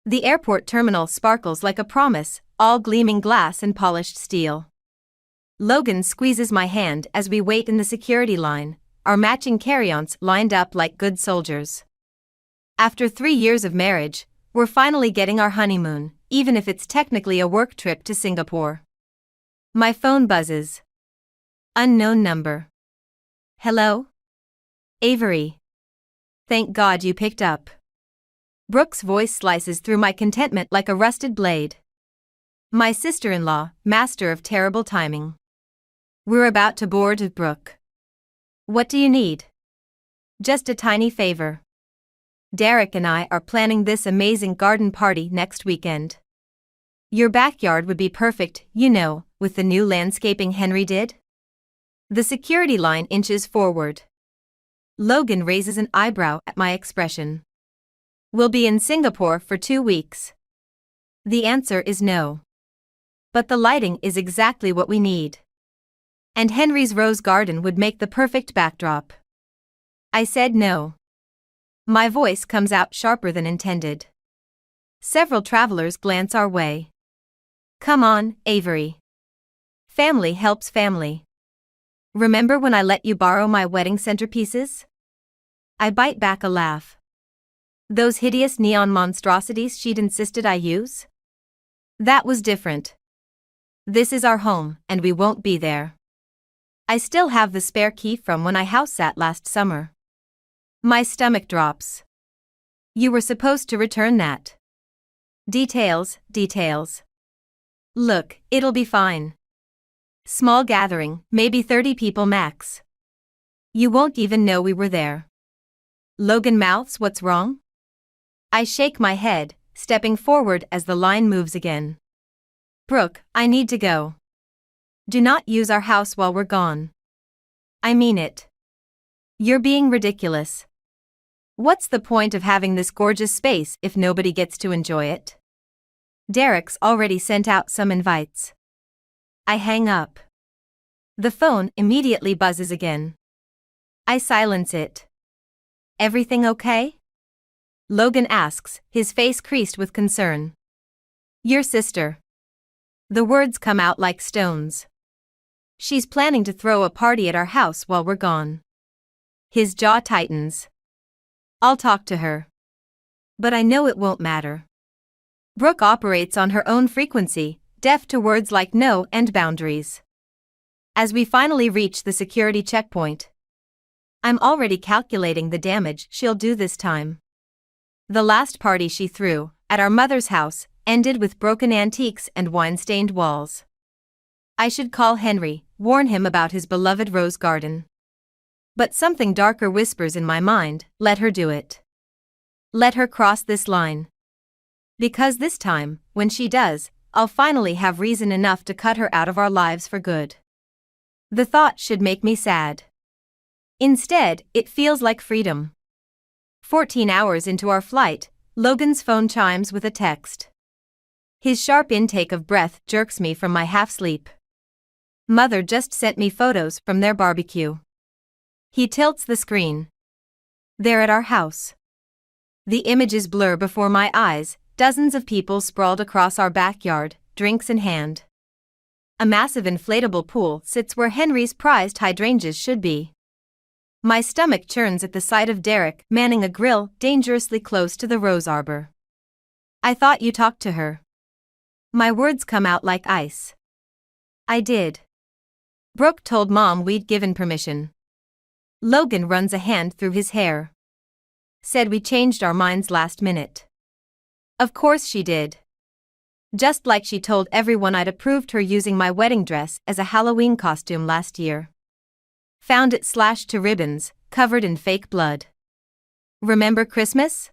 The airport terminal sparkles like a promise, all gleaming glass and polished steel. Logan squeezes my hand as we wait in the security line, our matching carry-ons lined up like good soldiers. After 3 years of marriage, we're finally getting our honeymoon, even if it's technically a work trip to Singapore. My phone buzzes. Unknown number. Hello? Avery. Thank God you picked up. Brooke's voice slices through my contentment like a rusted blade. My sister-in-law, master of terrible timing. We're about to board with Brooke. What do you need? Just a tiny favor. Derek and I are planning this amazing garden party next weekend. Your backyard would be perfect, you know, with the new landscaping Henry did. The security line inches forward. Logan raises an eyebrow at my expression. We'll be in Singapore for 2 weeks. The answer is no. But the lighting is exactly what we need. And Henry's rose garden would make the perfect backdrop. I said no. My voice comes out sharper than intended. Several travelers glance our way. Come on, Avery. Family helps family. Remember when I let you borrow my wedding centerpieces? I bite back a laugh. Those hideous neon monstrosities she'd insisted I use? That was different. This is our home, and we won't be there. I still have the spare key from when I house sat last summer. My stomach drops. You were supposed to return that. Details. Look, it'll be fine. Small gathering, maybe 30 people max. You won't even know we were there. Logan mouths, what's wrong? I shake my head, stepping forward as the line moves again. Brooke, I need to go. Do not use our house while we're gone. I mean it. You're being ridiculous. What's the point of having this gorgeous space if nobody gets to enjoy it? Derek's already sent out some invites. I hang up. The phone immediately buzzes again. I silence it. Everything okay? Logan asks, his face creased with concern. Your sister. The words come out like stones. She's planning to throw a party at our house while we're gone. His jaw tightens. I'll talk to her. But I know it won't matter. Brooke operates on her own frequency, deaf to words like no and boundaries. As we finally reach the security checkpoint, I'm already calculating the damage she'll do this time. The last party she threw, at our mother's house, ended with broken antiques and wine-stained walls. I should call Henry, warn him about his beloved rose garden. But something darker whispers in my mind, let her do it. Let her cross this line. Because this time, when she does, I'll finally have reason enough to cut her out of our lives for good. The thought should make me sad. Instead, it feels like freedom. 14 hours into our flight, Logan's phone chimes with a text. His sharp intake of breath jerks me from my half-sleep. Mother just sent me photos from their barbecue. He tilts the screen. They're at our house. The images blur before my eyes, dozens of people sprawled across our backyard, drinks in hand. A massive inflatable pool sits where Henry's prized hydrangeas should be. My stomach churns at the sight of Derek manning a grill dangerously close to the rose arbor. I thought you talked to her. My words come out like ice. I did. Brooke told Mom we'd given permission. Logan runs a hand through his hair. Said we changed our minds last minute. Of course she did. Just like she told everyone I'd approved her using my wedding dress as a Halloween costume last year. Found it slashed to ribbons, covered in fake blood. Remember Christmas?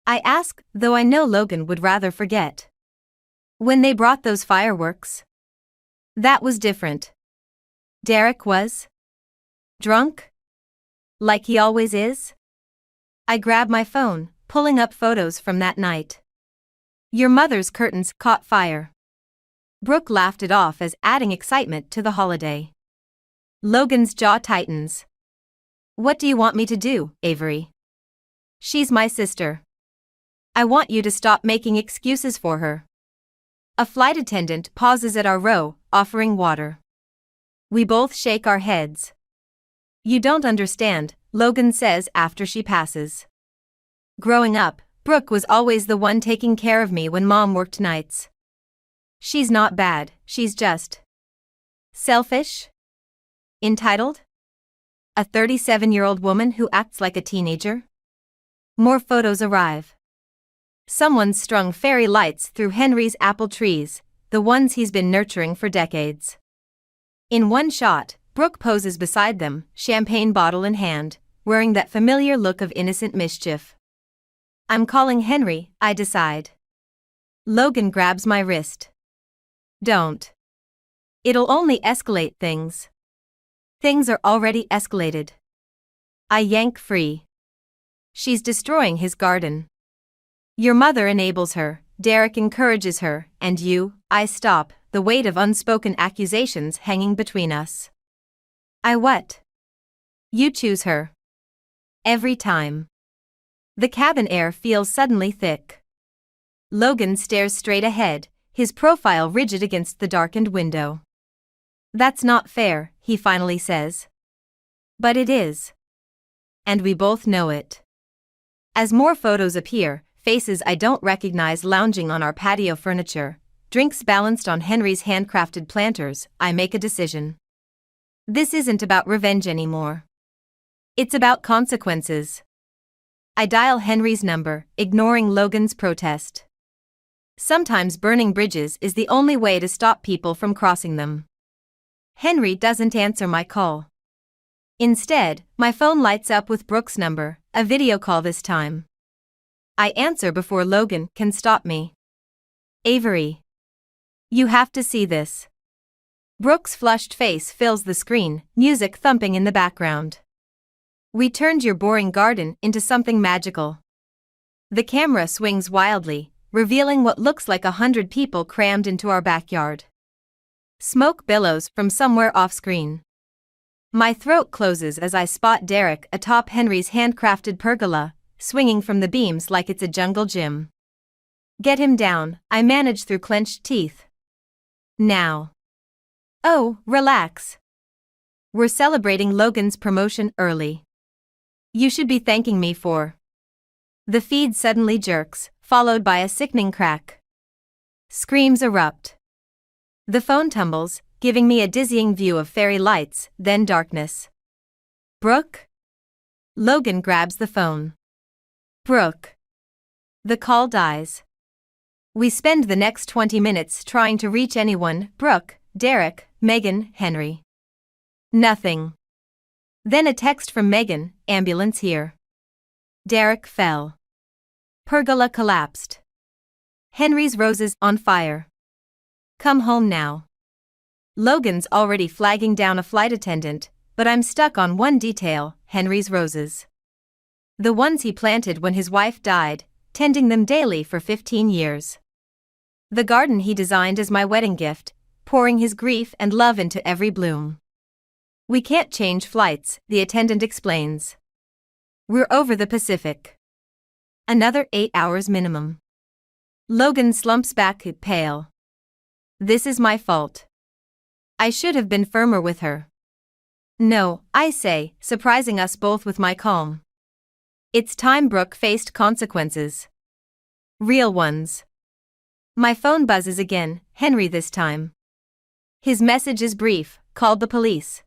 I ask, though I know Logan would rather forget. When they brought those fireworks? That was different. Derek was? Drunk? Like he always is? I grab my phone, pulling up photos from that night. Your mother's curtains caught fire. Brooke laughed it off as adding excitement to the holiday. Logan's jaw tightens. What do you want me to do, Avery? She's my sister. I want you to stop making excuses for her. A flight attendant pauses at our row, offering water. We both shake our heads. You don't understand, Logan says after she passes. Growing up, Brooke was always the one taking care of me when Mom worked nights. She's not bad, she's just selfish? Entitled? A 37-year-old woman who acts like a teenager? More photos arrive. Someone's strung fairy lights through Henry's apple trees, the ones he's been nurturing for decades. In one shot, Brooke poses beside them, champagne bottle in hand, wearing that familiar look of innocent mischief. I'm calling Henry, I decide. Logan grabs my wrist. Don't. It'll only escalate things. Things are already escalated. I yank free. She's destroying his garden. Your mother enables her, Derek encourages her, and you, I stop, the weight of unspoken accusations hanging between us. I what? You choose her. Every time. The cabin air feels suddenly thick. Logan stares straight ahead, his profile rigid against the darkened window. That's not fair, he finally says. But it is. And we both know it. As more photos appear, faces I don't recognize lounging on our patio furniture, drinks balanced on Henry's handcrafted planters, I make a decision. This isn't about revenge anymore. It's about consequences. I dial Henry's number, ignoring Logan's protest. Sometimes burning bridges is the only way to stop people from crossing them. Henry doesn't answer my call. Instead, my phone lights up with Brooke's number, a video call this time. I answer before Logan can stop me. Avery. You have to see this. Brooke's flushed face fills the screen, music thumping in the background. We turned your boring garden into something magical. The camera swings wildly, revealing what looks like 100 people crammed into our backyard. Smoke billows from somewhere off-screen. My throat closes as I spot Derek atop Henry's handcrafted pergola, swinging from the beams like it's a jungle gym. Get him down, I manage through clenched teeth. Now. Oh, relax. We're celebrating Logan's promotion early. You should be thanking me for. The feed suddenly jerks, followed by a sickening crack. Screams erupt. The phone tumbles, giving me a dizzying view of fairy lights, then darkness. Brooke? Logan grabs the phone. Brooke. The call dies. We spend the next 20 minutes trying to reach anyone, Brooke, Derek, Megan, Henry. Nothing. Then a text from Megan, ambulance here. Derek fell. Pergola collapsed. Henry's roses on fire. Come home now. Logan's already flagging down a flight attendant, but I'm stuck on one detail, Henry's roses. The ones he planted when his wife died, tending them daily for 15 years. The garden he designed as my wedding gift, pouring his grief and love into every bloom. We can't change flights, the attendant explains. We're over the Pacific. Another 8 hours minimum. Logan slumps back, pale. This is my fault. I should have been firmer with her. No, I say, surprising us both with my calm. It's time Brooke faced consequences. Real ones. My phone buzzes again, Henry this time. His message is brief, called the police.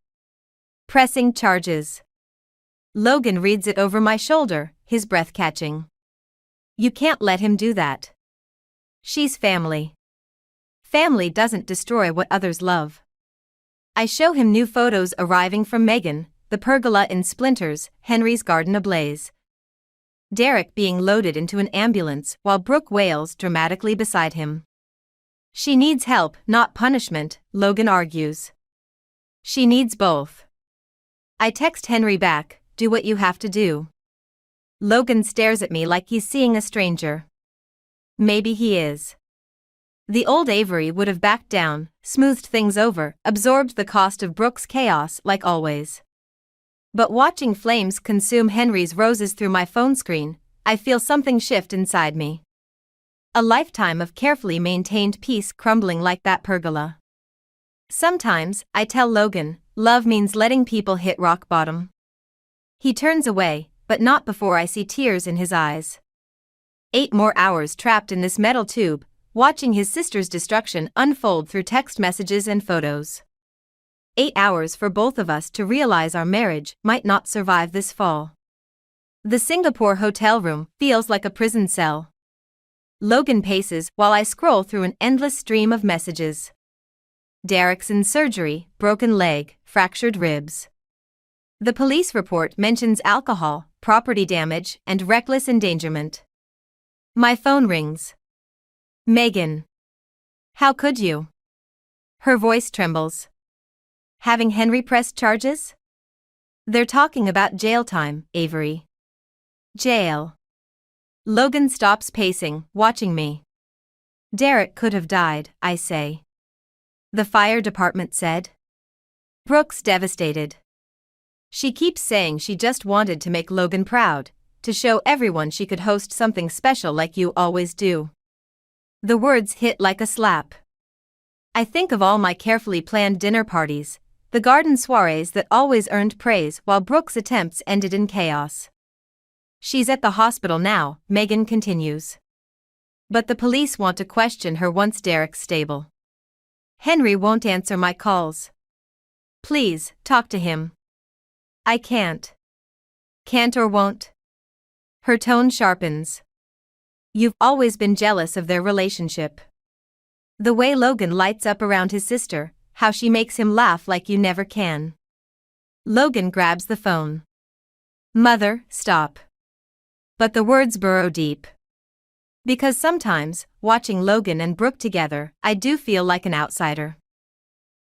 Pressing charges. Logan reads it over my shoulder, his breath catching. You can't let him do that. She's family. Family doesn't destroy what others love. I show him new photos arriving from Megan, the pergola in splinters, Henry's garden ablaze. Derek being loaded into an ambulance while Brooke wails dramatically beside him. She needs help, not punishment, Logan argues. She needs both. I text Henry back, do what you have to do. Logan stares at me like he's seeing a stranger. Maybe he is. The old Avery would have backed down, smoothed things over, absorbed the cost of Brooke's chaos like always. But watching flames consume Henry's roses through my phone screen, I feel something shift inside me. A lifetime of carefully maintained peace crumbling like that pergola. Sometimes, I tell Logan, love means letting people hit rock bottom. He turns away, but not before I see tears in his eyes. 8 more hours trapped in this metal tube, watching his sister's destruction unfold through text messages and photos. 8 hours for both of us to realize our marriage might not survive this fall. The Singapore hotel room feels like a prison cell. Logan paces while I scroll through an endless stream of messages. Derek's in surgery, broken leg, fractured ribs. The police report mentions alcohol, property damage, and reckless endangerment. My phone rings. Megan. How could you? Her voice trembles. Having Henry press charges? They're talking about jail time, Avery. Jail. Logan stops pacing, watching me. Derek could have died, I say. The fire department said. Brooke's devastated. She keeps saying she just wanted to make Logan proud, to show everyone she could host something special like you always do. The words hit like a slap. I think of all my carefully planned dinner parties, the garden soirees that always earned praise while Brooke's attempts ended in chaos. She's at the hospital now, Megan continues. But the police want to question her once Derek's stable. Henry won't answer my calls. Please, talk to him. I can't. Can't or won't? Her tone sharpens. You've always been jealous of their relationship. The way Logan lights up around his sister, how she makes him laugh like you never can. Logan grabs the phone. Mother, stop. But the words burrow deep. Because sometimes, watching Logan and Brooke together, I do feel like an outsider.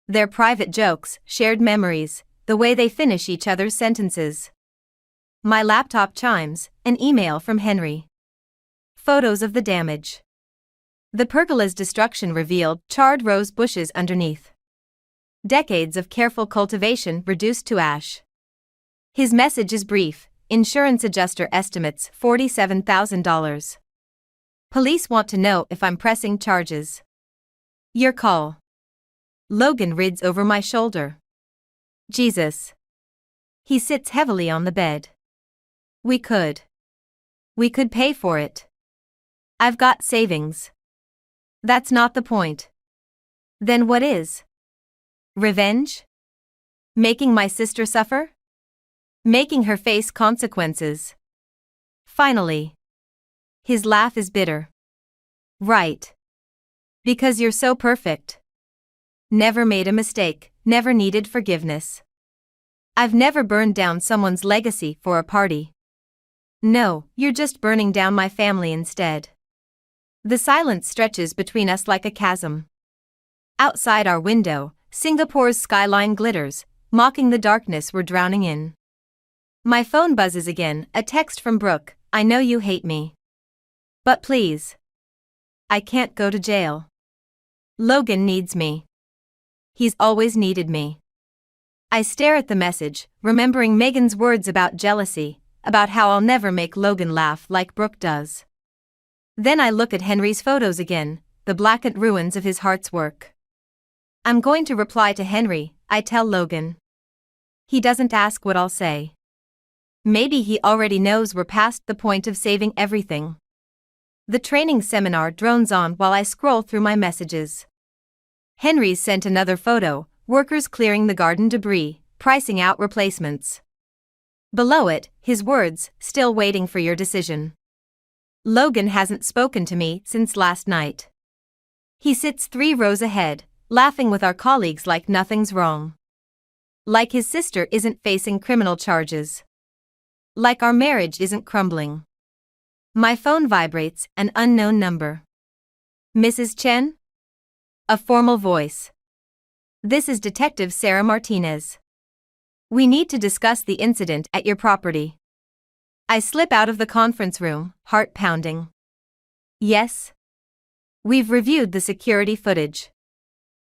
Their private jokes, shared memories, the way they finish each other's sentences. My laptop chimes, an email from Henry. Photos of the damage. The pergola's destruction revealed charred rose bushes underneath. Decades of careful cultivation reduced to ash. His message is brief. Insurance adjuster estimates $47,000. Police want to know if I'm pressing charges. Your call. Logan rids over my shoulder. Jesus. He sits heavily on the bed. We could pay for it. I've got savings. That's not the point. Then what is? Revenge? Making my sister suffer? Making her face consequences. Finally. His laugh is bitter. Right. Because you're so perfect. Never made a mistake, never needed forgiveness. I've never burned down someone's legacy for a party. No, you're just burning down my family instead. The silence stretches between us like a chasm. Outside our window, Singapore's skyline glitters, mocking the darkness we're drowning in. My phone buzzes again, a text from Brooke. I know you hate me. But please. I can't go to jail. Logan needs me. He's always needed me. I stare at the message, remembering Megan's words about jealousy, about how I'll never make Logan laugh like Brooke does. Then I look at Henry's photos again, the blackened ruins of his heart's work. I'm going to reply to Henry, I tell Logan. He doesn't ask what I'll say. Maybe he already knows we're past the point of saving everything. The training seminar drones on while I scroll through my messages. Henry's sent another photo, workers clearing the garden debris, pricing out replacements. Below it, his words, still waiting for your decision. Logan hasn't spoken to me since last night. He sits 3 rows ahead, laughing with our colleagues like nothing's wrong. Like his sister isn't facing criminal charges. Like our marriage isn't crumbling. My phone vibrates, an unknown number. Mrs. Chen? A formal voice. This is Detective Sarah Martinez. We need to discuss the incident at your property. I slip out of the conference room, heart pounding. Yes? We've reviewed the security footage.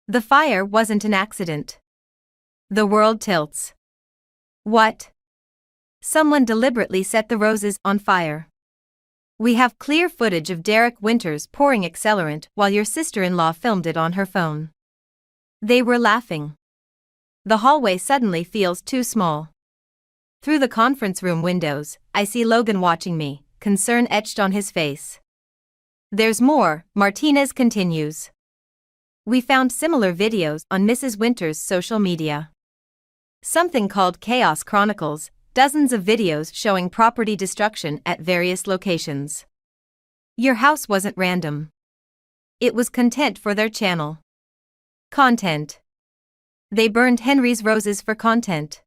The fire wasn't an accident. The world tilts. What? Someone deliberately set the roses on fire. We have clear footage of Derek Winters pouring accelerant while your sister-in-law filmed it on her phone. They were laughing. The hallway suddenly feels too small. Through the conference room windows, I see Logan watching me, concern etched on his face. There's more, Martinez continues. We found similar videos on Mrs. Winters' social media. Something called Chaos Chronicles, dozens of videos showing property destruction at various locations. Your house wasn't random. It was content for their channel. Content. They burned Henry's roses for content.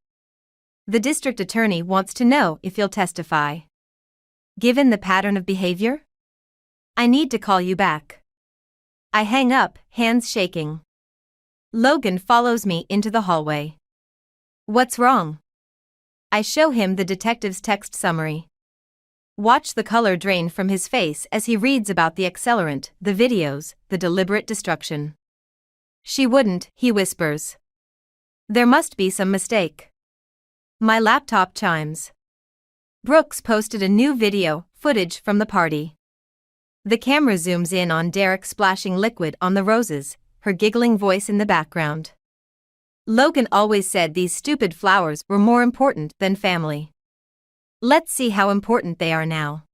The district attorney wants to know if you'll testify. Given the pattern of behavior? I need to call you back. I hang up, hands shaking. Logan follows me into the hallway. What's wrong? I show him the detective's text summary. Watch the color drain from his face as he reads about the accelerant, the videos, the deliberate destruction. She wouldn't, he whispers. There must be some mistake. My laptop chimes. Brooks posted a new video, footage from the party. The camera zooms in on Derek splashing liquid on the roses, her giggling voice in the background. Logan always said these stupid flowers were more important than family. Let's see how important they are now.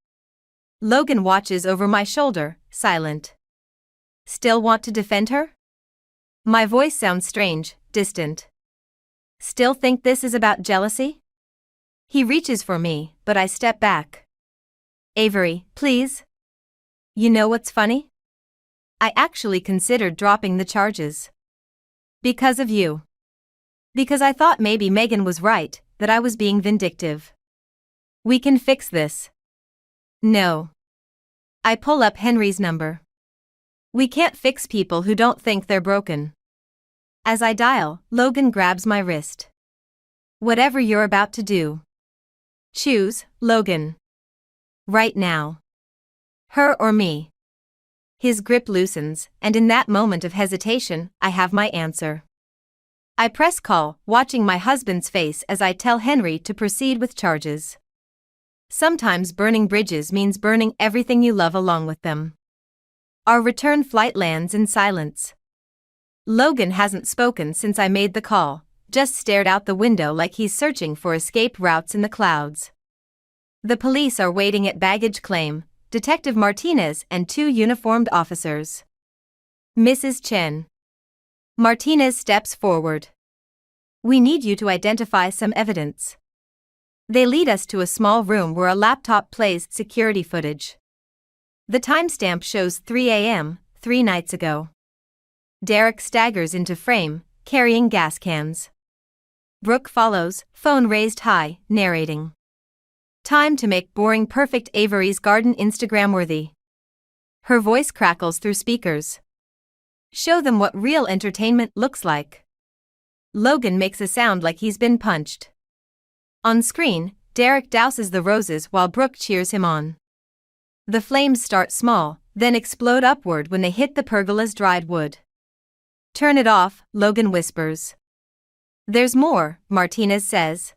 Logan watches over my shoulder, silent. Still want to defend her? My voice sounds strange, distant. Still think this is about jealousy? He reaches for me, but I step back. Avery, please. You know what's funny? I actually considered dropping the charges. Because of you. Because I thought maybe Megan was right, that I was being vindictive. We can fix this. No. I pull up Henry's number. We can't fix people who don't think they're broken. As I dial, Logan grabs my wrist. Whatever you're about to do. Choose, Logan. Right now. Her or me. His grip loosens, and in that moment of hesitation, I have my answer. I press call, watching my husband's face as I tell Henry to proceed with charges. Sometimes burning bridges means burning everything you love along with them. Our return flight lands in silence. Logan hasn't spoken since I made the call, just stared out the window like he's searching for escape routes in the clouds. The police are waiting at baggage claim, Detective Martinez and 2 uniformed officers. Mrs. Chen. Martinez steps forward. We need you to identify some evidence. They lead us to a small room where a laptop plays security footage. The timestamp shows 3 a.m., 3 nights ago. Derek staggers into frame, carrying gas cans. Brooke follows, phone raised high, narrating. Time to make boring perfect Avery's garden Instagram-worthy. Her voice crackles through speakers. Show them what real entertainment looks like. Logan makes a sound like he's been punched. On screen, Derek douses the roses while Brooke cheers him on. The flames start small, then explode upward when they hit the pergola's dried wood. Turn it off, Logan whispers. There's more, Martinez says.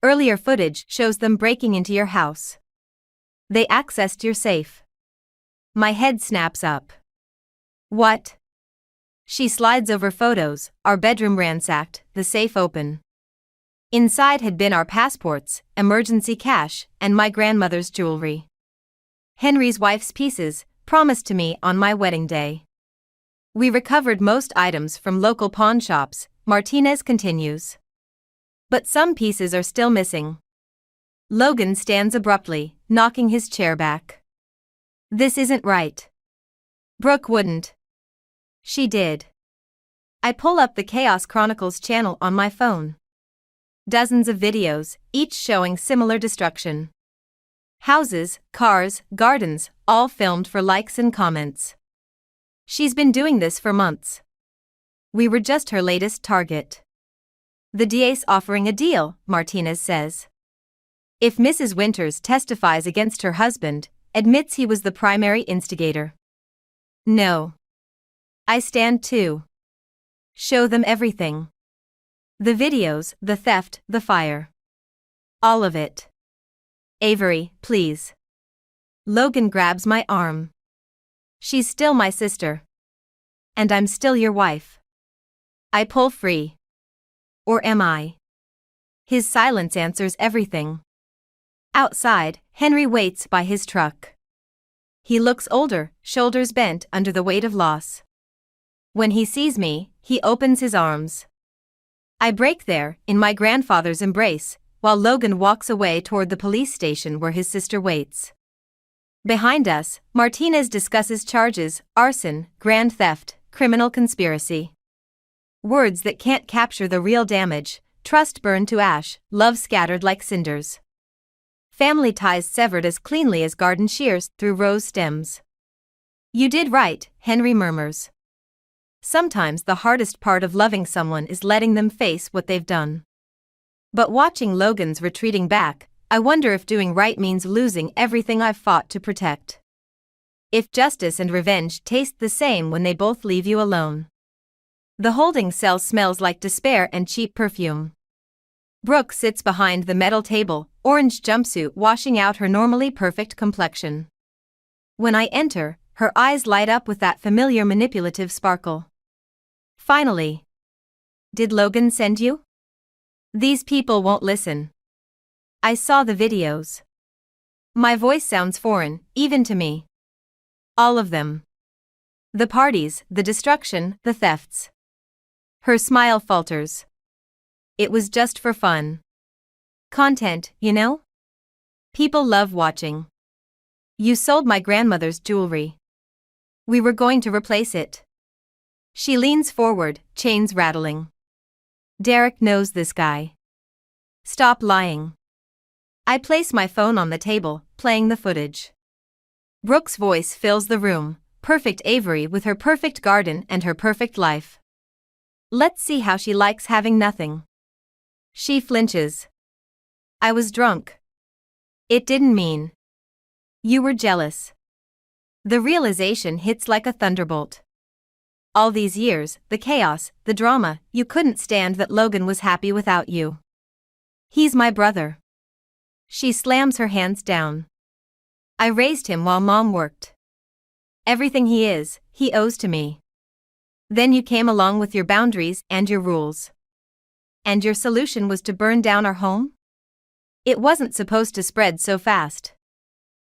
Earlier footage shows them breaking into your house. They accessed your safe. My head snaps up. What? She slides over photos, our bedroom ransacked, the safe open. Inside had been our passports, emergency cash, and my grandmother's jewelry. Henry's wife's pieces, promised to me on my wedding day. We recovered most items from local pawn shops, Martinez continues. But some pieces are still missing. Logan stands abruptly, knocking his chair back. This isn't right. Brooke wouldn't. She did. I pull up the Chaos Chronicles channel on my phone. Dozens of videos, each showing similar destruction. Houses, cars, gardens, all filmed for likes and comments. She's been doing this for months. We were just her latest target. The DA's offering a deal, Martinez says. If Mrs. Winters testifies against her husband, admits he was the primary instigator. No. I stand too. Show them everything. The videos, the theft, the fire. All of it. Avery, please. Logan grabs my arm. She's still my sister. And I'm still your wife. I pull free. Or am I? His silence answers everything. Outside, Henry waits by his truck. He looks older, shoulders bent under the weight of loss. When he sees me, he opens his arms. I break there, in my grandfather's embrace, while Logan walks away toward the police station where his sister waits. Behind us, Martinez discusses charges: arson, grand theft, criminal conspiracy. Words that can't capture the real damage: trust burned to ash, love scattered like cinders. Family ties severed as cleanly as garden shears through rose stems. You did right, Henry murmurs. Sometimes the hardest part of loving someone is letting them face what they've done. But watching Logan's retreating back, I wonder if doing right means losing everything I've fought to protect. If justice and revenge taste the same when they both leave you alone. The holding cell smells like despair and cheap perfume. Brooke sits behind the metal table, orange jumpsuit washing out her normally perfect complexion. When I enter, her eyes light up with that familiar manipulative sparkle. Finally. Did Logan send you? These people won't listen. I saw the videos. My voice sounds foreign, even to me. All of them. The parties, the destruction, the thefts. Her smile falters. It was just for fun. Content, you know? People love watching. You sold my grandmother's jewelry. We were going to replace it. She leans forward, chains rattling. Derek knows this guy. Stop lying. I place my phone on the table, playing the footage. Brooke's voice fills the room, perfect Avery with her perfect garden and her perfect life. Let's see how she likes having nothing. She flinches. I was drunk. It didn't mean. You were jealous. The realization hits like a thunderbolt. All these years, the chaos, the drama, you couldn't stand that Logan was happy without you. He's my brother. She slams her hands down. I raised him while Mom worked. Everything he is, he owes to me. Then you came along with your boundaries and your rules. And your solution was to burn down our home? It wasn't supposed to spread so fast.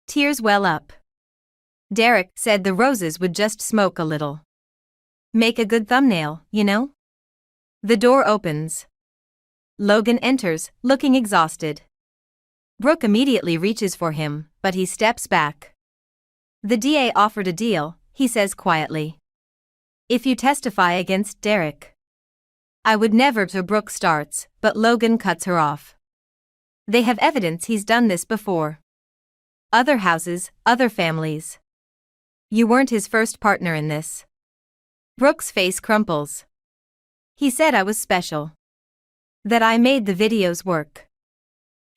Tears well up. Derek said the roses would just smoke a little. Make a good thumbnail, you know? The door opens. Logan enters, looking exhausted. Brooke immediately reaches for him, but he steps back. The DA offered a deal, he says quietly. If you testify against Derek. I would never. Brooke starts, but Logan cuts her off. They have evidence he's done this before. Other houses, other families. You weren't his first partner in this. Brooke's face crumples. He said I was special. That I made the videos work.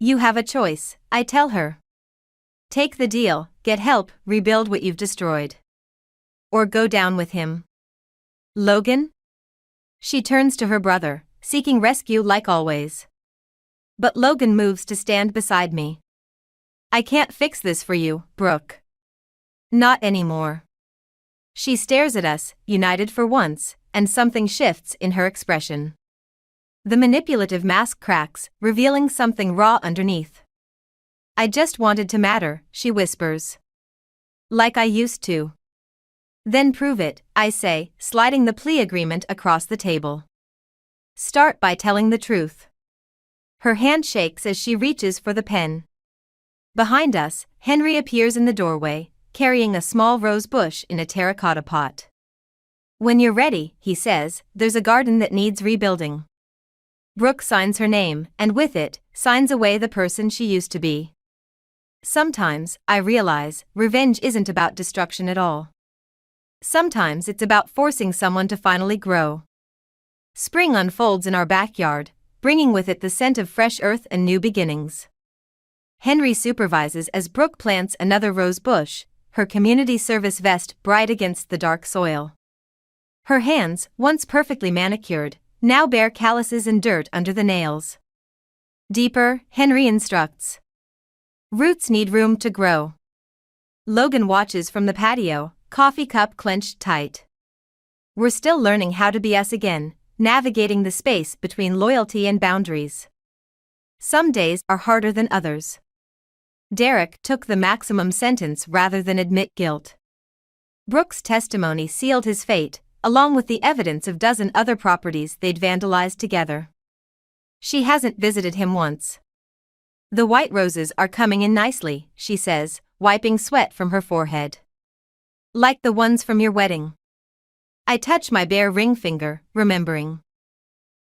You have a choice, I tell her. Take the deal, get help, rebuild what you've destroyed. Or go down with him. Logan? She turns to her brother, seeking rescue like always. But Logan moves to stand beside me. I can't fix this for you, Brooke. Not anymore. She stares at us, united for once, and something shifts in her expression. The manipulative mask cracks, revealing something raw underneath. I just wanted to matter, she whispers. Like I used to. Then prove it, I say, sliding the plea agreement across the table. Start by telling the truth. Her hand shakes as she reaches for the pen. Behind us, Henry appears in the doorway, carrying a small rose bush in a terracotta pot. When you're ready, he says, there's a garden that needs rebuilding. Brooke signs her name, and with it, signs away the person she used to be. Sometimes, I realize, revenge isn't about destruction at all. Sometimes it's about forcing someone to finally grow. Spring unfolds in our backyard, bringing with it the scent of fresh earth and new beginnings. Henry supervises as Brooke plants another rose bush, her community service vest bright against the dark soil. Her hands, once perfectly manicured, now bear calluses and dirt under the nails. Deeper, Henry instructs. Roots need room to grow. Logan watches from the patio, coffee cup clenched tight. We're still learning how to be us again, navigating the space between loyalty and boundaries. Some days are harder than others. Derek took the maximum sentence rather than admit guilt. Brooke's testimony sealed his fate, along with the evidence of dozen other properties they'd vandalized together. She hasn't visited him once. The white roses are coming in nicely, she says, wiping sweat from her forehead. Like the ones from your wedding. I touch my bare ring finger, remembering.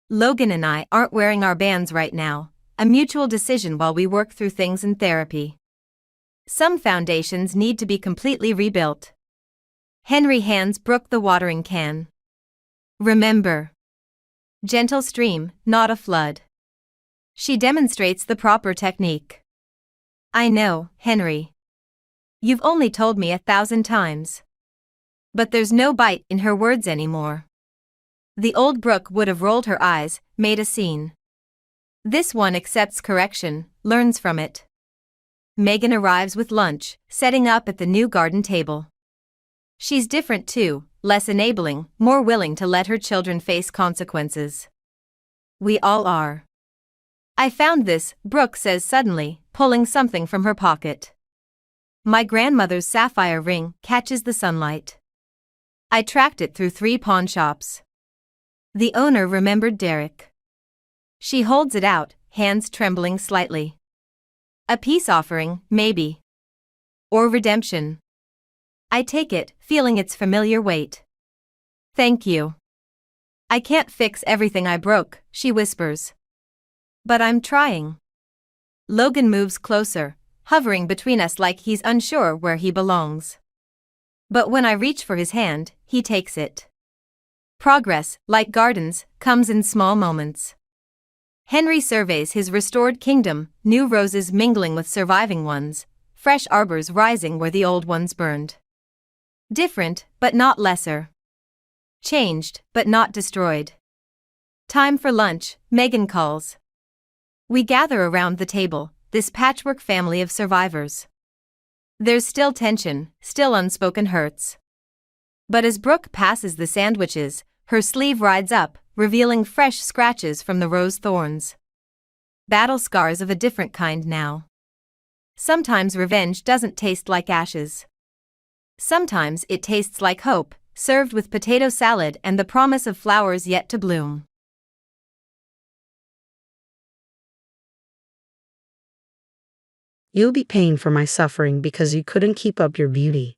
Logan and I aren't wearing our bands right now, a mutual decision while we work through things in therapy. Some foundations need to be completely rebuilt. Henry hands Brooke the watering can. Remember. Gentle stream, not a flood. She demonstrates the proper technique. I know, Henry. You've only told me 1,000 times. But there's no bite in her words anymore. The old Brooke would have rolled her eyes, made a scene. This one accepts correction, learns from it. Megan arrives with lunch, setting up at the new garden table. She's different too, less enabling, more willing to let her children face consequences. We all are. I found this, Brooke says suddenly, pulling something from her pocket. My grandmother's sapphire ring catches the sunlight. I tracked it through 3 pawn shops. The owner remembered Derek. She holds it out, hands trembling slightly. A peace offering, maybe. Or redemption. I take it, feeling its familiar weight. Thank you. I can't fix everything I broke, she whispers. But I'm trying. Logan moves closer, hovering between us like he's unsure where he belongs. But when I reach for his hand, he takes it. Progress, like gardens, comes in small moments. Henry surveys his restored kingdom, new roses mingling with surviving ones, fresh arbors rising where the old ones burned. Different, but not lesser. Changed, but not destroyed. Time for lunch, Megan calls. We gather around the table, this patchwork family of survivors. There's still tension, still unspoken hurts. But as Brooke passes the sandwiches, her sleeve rides up, revealing fresh scratches from the rose thorns. Battle scars of a different kind now. Sometimes revenge doesn't taste like ashes. Sometimes it tastes like hope, served with potato salad and the promise of flowers yet to bloom. You'll be paying for my suffering because you couldn't keep up your beauty.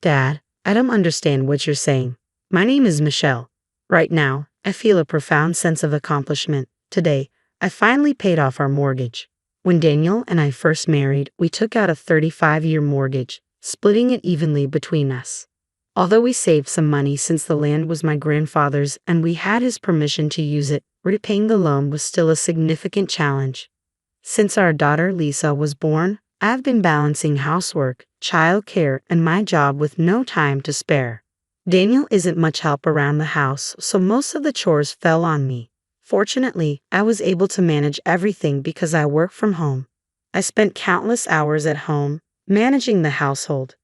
Dad, I don't understand what you're saying. My name is Michelle. Right now, I feel a profound sense of accomplishment. Today, I finally paid off our mortgage. When Daniel and I first married, we took out a 35-year mortgage, splitting it evenly between us. Although we saved some money since the land was my grandfather's and we had his permission to use it, repaying the loan was still a significant challenge. Since our daughter Lisa was born, I've been balancing housework, childcare, and my job with no time to spare. Daniel isn't much help around the house, so most of the chores fell on me. Fortunately, I was able to manage everything because I work from home. I spent countless hours at home, managing the household.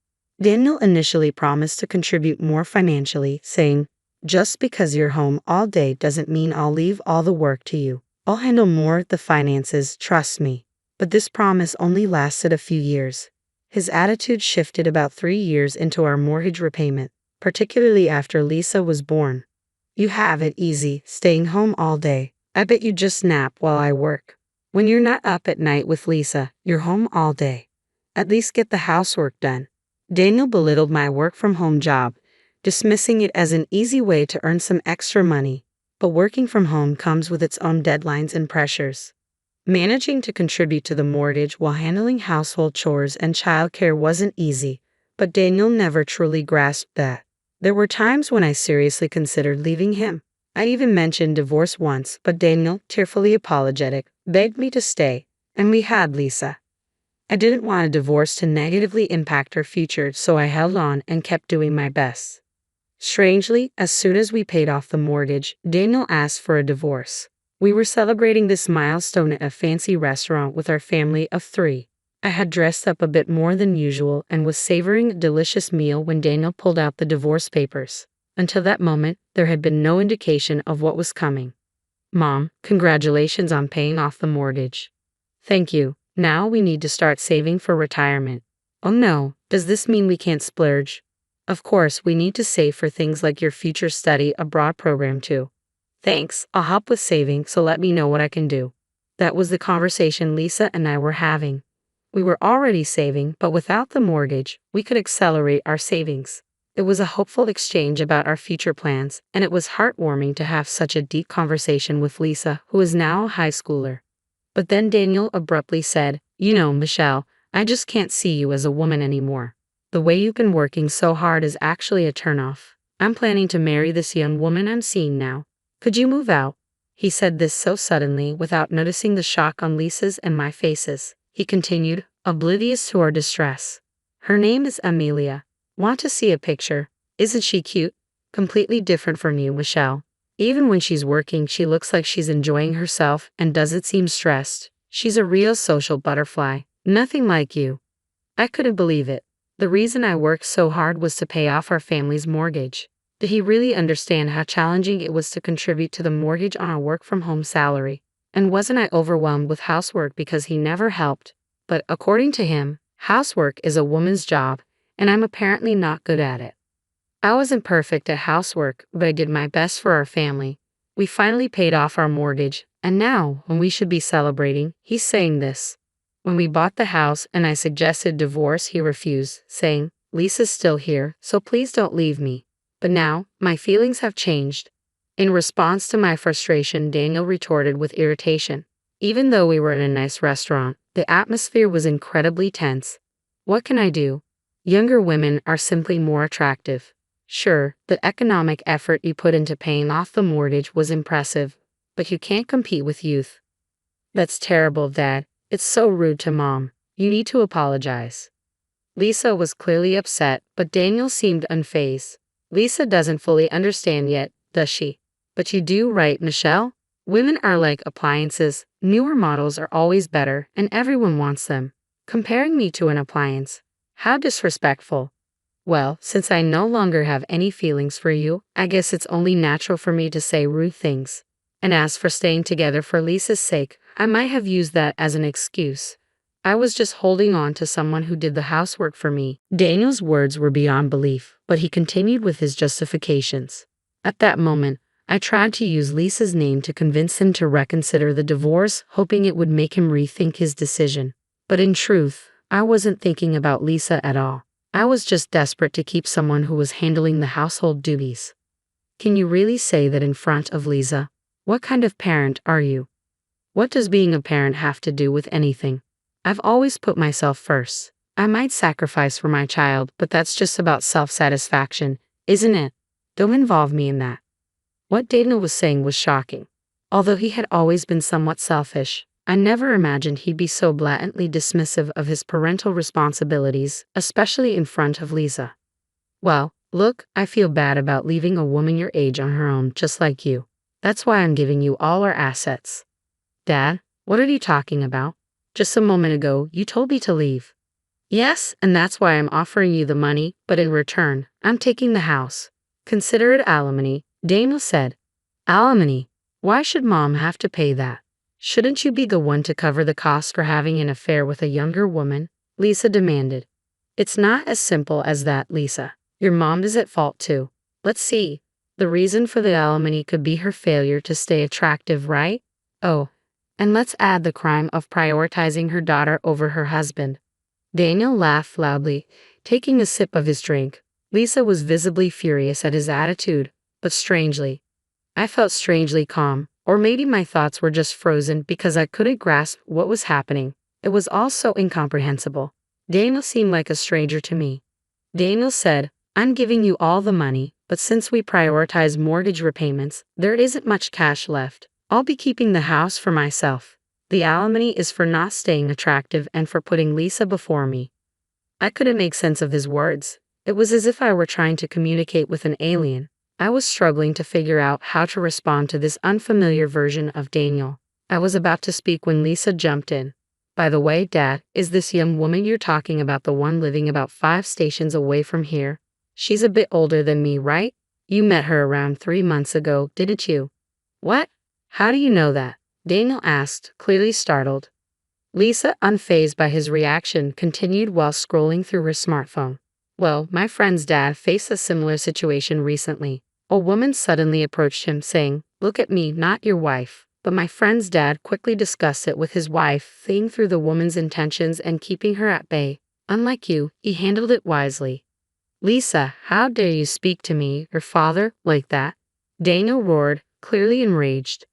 Daniel initially promised to contribute more financially, saying, "Just because you're home all day doesn't mean I'll leave all the work to you. I'll handle more of the finances, trust me." But this promise only lasted a few years. His attitude shifted about 3 years into our mortgage repayment, particularly after Lisa was born. "You have it easy, staying home all day. I bet you just nap while I work. When you're not up at night with Lisa, you're home all day. At least get the housework done." Daniel belittled my work-from-home job, dismissing it as an easy way to earn some extra money. But working from home comes with its own deadlines and pressures. Managing to contribute to the mortgage while handling household chores and childcare wasn't easy, but Daniel never truly grasped that. There were times when I seriously considered leaving him. I even mentioned divorce once, but Daniel, tearfully apologetic, begged me to stay, and we had Lisa. I didn't want a divorce to negatively impact her future, so I held on and kept doing my best. Strangely, as soon as we paid off the mortgage, Daniel asked for a divorce. We were celebrating this milestone at a fancy restaurant with our family of 3. I had dressed up a bit more than usual and was savoring a delicious meal when Daniel pulled out the divorce papers. Until that moment, there had been no indication of what was coming. Mom, congratulations on paying off the mortgage. Thank you. Now we need to start saving for retirement. Oh no, does this mean we can't splurge? Of course, we need to save for things like your future study abroad program too. Thanks, I'll help with saving, so let me know what I can do. That was the conversation Lisa and I were having. We were already saving, but without the mortgage, we could accelerate our savings. It was a hopeful exchange about our future plans, and it was heartwarming to have such a deep conversation with Lisa, who is now a high schooler. But then Daniel abruptly said, "You know, Michelle, I just can't see you as a woman anymore. The way you've been working so hard is actually a turnoff. I'm planning to marry this young woman I'm seeing now. Could you move out?" He said this so suddenly without noticing the shock on Lisa's and my faces. He continued, oblivious to our distress. "Her name is Amelia. Want to see a picture? Isn't she cute? Completely different from you, Michelle. Even when she's working, she looks like she's enjoying herself and doesn't seem stressed. She's a real social butterfly, nothing like you." I couldn't believe it. The reason I worked so hard was to pay off our family's mortgage. Did he really understand how challenging it was to contribute to the mortgage on our work-from-home salary? And wasn't I overwhelmed with housework because he never helped? But according to him, housework is a woman's job, and I'm apparently not good at it. I wasn't perfect at housework, but I did my best for our family. We finally paid off our mortgage, and now, when we should be celebrating, he's saying this. When we bought the house and I suggested divorce, he refused, saying, "Lisa's still here, so please don't leave me." But now, my feelings have changed. In response to my frustration, Daniel retorted with irritation. Even though we were in a nice restaurant, the atmosphere was incredibly tense. What can I do? Younger women are simply more attractive. Sure, the economic effort you put into paying off the mortgage was impressive, but you can't compete with youth. That's terrible, Dad. It's so rude to Mom. You need to apologize. Lisa was clearly upset, but Daniel seemed unfazed. Lisa doesn't fully understand yet, does she? But you do, right, Michelle? Women are like appliances. Newer models are always better, and everyone wants them. Comparing me to an appliance. How disrespectful. Well, since I no longer have any feelings for you, I guess it's only natural for me to say rude things. And as for staying together for Lisa's sake, I might have used that as an excuse. I was just holding on to someone who did the housework for me. Daniel's words were beyond belief, but he continued with his justifications. At that moment, I tried to use Lisa's name to convince him to reconsider the divorce, hoping it would make him rethink his decision. But in truth, I wasn't thinking about Lisa at all. I was just desperate to keep someone who was handling the household duties. Can you really say that in front of Lisa? What kind of parent are you? What does being a parent have to do with anything? I've always put myself first. I might sacrifice for my child, but that's just about self-satisfaction, isn't it? Don't involve me in that. What Daniel was saying was shocking. Although he had always been somewhat selfish, I never imagined he'd be so blatantly dismissive of his parental responsibilities, especially in front of Lisa. Well, look, I feel bad about leaving a woman your age on her own, just like you. That's why I'm giving you all our assets. Dad, what are you talking about? Just a moment ago, you told me to leave. Yes, and that's why I'm offering you the money, but in return, I'm taking the house. Consider it alimony, Daniel said. Alimony? Why should Mom have to pay that? Shouldn't you be the one to cover the cost for having an affair with a younger woman? Lisa demanded. It's not as simple as that, Lisa. Your mom is at fault too. Let's see. The reason for the alimony could be her failure to stay attractive, right? Oh, and let's add the crime of prioritizing her daughter over her husband. Daniel laughed loudly, taking a sip of his drink. Lisa was visibly furious at his attitude, but strangely, I felt strangely calm, or maybe my thoughts were just frozen because I couldn't grasp what was happening. It was all so incomprehensible. Daniel seemed like a stranger to me. Daniel said, I'm giving you all the money, but since we prioritize mortgage repayments, there isn't much cash left. I'll be keeping the house for myself. The alimony is for not staying attractive and for putting Lisa before me. I couldn't make sense of his words. It was as if I were trying to communicate with an alien. I was struggling to figure out how to respond to this unfamiliar version of Daniel. I was about to speak when Lisa jumped in. By the way, Dad, is this young woman you're talking about the one living about 5 stations away from here? She's a bit older than me, right? You met her around 3 months ago, didn't you? What? How do you know that? Daniel asked, clearly startled. Lisa, unfazed by his reaction, continued while scrolling through her smartphone. Well, my friend's dad faced a similar situation recently. A woman suddenly approached him saying, "Look at me, not your wife." But my friend's dad quickly discussed it with his wife, seeing through the woman's intentions and keeping her at bay. Unlike you, he handled it wisely. Lisa, how dare you speak to me, your father, like that? Daniel roared, clearly enraged.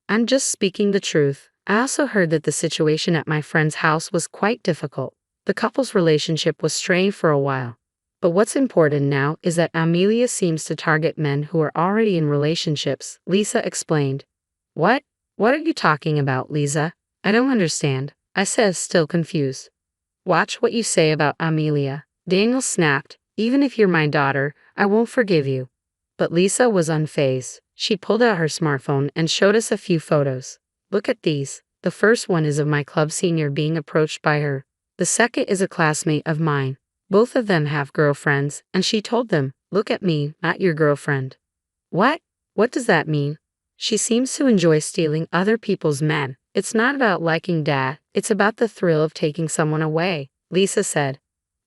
I'm just speaking the truth. I also heard that the situation at my friend's house was quite difficult. The couple's relationship was strained for a while. But what's important now is that Amelia seems to target men who are already in relationships, Lisa explained. What? What are you talking about, Lisa? I don't understand, I said, still confused. Watch what you say about Amelia. Daniel snapped. Even if you're my daughter, I won't forgive you. But Lisa was unfazed. She pulled out her smartphone and showed us a few photos. Look at these. The first one is of my club senior being approached by her. The second is a classmate of mine. Both of them have girlfriends, and she told them, "Look at me, not your girlfriend." What? What does that mean? She seems to enjoy stealing other people's men. It's not about liking Dad, it's about the thrill of taking someone away, Lisa said.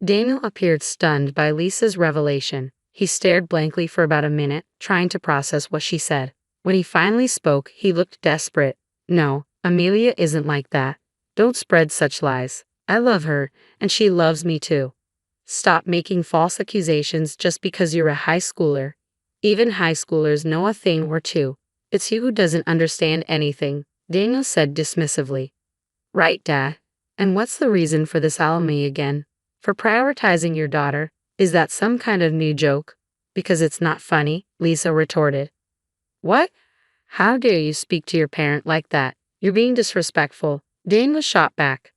Daniel appeared stunned by Lisa's revelation. He stared blankly for about a minute, trying to process what she said. When he finally spoke, he looked desperate. No, Amelia isn't like that. Don't spread such lies. I love her, and she loves me too. Stop making false accusations just because you're a high schooler. Even high schoolers know a thing or two. It's you who doesn't understand anything, Daniel said dismissively. Right, Dad. And what's the reason for this alimony again? For prioritizing your daughter? Is that some kind of new joke? Because it's not funny, Lisa retorted. What? How dare you speak to your parent like that? You're being disrespectful. Daniel shot back.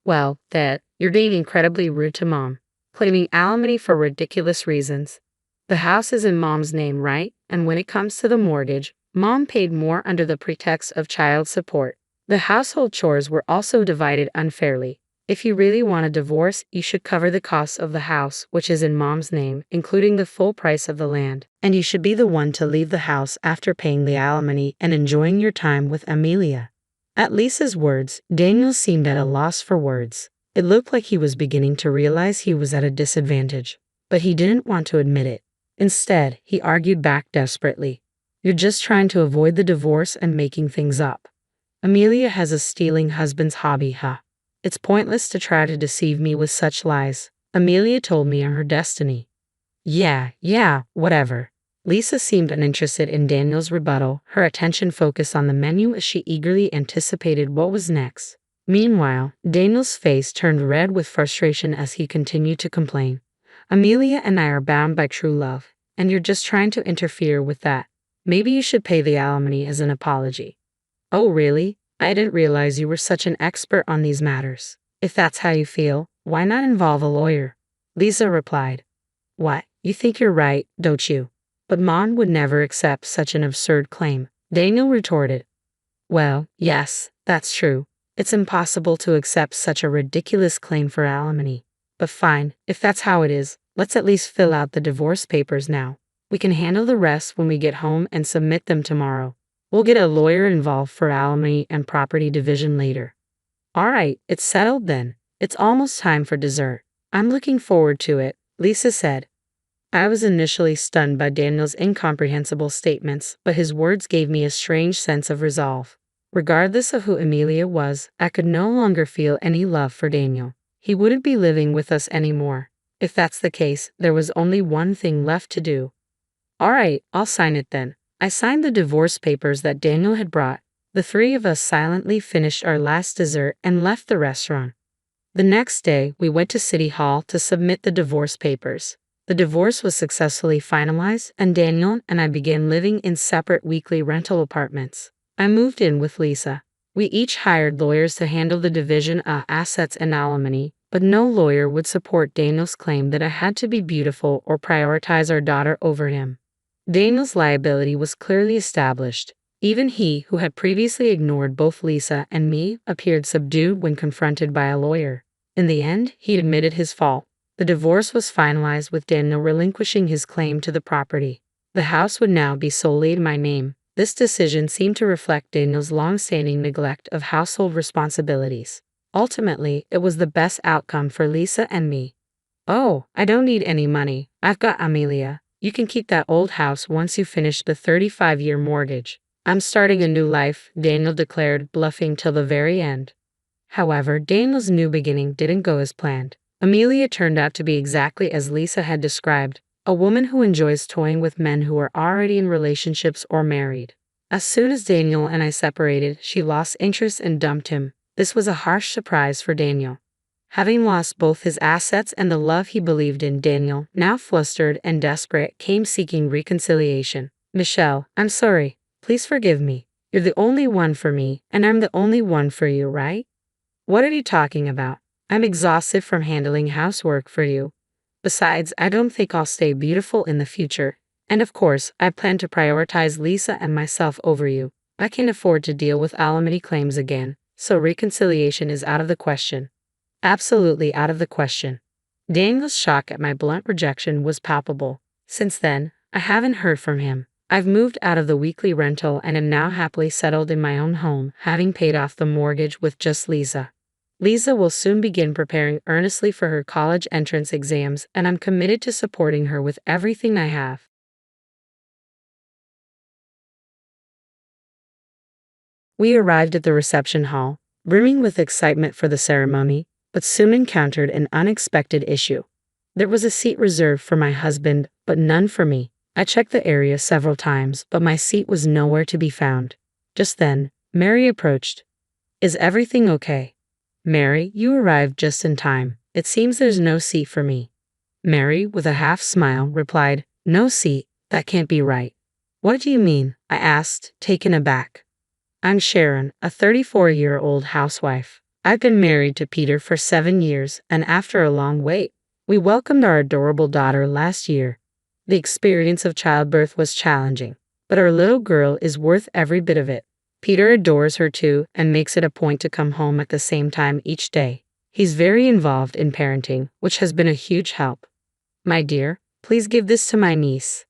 Well, Dad, you're being incredibly rude to Mom, claiming alimony for ridiculous reasons. The house is in Mom's name, right? And when it comes to the mortgage, Mom paid more under the pretext of child support. The household chores were also divided unfairly. If you really want a divorce, you should cover the costs of the house, which is in Mom's name, including the full price of the land. And you should be the one to leave the house after paying the alimony and enjoying your time with Amelia. At Lisa's words, Daniel seemed at a loss for words. It looked like he was beginning to realize he was at a disadvantage, but he didn't want to admit it. Instead, he argued back desperately. You're just trying to avoid the divorce and making things up. Amelia has a stealing husband's hobby, huh? It's pointless to try to deceive me with such lies. Amelia told me I'm her destiny. Yeah, whatever. Lisa seemed uninterested in Daniel's rebuttal, her attention focused on the menu as she eagerly anticipated what was next. Meanwhile, Daniel's face turned red with frustration as he continued to complain. Amelia and I are bound by true love, and you're just trying to interfere with that. Maybe you should pay the alimony as an apology. Oh, really? I didn't realize you were such an expert on these matters. If that's how you feel, why not involve a lawyer? Lisa replied. What? You think you're right, don't you? But Mom would never accept such an absurd claim, Daniel retorted. Well, yes, that's true. It's impossible to accept such a ridiculous claim for alimony. But fine, if that's how it is, let's at least fill out the divorce papers now. We can handle the rest when we get home and submit them tomorrow. We'll get a lawyer involved for alimony and property division later. All right, it's settled then. It's almost time for dessert. I'm looking forward to it, Lisa said. I was initially stunned by Daniel's incomprehensible statements, but his words gave me a strange sense of resolve. Regardless of who Amelia was, I could no longer feel any love for Daniel. He wouldn't be living with us anymore. If that's the case, there was only one thing left to do. All right, I'll sign it then. I signed the divorce papers that Daniel had brought. The three of us silently finished our last dessert and left the restaurant. The next day, we went to City Hall to submit the divorce papers. The divorce was successfully finalized, and Daniel and I began living in separate weekly rental apartments. I moved in with Lisa. We each hired lawyers to handle the division of assets and alimony, but no lawyer would support Daniel's claim that I had to be beautiful or prioritize our daughter over him. Daniel's liability was clearly established. Even he, who had previously ignored both Lisa and me, appeared subdued when confronted by a lawyer. In the end, he admitted his fault. The divorce was finalized with Daniel relinquishing his claim to the property. The house would now be solely in my name. This decision seemed to reflect Daniel's long-standing neglect of household responsibilities. Ultimately, it was the best outcome for Lisa and me. "Oh, I don't need any money. I've got Amelia. You can keep that old house once you finish the 35-year mortgage. I'm starting a new life," Daniel declared, bluffing till the very end. However, Daniel's new beginning didn't go as planned. Amelia turned out to be exactly as Lisa had described, a woman who enjoys toying with men who are already in relationships or married. As soon as Daniel and I separated, she lost interest and dumped him. This was a harsh surprise for Daniel. Having lost both his assets and the love he believed in, Daniel, now flustered and desperate, came seeking reconciliation. "Michelle, I'm sorry. Please forgive me. You're the only one for me, and I'm the only one for you, right?" "What are you talking about? I'm exhausted from handling housework for you. Besides, I don't think I'll stay beautiful in the future. And of course, I plan to prioritize Lisa and myself over you. I can't afford to deal with alimony claims again, so reconciliation is out of the question." Absolutely out of the question. Daniel's shock at my blunt rejection was palpable. Since then, I haven't heard from him. I've moved out of the weekly rental and am now happily settled in my own home, having paid off the mortgage with just Lisa. Lisa will soon begin preparing earnestly for her college entrance exams, and I'm committed to supporting her with everything I have. We arrived at the reception hall, brimming with excitement for the ceremony, but soon encountered an unexpected issue. There was a seat reserved for my husband, but none for me. I checked the area several times, but my seat was nowhere to be found. Just then, Mary approached. "Is everything okay?" "Mary, you arrived just in time. It seems there's no seat for me." Mary, with a half smile, replied, "No seat? That can't be right." "What do you mean?" I asked, taken aback. "I'm Sharon, a 34-year-old housewife. I've been married to Peter for 7 years, and after a long wait, we welcomed our adorable daughter last year. The experience of childbirth was challenging, but our little girl is worth every bit of it. Peter adores her too and makes it a point to come home at the same time each day. He's very involved in parenting, which has been a huge help. My dear, please give this to my niece."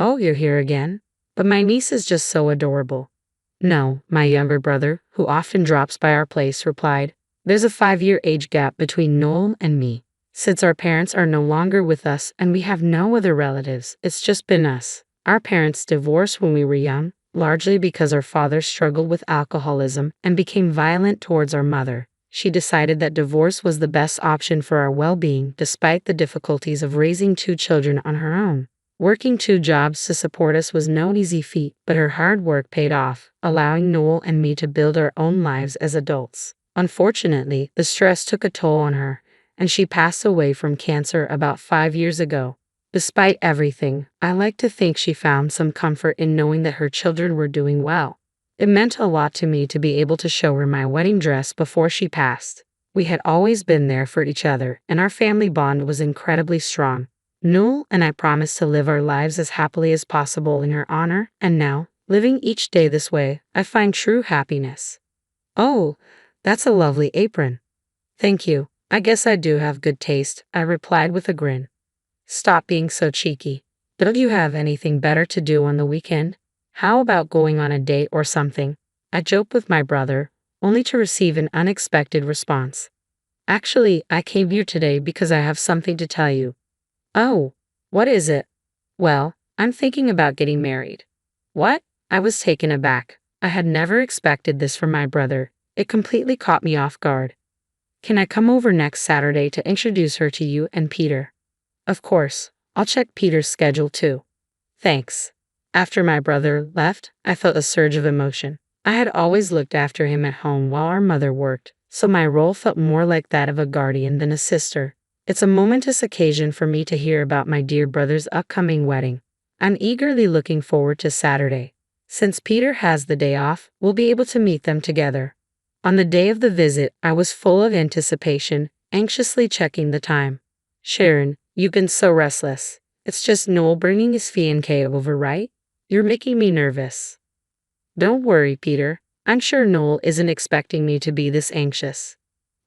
"Oh, you're here again? But my niece is just so adorable." "No," my younger brother, who often drops by our place, replied. "There's a 5-year age gap between Noel and me. Since our parents are no longer with us and we have no other relatives, it's just been us. Our parents divorced when we were young, largely because our father struggled with alcoholism and became violent towards our mother. She decided that divorce was the best option for our well-being, despite the difficulties of raising 2 children on her own. Working 2 jobs to support us was no easy feat, but her hard work paid off, allowing Noel and me to build our own lives as adults. Unfortunately, the stress took a toll on her, and she passed away from cancer about 5 years ago. Despite everything, I like to think she found some comfort in knowing that her children were doing well. It meant a lot to me to be able to show her my wedding dress before she passed. We had always been there for each other, and our family bond was incredibly strong. Noel and I promised to live our lives as happily as possible in her honor, and now, living each day this way, I find true happiness." "Oh, that's a lovely apron." "Thank you. I guess I do have good taste," I replied with a grin. "Stop being so cheeky. Don't you have anything better to do on the weekend? How about going on a date or something?" I joked with my brother, only to receive an unexpected response. "Actually, I came here today because I have something to tell you." "Oh, what is it?" "Well, I'm thinking about getting married." "What?" I was taken aback. I had never expected this from my brother. It completely caught me off guard. "Can I come over next Saturday to introduce her to you and Peter?" "Of course. I'll check Peter's schedule too." "Thanks." After my brother left, I felt a surge of emotion. I had always looked after him at home while our mother worked, so my role felt more like that of a guardian than a sister. It's a momentous occasion for me to hear about my dear brother's upcoming wedding. I'm eagerly looking forward to Saturday. Since Peter has the day off, we'll be able to meet them together. On the day of the visit, I was full of anticipation, anxiously checking the time. "Sharon, you've been so restless. It's just Noel bringing his fiancé over, right? You're making me nervous." Don't worry, Peter. I'm sure Noel isn't expecting me to be this anxious.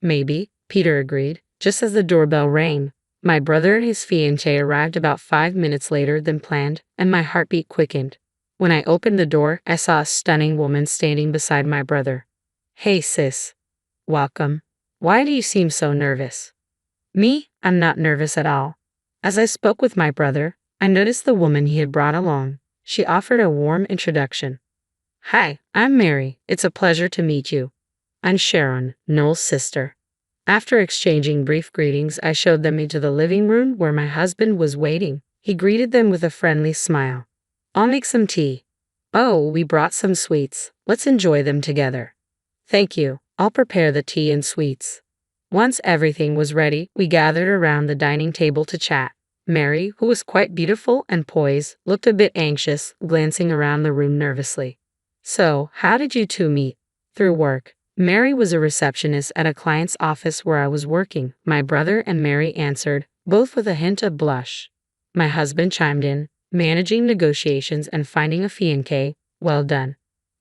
Maybe, Peter agreed, just as the doorbell rang. My brother and his fiancée arrived about 5 minutes later than planned, and my heartbeat quickened. When I opened the door, I saw a stunning woman standing beside my brother. Hey sis. Welcome. Why do you seem so nervous? Me? I'm not nervous at all. As I spoke with my brother, I noticed the woman he had brought along. She offered a warm introduction. Hi, I'm Mary. It's a pleasure to meet you. I'm Sharon, Noel's sister. After exchanging brief greetings, I showed them into the living room where my husband was waiting. He greeted them with a friendly smile. I'll make some tea. Oh, we brought some sweets. Let's enjoy them together. Thank you. I'll prepare the tea and sweets. Once everything was ready, we gathered around the dining table to chat. Mary, who was quite beautiful and poised, looked a bit anxious, glancing around the room nervously. So, how did you two meet? Through work. Mary was a receptionist at a client's office where I was working. My brother and Mary answered, both with a hint of blush. My husband chimed in, managing negotiations and finding a fiancé. Well done.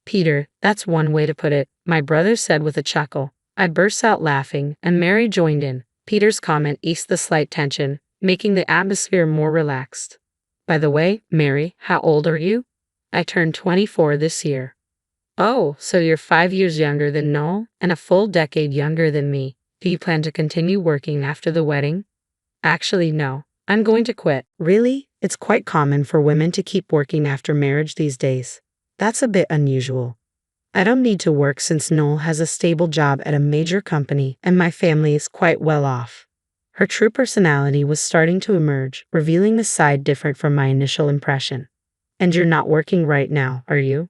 Peter, that's one way to put it, my brother said with a chuckle. I burst out laughing, and Mary joined in. Peter's comment eased the slight tension, making the atmosphere more relaxed. By the way, Mary, how old are you? I turned 24 this year. Oh, so you're 5 years younger than Noel, and a full decade younger than me. Do you plan to continue working after the wedding? Actually, no. I'm going to quit. Really? It's quite common for women to keep working after marriage these days. That's a bit unusual. I don't need to work since Noel has a stable job at a major company and my family is quite well off. Her true personality was starting to emerge, revealing a side different from my initial impression. And you're not working right now, are you?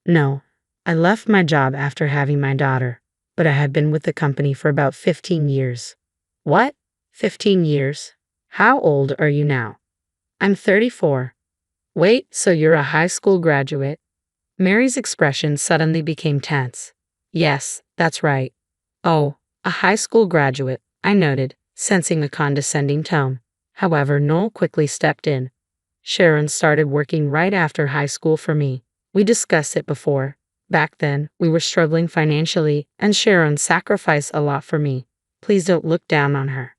No. I left my job after having my daughter, but I have been with the company for about 15 years. What? 15 years? How old are you now? I'm 34. Wait, so you're a high school graduate? Mary's expression suddenly became tense. Yes, that's right. Oh, a high school graduate, I noted, sensing a condescending tone. However, Noel quickly stepped in. Sharon started working right after high school for me. We discussed it before. Back then, we were struggling financially, and Sharon sacrificed a lot for me. Please don't look down on her.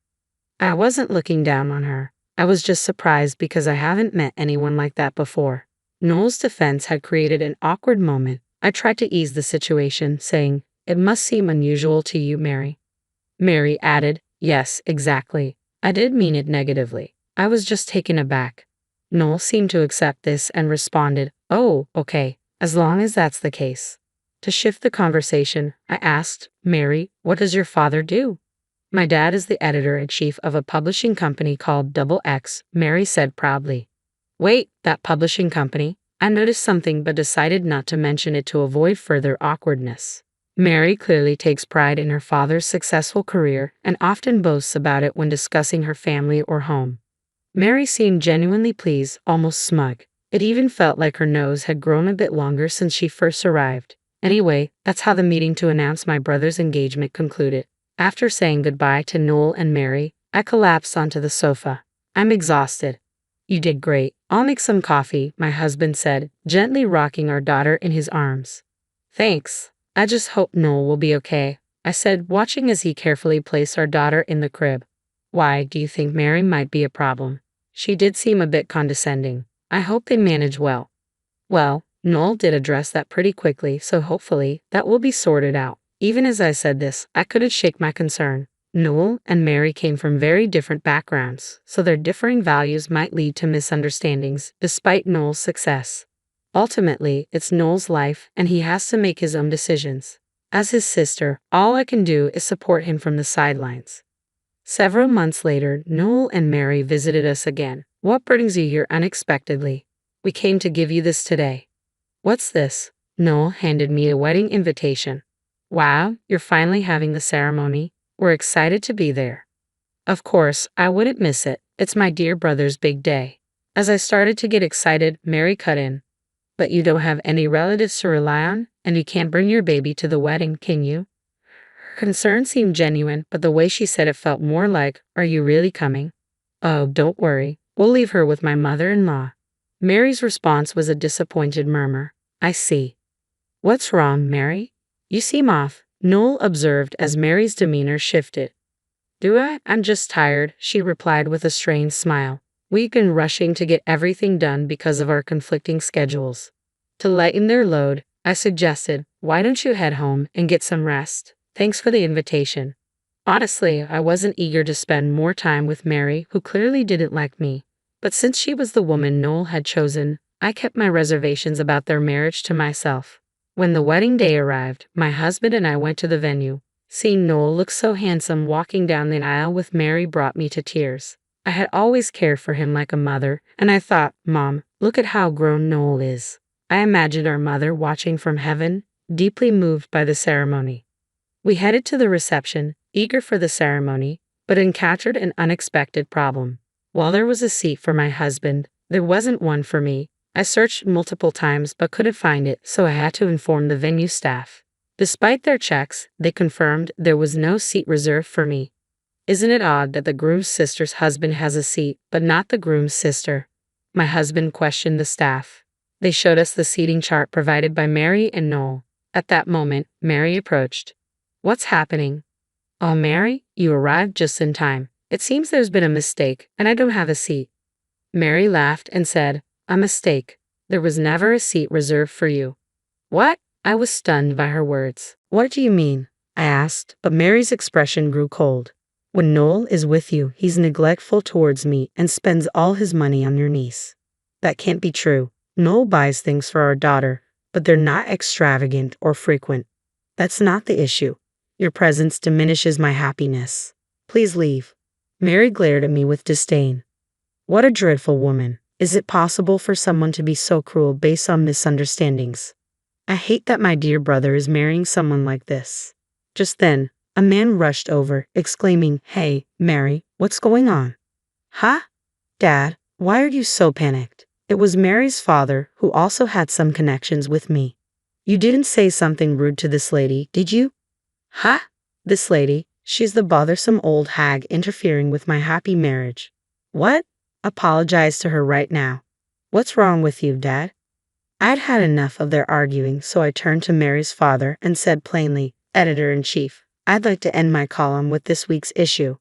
I wasn't looking down on her. I was just surprised because I haven't met anyone like that before. Noel's defense had created an awkward moment. I tried to ease the situation, saying, It must seem unusual to you, Mary. Mary added, Yes, exactly. I did mean it negatively. I was just taken aback. Noel seemed to accept this and responded, Oh, okay, as long as that's the case. To shift the conversation, I asked, Mary, what does your father do? My dad is the editor-in-chief of a publishing company called Double X, Mary said proudly. Wait, that publishing company? I noticed something but decided not to mention it to avoid further awkwardness. Mary clearly takes pride in her father's successful career and often boasts about it when discussing her family or home. Mary seemed genuinely pleased, almost smug. It even felt like her nose had grown a bit longer since she first arrived. Anyway, that's how the meeting to announce my brother's engagement concluded. After saying goodbye to Noel and Mary, I collapsed onto the sofa. I'm exhausted. You did great. I'll make some coffee, my husband said, gently rocking our daughter in his arms. Thanks. I just hope Noel will be okay, I said, watching as he carefully placed our daughter in the crib. Why do you think Mary might be a problem? She did seem a bit condescending. I hope they manage well. Well, Noel did address that pretty quickly, so hopefully that will be sorted out. Even as I said this, I couldn't shake my concern. Noel and Mary came from very different backgrounds, so their differing values might lead to misunderstandings, despite Noel's success. Ultimately, it's Noel's life, and he has to make his own decisions. As his sister, all I can do is support him from the sidelines. Several months later, Noel and Mary visited us again. What brings you here unexpectedly? We came to give you this today. What's this? Noel handed me a wedding invitation. Wow, you're finally having the ceremony. We're excited to be there. Of course, I wouldn't miss it. It's my dear brother's big day. As I started to get excited, Mary cut in. But you don't have any relatives to rely on, and you can't bring your baby to the wedding, can you? Her concern seemed genuine, but the way she said it felt more like, Are you really coming? Oh, don't worry. We'll leave her with my mother-in-law. Mary's response was a disappointed murmur. I see. What's wrong, Mary? You seem off, Noel observed as Mary's demeanor shifted. Do I? I'm just tired, she replied with a strained smile. We've been rushing to get everything done because of our conflicting schedules. To lighten their load, I suggested, why don't you head home and get some rest? Thanks for the invitation. Honestly, I wasn't eager to spend more time with Mary, who clearly didn't like me. But since she was the woman Noel had chosen, I kept my reservations about their marriage to myself. When the wedding day arrived, my husband and I went to the venue. Seeing Noel look so handsome walking down the aisle with Mary brought me to tears. I had always cared for him like a mother, and I thought, Mom, look at how grown Noel is. I imagined our mother watching from heaven, deeply moved by the ceremony. We headed to the reception, eager for the ceremony, but encountered an unexpected problem. While there was a seat for my husband, there wasn't one for me. I searched multiple times but couldn't find it, so I had to inform the venue staff. Despite their checks, they confirmed there was no seat reserved for me. Isn't it odd that the groom's sister's husband has a seat, but not the groom's sister? My husband questioned the staff. They showed us the seating chart provided by Mary and Noel. At that moment, Mary approached. What's happening? Oh, Mary, you arrived just in time. It seems there's been a mistake, and I don't have a seat. Mary laughed and said, a mistake. There was never a seat reserved for you. What? I was stunned by her words. What do you mean? I asked, but Mary's expression grew cold. When Noel is with you, he's neglectful towards me and spends all his money on your niece. That can't be true. Noel buys things for our daughter, but they're not extravagant or frequent. That's not the issue. Your presence diminishes my happiness. Please leave. Mary glared at me with disdain. What a dreadful woman. Is it possible for someone to be so cruel based on misunderstandings? I hate that my dear brother is marrying someone like this. Just then, a man rushed over, exclaiming, Hey, Mary, what's going on? Huh? Dad, why are you so panicked? It was Mary's father, who also had some connections with me. You didn't say something rude to this lady, did you? Huh? This lady, she's the bothersome old hag interfering with my happy marriage. What? Apologize to her right now. What's wrong with you, Dad? I'd had enough of their arguing, so I turned to Mary's father and said plainly, Editor-in-Chief, I'd like to end my column with this week's issue.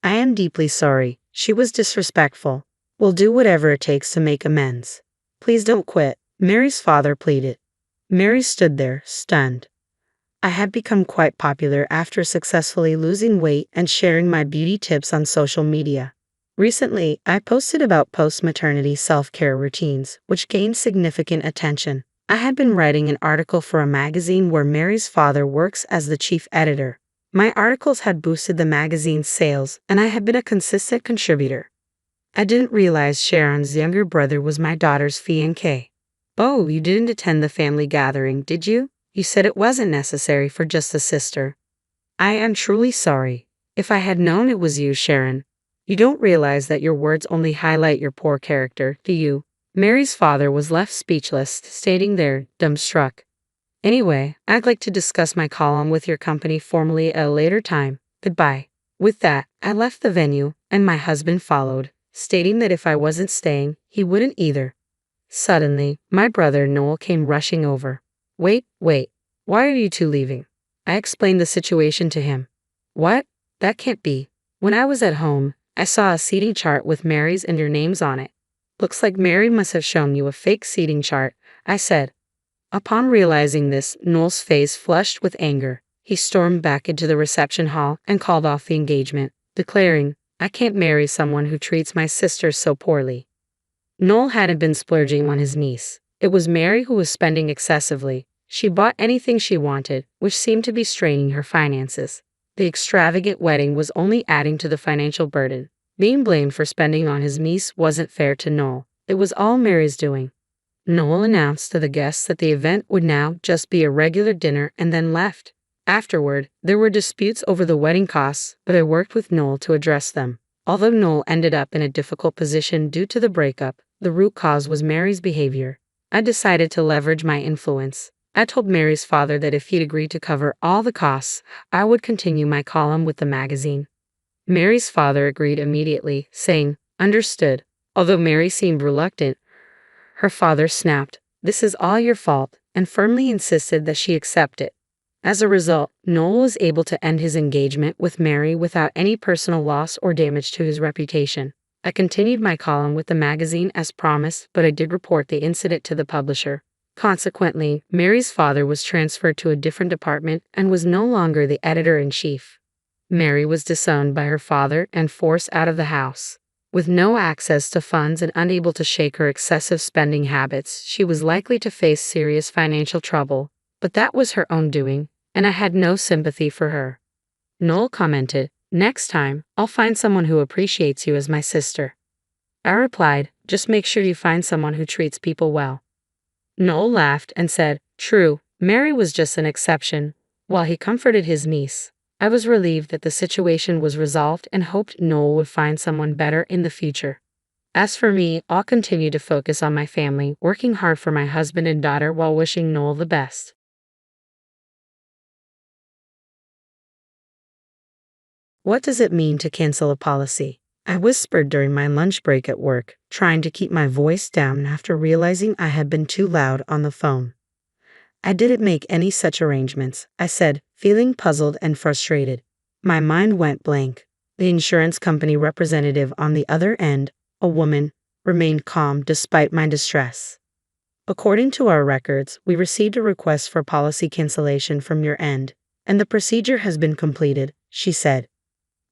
I am deeply sorry. She was disrespectful. We'll do whatever it takes to make amends. Please don't quit, Mary's father pleaded. Mary stood there, stunned. I had become quite popular after successfully losing weight and sharing my beauty tips on social media. Recently, I posted about post-maternity self-care routines, which gained significant attention. I had been writing an article for a magazine where Mary's father works as the chief editor. My articles had boosted the magazine's sales, and I had been a consistent contributor. I didn't realize Sharon's younger brother was my daughter's fiancé. Oh, you didn't attend the family gathering, did you? You said it wasn't necessary for just a sister. I am truly sorry. If I had known it was you, Sharon. You don't realize that your words only highlight your poor character, do you? Mary's father was left speechless, standing there, dumbstruck. Anyway, I'd like to discuss my column with your company formally at a later time. Goodbye. With that, I left the venue, and my husband followed, stating that if I wasn't staying, he wouldn't either. Suddenly, my brother Noel came rushing over. Wait, why are you two leaving? I explained the situation to him. What? That can't be. When I was at home, I saw a seating chart with Mary's and your names on it. Looks like Mary must have shown you a fake seating chart, I said. Upon realizing this, Noel's face flushed with anger. He stormed back into the reception hall and called off the engagement, declaring, I can't marry someone who treats my sisters so poorly. Noel hadn't been splurging on his niece. It was Mary who was spending excessively. She bought anything she wanted, which seemed to be straining her finances. The extravagant wedding was only adding to the financial burden. Being blamed for spending on his niece wasn't fair to Noel. It was all Mary's doing. Noel announced to the guests that the event would now just be a regular dinner and then left. Afterward, there were disputes over the wedding costs, but I worked with Noel to address them. Although Noel ended up in a difficult position due to the breakup, the root cause was Mary's behavior. I decided to leverage my influence. I told Mary's father that if he'd agreed to cover all the costs, I would continue my column with the magazine. Mary's father agreed immediately, saying, Understood. Although Mary seemed reluctant, her father snapped, This is all your fault. and firmly insisted that she accept it. As a result, Noel was able to end his engagement with Mary without any personal loss or damage to his reputation. I continued my column with the magazine as promised, but I did report the incident to the publisher. Consequently, Mary's father was transferred to a different department and was no longer the editor-in-chief. Mary was disowned by her father and forced out of the house. With no access to funds and unable to shake her excessive spending habits, she was likely to face serious financial trouble, but that was her own doing, and I had no sympathy for her. Noel commented, "Next time, I'll find someone who appreciates you as my sister." I replied, "Just make sure you find someone who treats people well." Noel laughed and said, "True, Mary was just an exception," while he comforted his niece. I was relieved that the situation was resolved and hoped Noel would find someone better in the future. As for me, I'll continue to focus on my family, working hard for my husband and daughter while wishing Noel the best. What does it mean to cancel a policy? I whispered during my lunch break at work, trying to keep my voice down after realizing I had been too loud on the phone. "I didn't make any such arrangements," I said, feeling puzzled and frustrated. My mind went blank. The insurance company representative on the other end, a woman, remained calm despite my distress. "According to our records, we received a request for policy cancellation from your end, and the procedure has been completed," she said.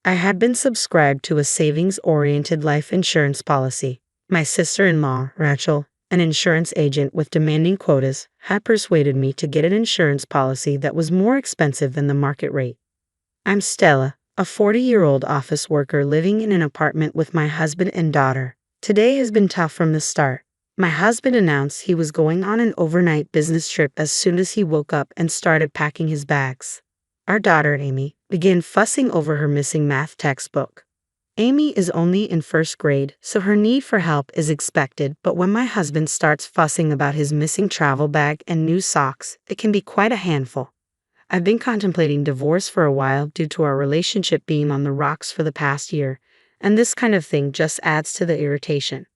I had been subscribed to a savings-oriented life insurance policy. My sister-in-law, Rachel, an insurance agent with demanding quotas, had persuaded me to get an insurance policy that was more expensive than the market rate. I'm Stella, a 40-year-old office worker living in an apartment with my husband and daughter. Today has been tough from the start. My husband announced he was going on an overnight business trip as soon as he woke up and started packing his bags. Our daughter, Amy, began fussing over her missing math textbook. Amy is only in first grade, so her need for help is expected, but when my husband starts fussing about his missing travel bag and new socks, it can be quite a handful. I've been contemplating divorce for a while due to our relationship being on the rocks for the past year, and this kind of thing just adds to the irritation.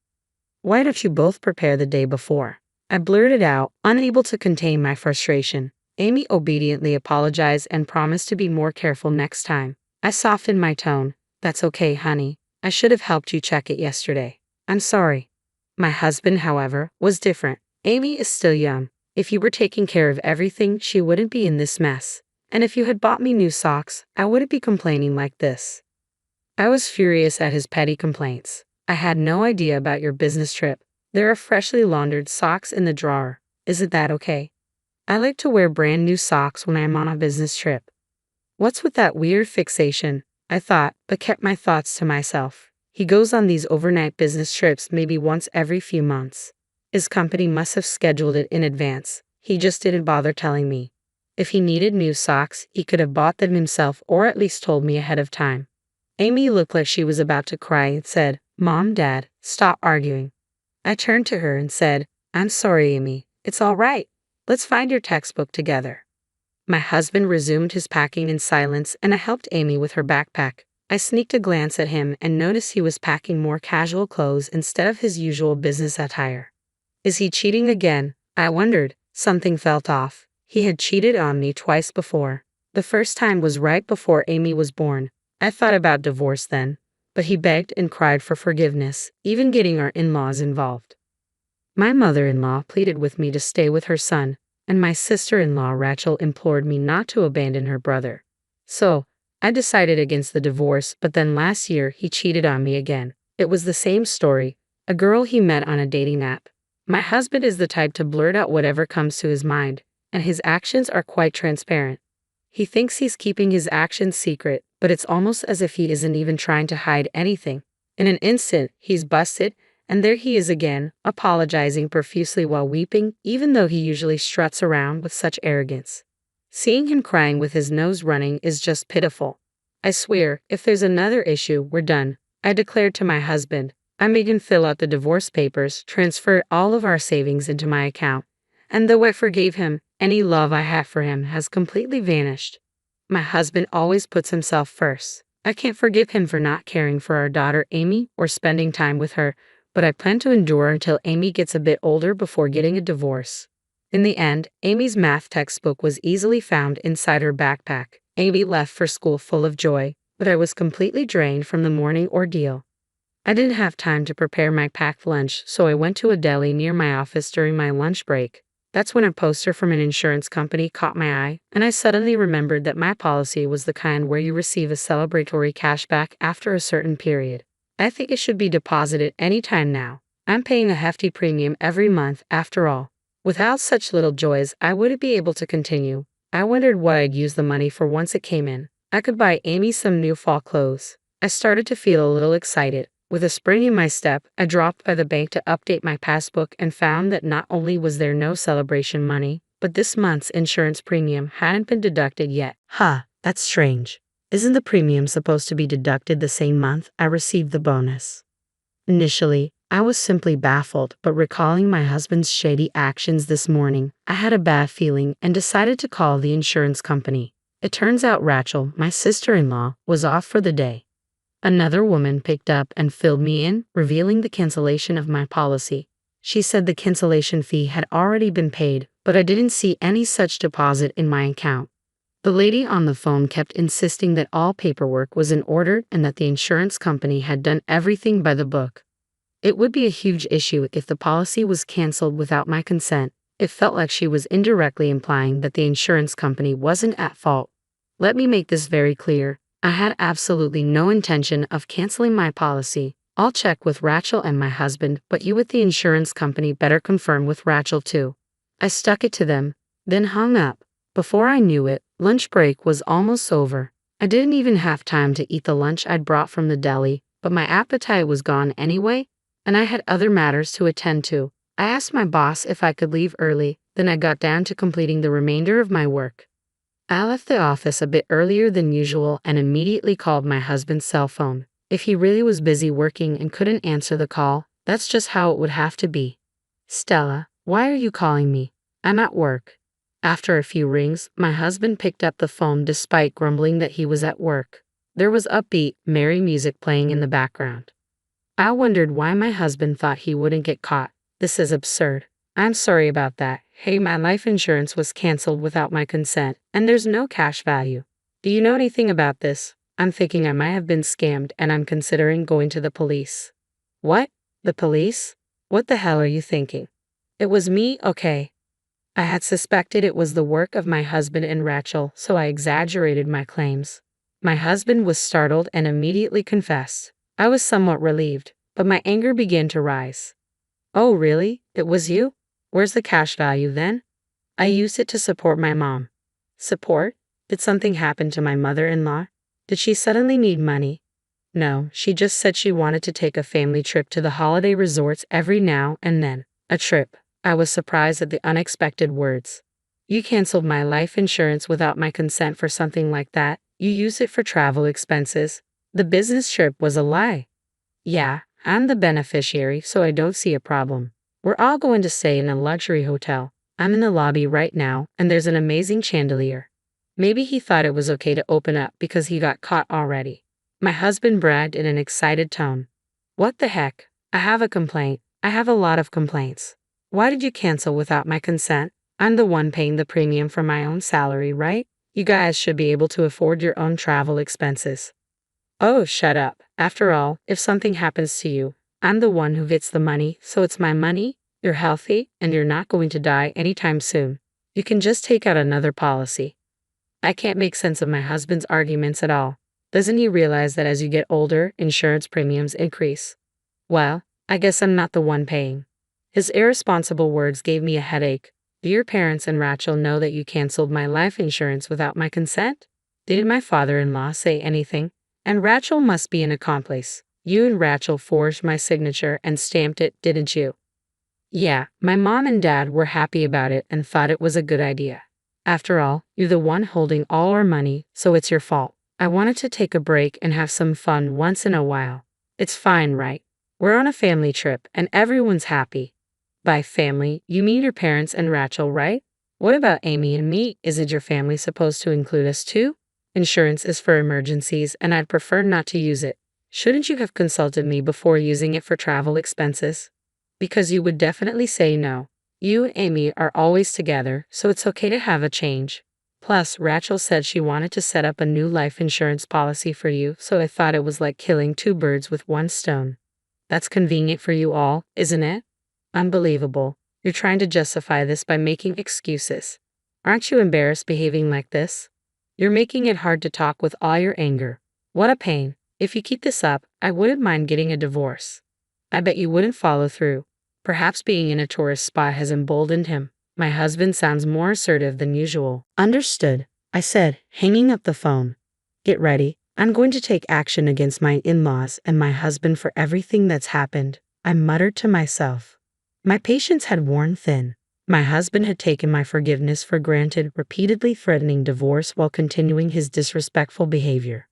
"Why don't you both prepare the day before?" I blurted out, unable to contain my frustration. Amy obediently apologized and promised to be more careful next time. I softened my tone. "That's okay, honey. I should have helped you check it yesterday. I'm sorry." My husband, however, was different. "Amy is still young. If you were taking care of everything, she wouldn't be in this mess. And if you had bought me new socks, I wouldn't be complaining like this." I was furious at his petty complaints. "I had no idea about your business trip. There are freshly laundered socks in the drawer. Isn't that okay? I like to wear brand new socks when I am on a business trip." What's with that weird fixation? I thought, but kept my thoughts to myself. He goes on these overnight business trips maybe once every few months. His company must have scheduled it in advance. He just didn't bother telling me. If he needed new socks, he could have bought them himself or at least told me ahead of time. Amy looked like she was about to cry and said, "Mom, Dad, stop arguing." I turned to her and said, "I'm sorry, Amy. It's all right. Let's find your textbook together." My husband resumed his packing in silence, and I helped Amy with her backpack. I sneaked a glance at him and noticed he was packing more casual clothes instead of his usual business attire. Is he cheating again? I wondered. Something felt off. He had cheated on me twice before. The first time was right before Amy was born. I thought about divorce then, but he begged and cried for forgiveness, even getting our in-laws involved. My mother-in-law pleaded with me to stay with her son, and my sister-in-law Rachel implored me not to abandon her brother. So, I decided against the divorce, but then last year he cheated on me again. It was the same story, a girl he met on a dating app. My husband is the type to blurt out whatever comes to his mind, and his actions are quite transparent. He thinks he's keeping his actions secret, but it's almost as if he isn't even trying to hide anything. In an instant, he's busted, and there he is again, apologizing profusely while weeping, even though he usually struts around with such arrogance. Seeing him crying with his nose running is just pitiful. I swear, if there's another issue, we're done, I declared to my husband. I made him fill out the divorce papers, transfer all of our savings into my account, and though I forgave him, any love I have for him has completely vanished. My husband always puts himself first. I can't forgive him for not caring for our daughter Amy or spending time with her, but I plan to endure until Amy gets a bit older before getting a divorce. In the end, Amy's math textbook was easily found inside her backpack. Amy left for school full of joy, but I was completely drained from the morning ordeal. I didn't have time to prepare my packed lunch, so I went to a deli near my office during my lunch break. That's when a poster from an insurance company caught my eye, and I suddenly remembered that my policy was the kind where you receive a celebratory cashback after a certain period. I think it should be deposited anytime now. I'm paying a hefty premium every month after all. Without such little joys, I wouldn't be able to continue. I wondered what I'd use the money for once it came in. I could buy Amy some new fall clothes. I started to feel a little excited. With a spring in my step, I dropped by the bank to update my passbook and found that not only was there no celebration money, but this month's insurance premium hadn't been deducted yet. That's strange. Isn't the premium supposed to be deducted the same month I received the bonus? Initially, I was simply baffled, but recalling my husband's shady actions this morning, I had a bad feeling and decided to call the insurance company. It turns out Rachel, my sister-in-law, was off for the day. Another woman picked up and filled me in, revealing the cancellation of my policy. She said the cancellation fee had already been paid, but I didn't see any such deposit in my account. The lady on the phone kept insisting that all paperwork was in order and that the insurance company had done everything by the book. It would be a huge issue if the policy was canceled without my consent. It felt like she was indirectly implying that the insurance company wasn't at fault. Let me make this very clear. I had absolutely no intention of canceling my policy. I'll check with Rachel and my husband, but you with the insurance company better confirm with Rachel too. I stuck it to them, then hung up. Before I knew it, lunch break was almost over. I didn't even have time to eat the lunch I'd brought from the deli, but my appetite was gone anyway, and I had other matters to attend to. I asked my boss if I could leave early, then I got down to completing the remainder of my work. I left the office a bit earlier than usual and immediately called my husband's cell phone. If he really was busy working and couldn't answer the call, that's just how it would have to be. Stella, why are you calling me? I'm at work. After a few rings, my husband picked up the phone despite grumbling that he was at work. There was upbeat, merry music playing in the background. I wondered why my husband thought he wouldn't get caught. This is absurd. I'm sorry about that. Hey, my life insurance was canceled without my consent, and there's no cash value. Do you know anything about this? I'm thinking I might have been scammed and I'm considering going to the police. What? The police? What the hell are you thinking? It was me, okay. I had suspected it was the work of my husband and Rachel, so I exaggerated my claims. My husband was startled and immediately confessed. I was somewhat relieved, but my anger began to rise. Oh, really? It was you? Where's the cash value then? I used it to support my mom. Support? Did something happen to my mother-in-law? Did she suddenly need money? No, she just said she wanted to take a family trip to the holiday resorts every now and then. A trip. I was surprised at the unexpected words. You canceled my life insurance without my consent for something like that. You used it for travel expenses. The business trip was a lie. Yeah, I'm the beneficiary, so I don't see a problem. We're all going to stay in a luxury hotel. I'm in the lobby right now, and there's an amazing chandelier. Maybe he thought it was okay to open up because he got caught already. My husband bragged in an excited tone. What the heck? I have a complaint. I have a lot of complaints. Why did you cancel without my consent? I'm the one paying the premium from my own salary, right? You guys should be able to afford your own travel expenses. Oh, shut up. After all, if something happens to you, I'm the one who gets the money, so it's my money. You're healthy, and you're not going to die anytime soon. You can just take out another policy. I can't make sense of my husband's arguments at all. Doesn't he realize that as you get older, insurance premiums increase? Well, I guess I'm not the one paying. His irresponsible words gave me a headache. Do your parents and Rachel know that you canceled my life insurance without my consent? Did my father-in-law say anything? And Rachel must be an accomplice. You and Rachel forged my signature and stamped it, didn't you? Yeah, my mom and dad were happy about it and thought it was a good idea. After all, you're the one holding all our money, so it's your fault. I wanted to take a break and have some fun once in a while. It's fine, right? We're on a family trip and everyone's happy. By family, you mean your parents and Rachel, right? What about Amy and me? Isn't your family supposed to include us too? Insurance is for emergencies and I'd prefer not to use it. Shouldn't you have consulted me before using it for travel expenses? Because you would definitely say no. You and Amy are always together, so it's okay to have a change. Plus, Rachel said she wanted to set up a new life insurance policy for you, so I thought it was like killing two birds with one stone. That's convenient for you all, isn't it? Unbelievable. You're trying to justify this by making excuses. Aren't you embarrassed behaving like this? You're making it hard to talk with all your anger. What a pain. If you keep this up, I wouldn't mind getting a divorce. I bet you wouldn't follow through. Perhaps being in a tourist spot has emboldened him. My husband sounds more assertive than usual. Understood, I said, hanging up the phone. Get ready. I'm going to take action against my in-laws and my husband for everything that's happened, I muttered to myself. My patience had worn thin. My husband had taken my forgiveness for granted, repeatedly threatening divorce while continuing his disrespectful behavior.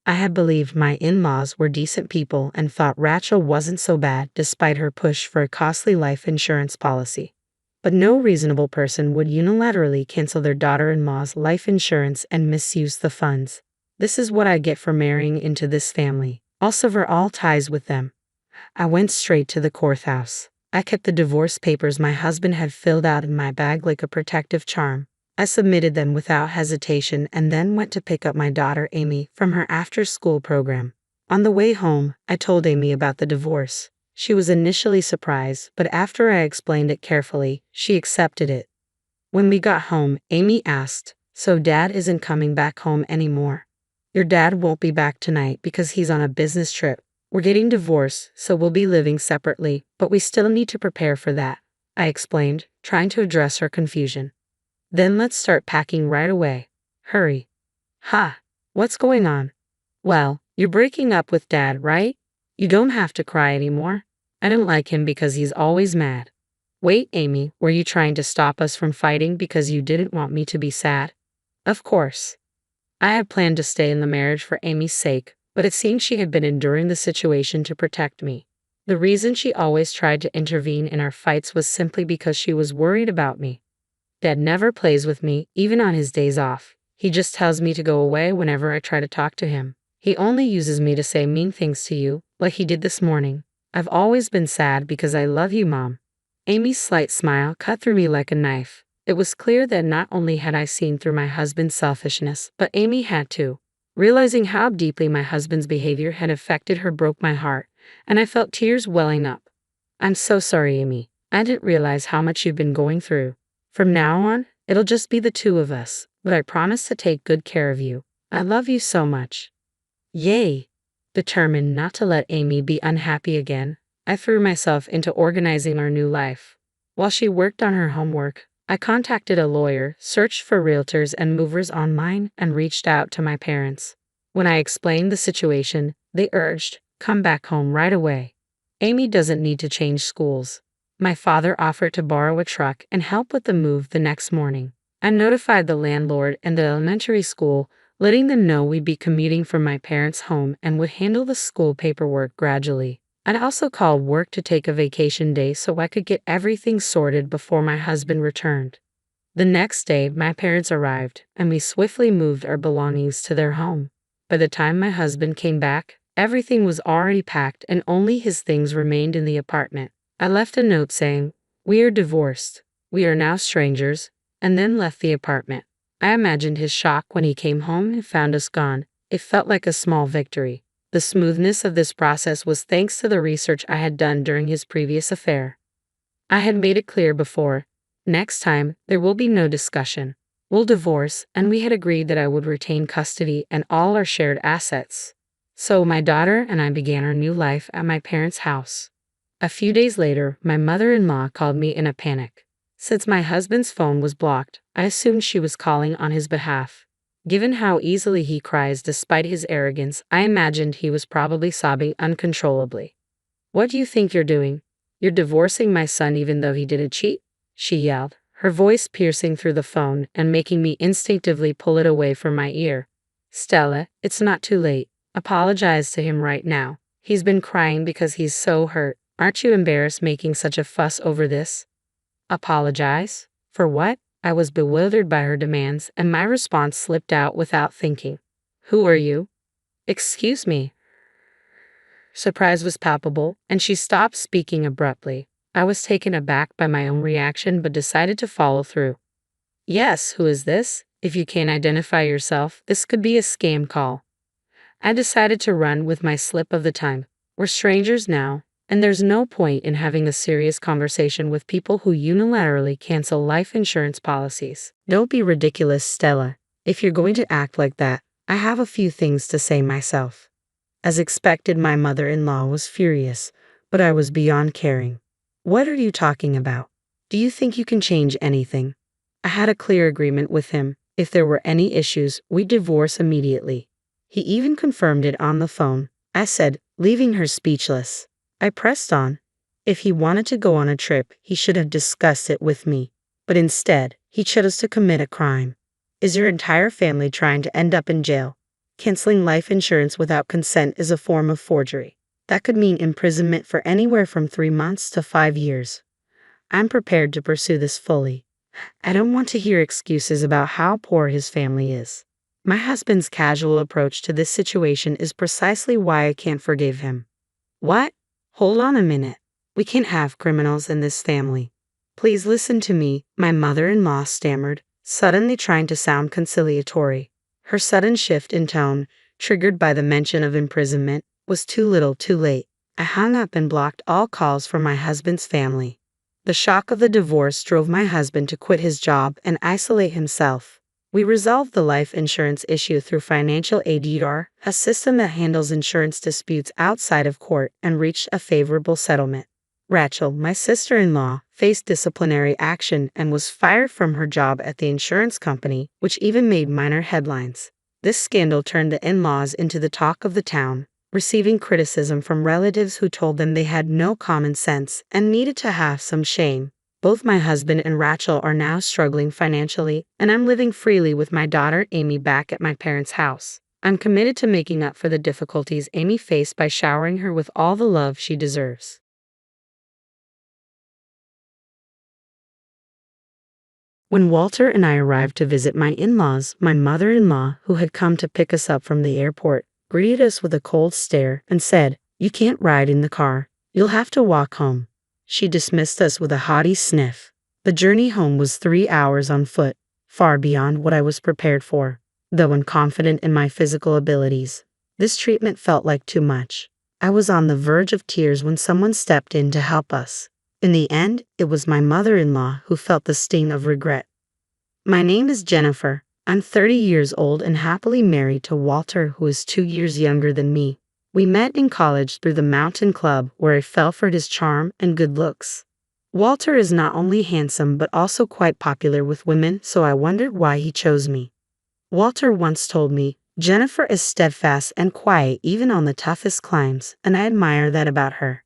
I had believed my in-laws were decent people and thought Rachel wasn't so bad despite her push for a costly life insurance policy. But no reasonable person would unilaterally cancel their daughter-in-law's life insurance and misuse the funds. This is what I get for marrying into this family. I'll sever all ties with them. I went straight to the courthouse. I kept the divorce papers my husband had filled out in my bag like a protective charm. I submitted them without hesitation and then went to pick up my daughter Amy from her after-school program. On the way home, I told Amy about the divorce. She was initially surprised, but after I explained it carefully, she accepted it. When we got home, Amy asked, "So Dad isn't coming back home anymore?" "Your dad won't be back tonight because he's on a business trip. We're getting divorced, so we'll be living separately, but we still need to prepare for that," I explained, trying to address her confusion. "Then let's start packing right away. Hurry." "Ha! What's going on?" "Well, you're breaking up with Dad, right? You don't have to cry anymore. I don't like him because he's always mad." "Wait, Amy, were you trying to stop us from fighting because you didn't want me to be sad?" "Of course. I had planned to stay in the marriage for Amy's sake, but it seemed she had been enduring the situation to protect me. The reason she always tried to intervene in our fights was simply because she was worried about me. Dad never plays with me, even on his days off. He just tells me to go away whenever I try to talk to him. He only uses me to say mean things to you, like he did this morning. I've always been sad because I love you, Mom." Amy's slight smile cut through me like a knife. It was clear that not only had I seen through my husband's selfishness, but Amy had too. Realizing how deeply my husband's behavior had affected her broke my heart, and I felt tears welling up. "I'm so sorry, Amy. I didn't realize how much you've been going through. From now on, it'll just be the two of us, but I promise to take good care of you. I love you so much." Yay! Determined not to let Amy be unhappy again, I threw myself into organizing our new life. While she worked on her homework, I contacted a lawyer, searched for realtors and movers online, and reached out to my parents. When I explained the situation, they urged, "Come back home right away. Amy doesn't need to change schools." My father offered to borrow a truck and help with the move the next morning. I notified the landlord and the elementary school, letting them know we'd be commuting from my parents' home and would handle the school paperwork gradually. I'd also called work to take a vacation day so I could get everything sorted before my husband returned. The next day, my parents arrived, and we swiftly moved our belongings to their home. By the time my husband came back, everything was already packed and only his things remained in the apartment. I left a note saying, "We are divorced. We are now strangers," and then left the apartment. I imagined his shock when he came home and found us gone. It felt like a small victory. The smoothness of this process was thanks to the research I had done during his previous affair. I had made it clear before, next time, there will be no discussion. We'll divorce, and we had agreed that I would retain custody and all our shared assets. So my daughter and I began our new life at my parents' house. A few days later, my mother-in-law called me in a panic. Since my husband's phone was blocked, I assumed she was calling on his behalf. Given how easily he cries despite his arrogance, I imagined he was probably sobbing uncontrollably. "What do you think you're doing? You're divorcing my son even though he didn't cheat?" she yelled, her voice piercing through the phone and making me instinctively pull it away from my ear. "Stella, it's not too late. Apologize to him right now. He's been crying because he's so hurt. Aren't you embarrassed making such a fuss over this?" "Apologize? For what?" I was bewildered by her demands, and my response slipped out without thinking. "Who are you?" "Excuse me." Surprise was palpable, and she stopped speaking abruptly. I was taken aback by my own reaction but decided to follow through. Yes, who is this? If you can't identify yourself, this could be a scam call. I decided to run with my slip of the time. We're strangers now, and there's no point in having a serious conversation with people who unilaterally cancel life insurance policies. Don't be ridiculous, Stella. If you're going to act like that, I have a few things to say myself. As expected, my mother-in-law was furious, but I was beyond caring. What are you talking about? Do you think you can change anything? I had a clear agreement with him. If there were any issues, we'd divorce immediately. He even confirmed it on the phone. I said, leaving her speechless. I pressed on. If he wanted to go on a trip, he should have discussed it with me. But instead, he chose to commit a crime. Is your entire family trying to end up in jail? Canceling life insurance without consent is a form of forgery. That could mean imprisonment for anywhere from 3 months to 5 years. I'm prepared to pursue this fully. I don't want to hear excuses about how poor his family is. My husband's casual approach to this situation is precisely why I can't forgive him. What? Hold on a minute. We can't have criminals in this family. Please listen to me, my mother-in-law stammered, suddenly trying to sound conciliatory. Her sudden shift in tone, triggered by the mention of imprisonment, was too little too late. I hung up and blocked all calls from my husband's family. The shock of the divorce drove my husband to quit his job and isolate himself. We resolved the life insurance issue through financial aid, a system that handles insurance disputes outside of court, and reached a favorable settlement. Rachel, my sister-in-law, faced disciplinary action and was fired from her job at the insurance company, which even made minor headlines. This scandal turned the in-laws into the talk of the town, receiving criticism from relatives who told them they had no common sense and needed to have some shame. Both my husband and Rachel are now struggling financially, and I'm living freely with my daughter Amy back at my parents' house. I'm committed to making up for the difficulties Amy faced by showering her with all the love she deserves. When Walter and I arrived to visit my in-laws, my mother-in-law, who had come to pick us up from the airport, greeted us with a cold stare and said, "You can't ride in the car. You'll have to walk home." She dismissed us with a haughty sniff. The journey home was 3 hours on foot, far beyond what I was prepared for. Though unconfident in my physical abilities, this treatment felt like too much. I was on the verge of tears when someone stepped in to help us. In the end, it was my mother-in-law who felt the sting of regret. My name is Jennifer. I'm 30 years old and happily married to Walter, who is 2 years younger than me. We met in college through the mountain club, where I fell for his charm and good looks. Walter is not only handsome but also quite popular with women, so I wondered why he chose me. Walter once told me, "Jennifer is steadfast and quiet even on the toughest climbs, and I admire that about her."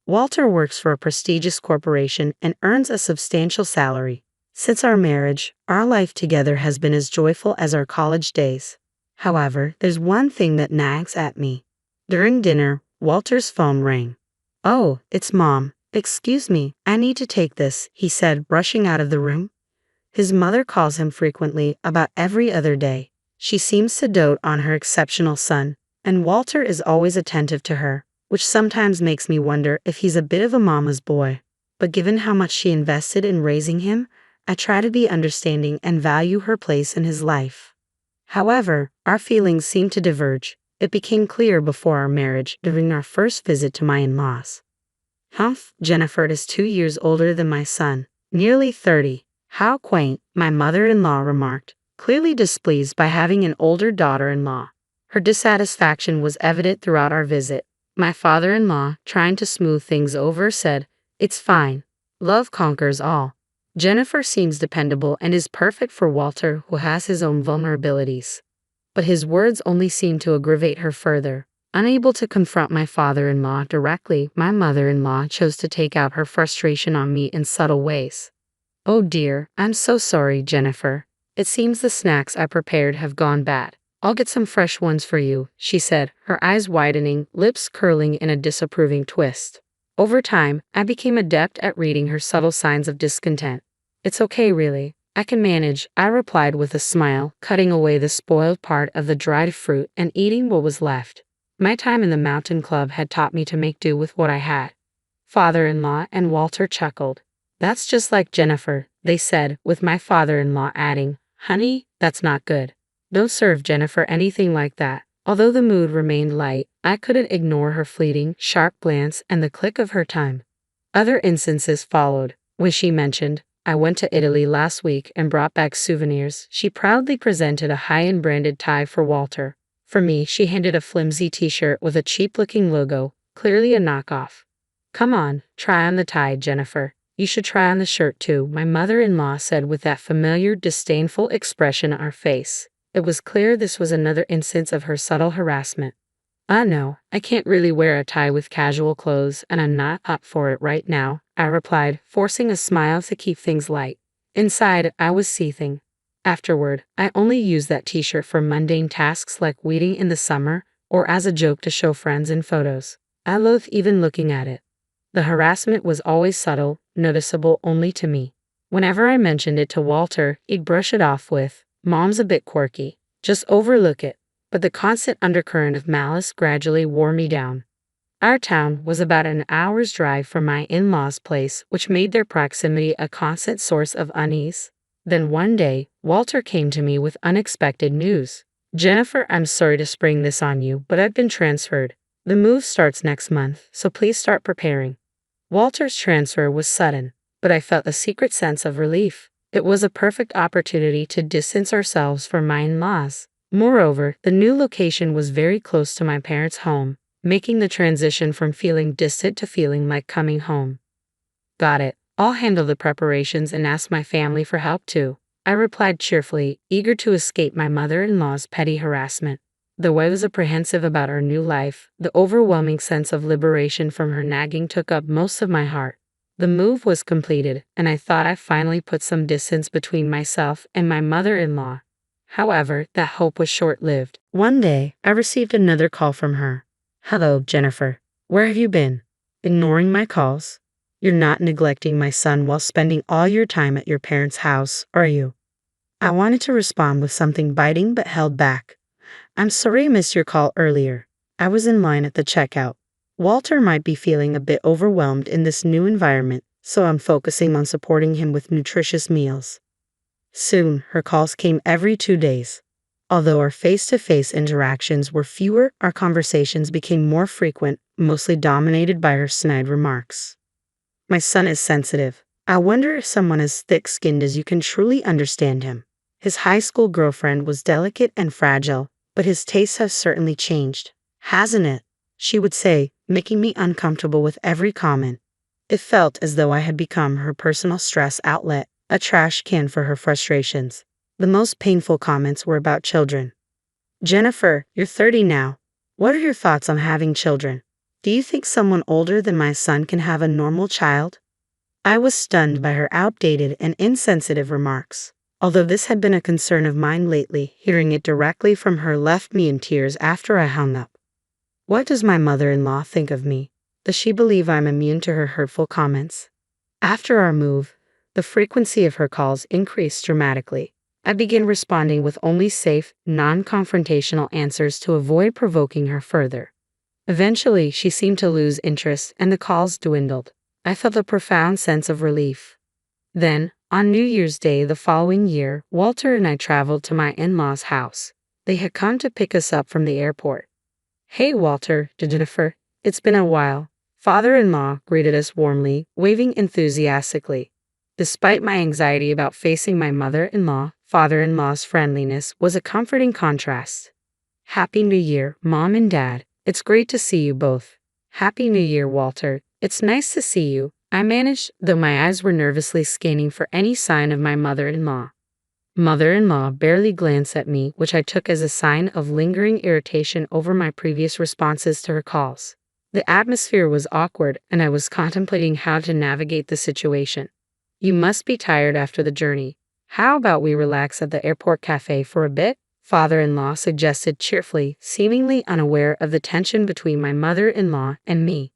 Walter works for a prestigious corporation and earns a substantial salary. Since our marriage, our life together has been as joyful as our college days. However, there's one thing that nags at me. During dinner, Walter's phone rang. "Oh, it's Mom. Excuse me, I need to take this," he said, rushing out of the room. His mother calls him frequently, about every other day. She seems to dote on her exceptional son, and Walter is always attentive to her, which sometimes makes me wonder if he's a bit of a mama's boy. But given how much she invested in raising him, I try to be understanding and value her place in his life. However, our feelings seem to diverge. It became clear before our marriage during our first visit to my in-laws. "Humph, Jennifer is 2 years older than my son, nearly 30. How quaint," my mother-in-law remarked, clearly displeased by having an older daughter-in-law. Her dissatisfaction was evident throughout our visit. My father-in-law, trying to smooth things over, said, "It's fine. Love conquers all. Jennifer seems dependable and is perfect for Walter, who has his own vulnerabilities." But his words only seemed to aggravate her further. Unable to confront my father-in-law directly, my mother-in-law chose to take out her frustration on me in subtle ways. "Oh dear, I'm so sorry, Jennifer. It seems the snacks I prepared have gone bad. I'll get some fresh ones for you," she said, her eyes widening, lips curling in a disapproving twist. Over time, I became adept at reading her subtle signs of discontent. "It's okay, really. I can manage," I replied with a smile, cutting away the spoiled part of the dried fruit and eating what was left. My time in the mountain club had taught me to make do with what I had. father-in-law and Walter chuckled. That's just like Jennifer, they said, with my father-in-law adding, honey, that's not good. Don't serve Jennifer anything like that. Although the mood remained light, I couldn't ignore her fleeting, sharp glance and the click of her tongue. Other instances followed. When she mentioned, I went to Italy last week and brought back souvenirs, she proudly presented a high-end branded tie for Walter. For me, she handed a flimsy t-shirt with a cheap-looking logo, clearly a knockoff. Come on, try on the tie, Jennifer. You should try on the shirt too, my mother-in-law said with that familiar, disdainful expression on her face. It was clear this was another instance of her subtle harassment. No, I can't really wear a tie with casual clothes and I'm not up for it right now, I replied, forcing a smile to keep things light. Inside, I was seething. Afterward, I only used that t-shirt for mundane tasks like weeding in the summer or as a joke to show friends in photos. I loathed even looking at it. The harassment was always subtle, noticeable only to me. Whenever I mentioned it to Walter, he'd brush it off with, Mom's a bit quirky. Just overlook it. But the constant undercurrent of malice gradually wore me down. Our town was about an hour's drive from my in-laws' place, which made their proximity a constant source of unease. Then one day, Walter came to me with unexpected news. Jennifer, I'm sorry to spring this on you, but I've been transferred. The move starts next month, so please start preparing. Walter's transfer was sudden, but I felt a secret sense of relief. It was a perfect opportunity to distance ourselves from my in-laws. Moreover, the new location was very close to my parents' home, making the transition from feeling distant to feeling like coming home. Got it. I'll handle the preparations and ask my family for help too, I replied cheerfully, eager to escape my mother-in-law's petty harassment. Though I was apprehensive about our new life, the overwhelming sense of liberation from her nagging took up most of my heart. The move was completed, and I thought I finally put some distance between myself and my mother-in-law. However, that hope was short-lived. One day, I received another call from her. Hello, Jennifer. Where have you been? Ignoring my calls? You're not neglecting my son while spending all your time at your parents' house, are you? I wanted to respond with something biting but held back. I'm sorry I missed your call earlier. I was in line at the checkout. Walter might be feeling a bit overwhelmed in this new environment, so I'm focusing on supporting him with nutritious meals. Soon, her calls came every 2 days. Although our face-to-face interactions were fewer, our conversations became more frequent, mostly dominated by her snide remarks. My son is sensitive. I wonder if someone as thick-skinned as you can truly understand him. His high school girlfriend was delicate and fragile, but his tastes have certainly changed, hasn't it? She would say, making me uncomfortable with every comment. It felt as though I had become her personal stress outlet, a trash can for her frustrations. The most painful comments were about children. Jennifer, you're 30 now. What are your thoughts on having children? Do you think someone older than my son can have a normal child? I was stunned by her outdated and insensitive remarks. Although this had been a concern of mine lately, hearing it directly from her left me in tears after I hung up. What does my mother-in-law think of me? Does she believe I'm immune to her hurtful comments? After our move, the frequency of her calls increased dramatically. I began responding with only safe, non-confrontational answers to avoid provoking her further. Eventually, she seemed to lose interest and the calls dwindled. I felt a profound sense of relief. Then, on New Year's Day the following year, Walter and I traveled to my in-laws' house. They had come to pick us up from the airport. Hey Walter, Jennifer, it's been a while. Father-in-law greeted us warmly, waving enthusiastically. Despite my anxiety about facing my mother-in-law, father-in-law's friendliness was a comforting contrast. Happy New Year, Mom and Dad. It's great to see you both. Happy New Year, Walter. It's nice to see you. I managed, though my eyes were nervously scanning for any sign of my mother-in-law. Mother-in-law barely glanced at me, which I took as a sign of lingering irritation over my previous responses to her calls. The atmosphere was awkward, and I was contemplating how to navigate the situation. You must be tired after the journey. How about we relax at the airport cafe for a bit? Father-in-law suggested cheerfully, seemingly unaware of the tension between my mother-in-law and me.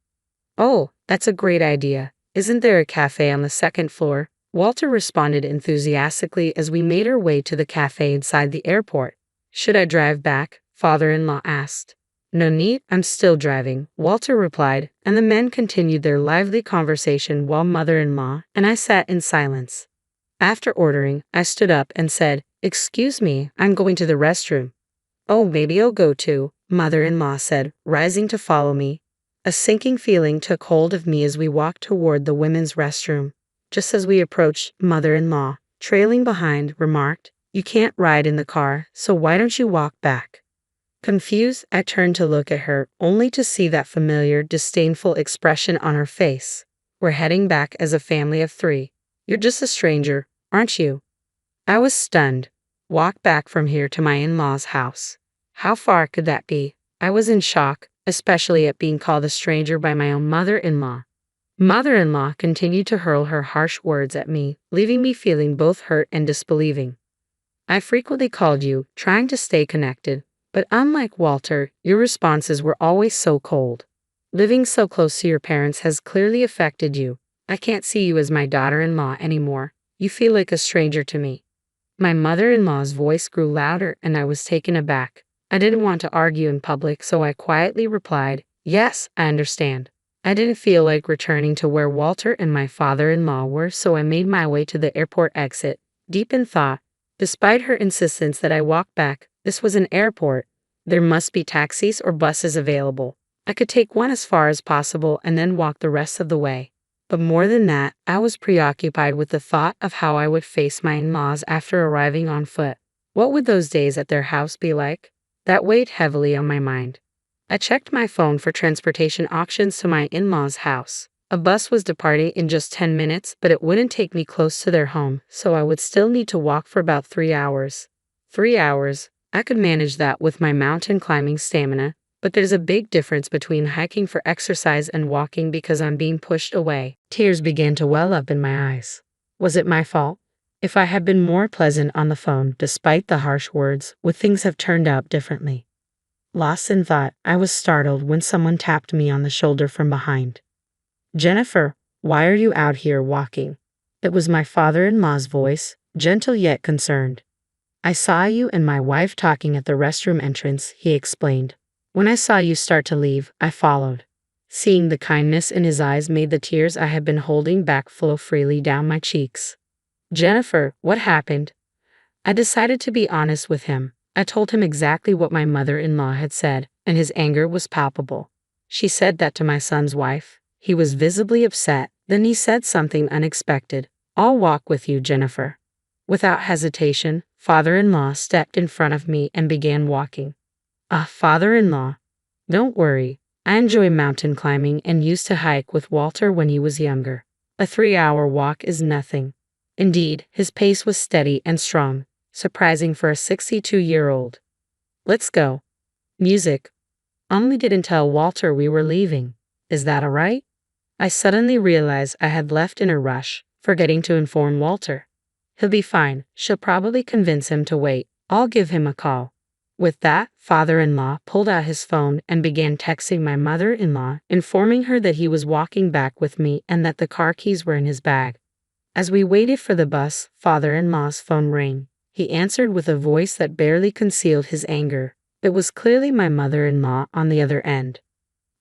Oh, that's a great idea. Isn't there a cafe on the second floor? Walter responded enthusiastically as we made our way to the cafe inside the airport. Should I drive back? Father-in-law asked. No need, I'm still driving, Walter replied, and the men continued their lively conversation while mother-in-law and I sat in silence. After ordering, I stood up and said, "Excuse me, I'm going to the restroom." "Oh, maybe I'll go too," mother-in-law said, rising to follow me. A sinking feeling took hold of me as we walked toward the women's restroom. Just as we approached, mother-in-law, trailing behind, remarked, "You can't ride in the car, so why don't you walk back?" Confused, I turned to look at her, only to see that familiar, disdainful expression on her face. "We're heading back as a family of 3. You're just a stranger, aren't you?" I was stunned. Walk back from here to my in-laws' house. How far could that be? I was in shock, especially at being called a stranger by my own mother-in-law. Mother-in-law continued to hurl her harsh words at me, leaving me feeling both hurt and disbelieving. "I frequently called you, trying to stay connected, but unlike Walter, your responses were always so cold. Living so close to your parents has clearly affected you. I can't see you as my daughter-in-law anymore. You feel like a stranger to me." My mother-in-law's voice grew louder and I was taken aback. I didn't want to argue in public, so I quietly replied, "Yes, I understand." I didn't feel like returning to where Walter and my father-in-law were, so I made my way to the airport exit, deep in thought. Despite her insistence that I walk back, this was an airport. There must be taxis or buses available. I could take one as far as possible and then walk the rest of the way. But more than that, I was preoccupied with the thought of how I would face my in-laws after arriving on foot. What would those days at their house be like? That weighed heavily on my mind. I checked my phone for transportation options to my in-laws' house. A bus was departing in just 10 minutes, but it wouldn't take me close to their home, so I would still need to walk for about 3 hours. 3 hours? I could manage that with my mountain climbing stamina. But there's a big difference between hiking for exercise and walking because I'm being pushed away. Tears began to well up in my eyes. Was it my fault? If I had been more pleasant on the phone, despite the harsh words, would things have turned out differently? Lost in thought, I was startled when someone tapped me on the shoulder from behind. "Jennifer, why are you out here walking?" It was my father-in-law's voice, gentle yet concerned. "I saw you and my wife talking at the restroom entrance," he explained. "When I saw you start to leave, I followed." Seeing the kindness in his eyes made the tears I had been holding back flow freely down my cheeks. "Jennifer, what happened?" I decided to be honest with him. I told him exactly what my mother-in-law had said, and his anger was palpable. "She said that to my son's wife." He was visibly upset. Then he said something unexpected. "I'll walk with you, Jennifer." Without hesitation, father-in-law stepped in front of me and began walking. Father-in-law, don't worry. I enjoy mountain climbing and used to hike with Walter when he was younger. A 3-hour walk is nothing. Indeed, his pace was steady and strong, surprising for a 62-year-old. "Let's go." Music. Only didn't tell Walter we were leaving. Is that alright? I suddenly realized I had left in a rush, forgetting to inform Walter. He'll be fine. She'll probably convince him to wait. I'll give him a call. With that, father-in-law pulled out his phone and began texting my mother-in-law, informing her that he was walking back with me and that the car keys were in his bag. As we waited for the bus, father-in-law's phone rang. He answered with a voice that barely concealed his anger. It was clearly my mother-in-law on the other end.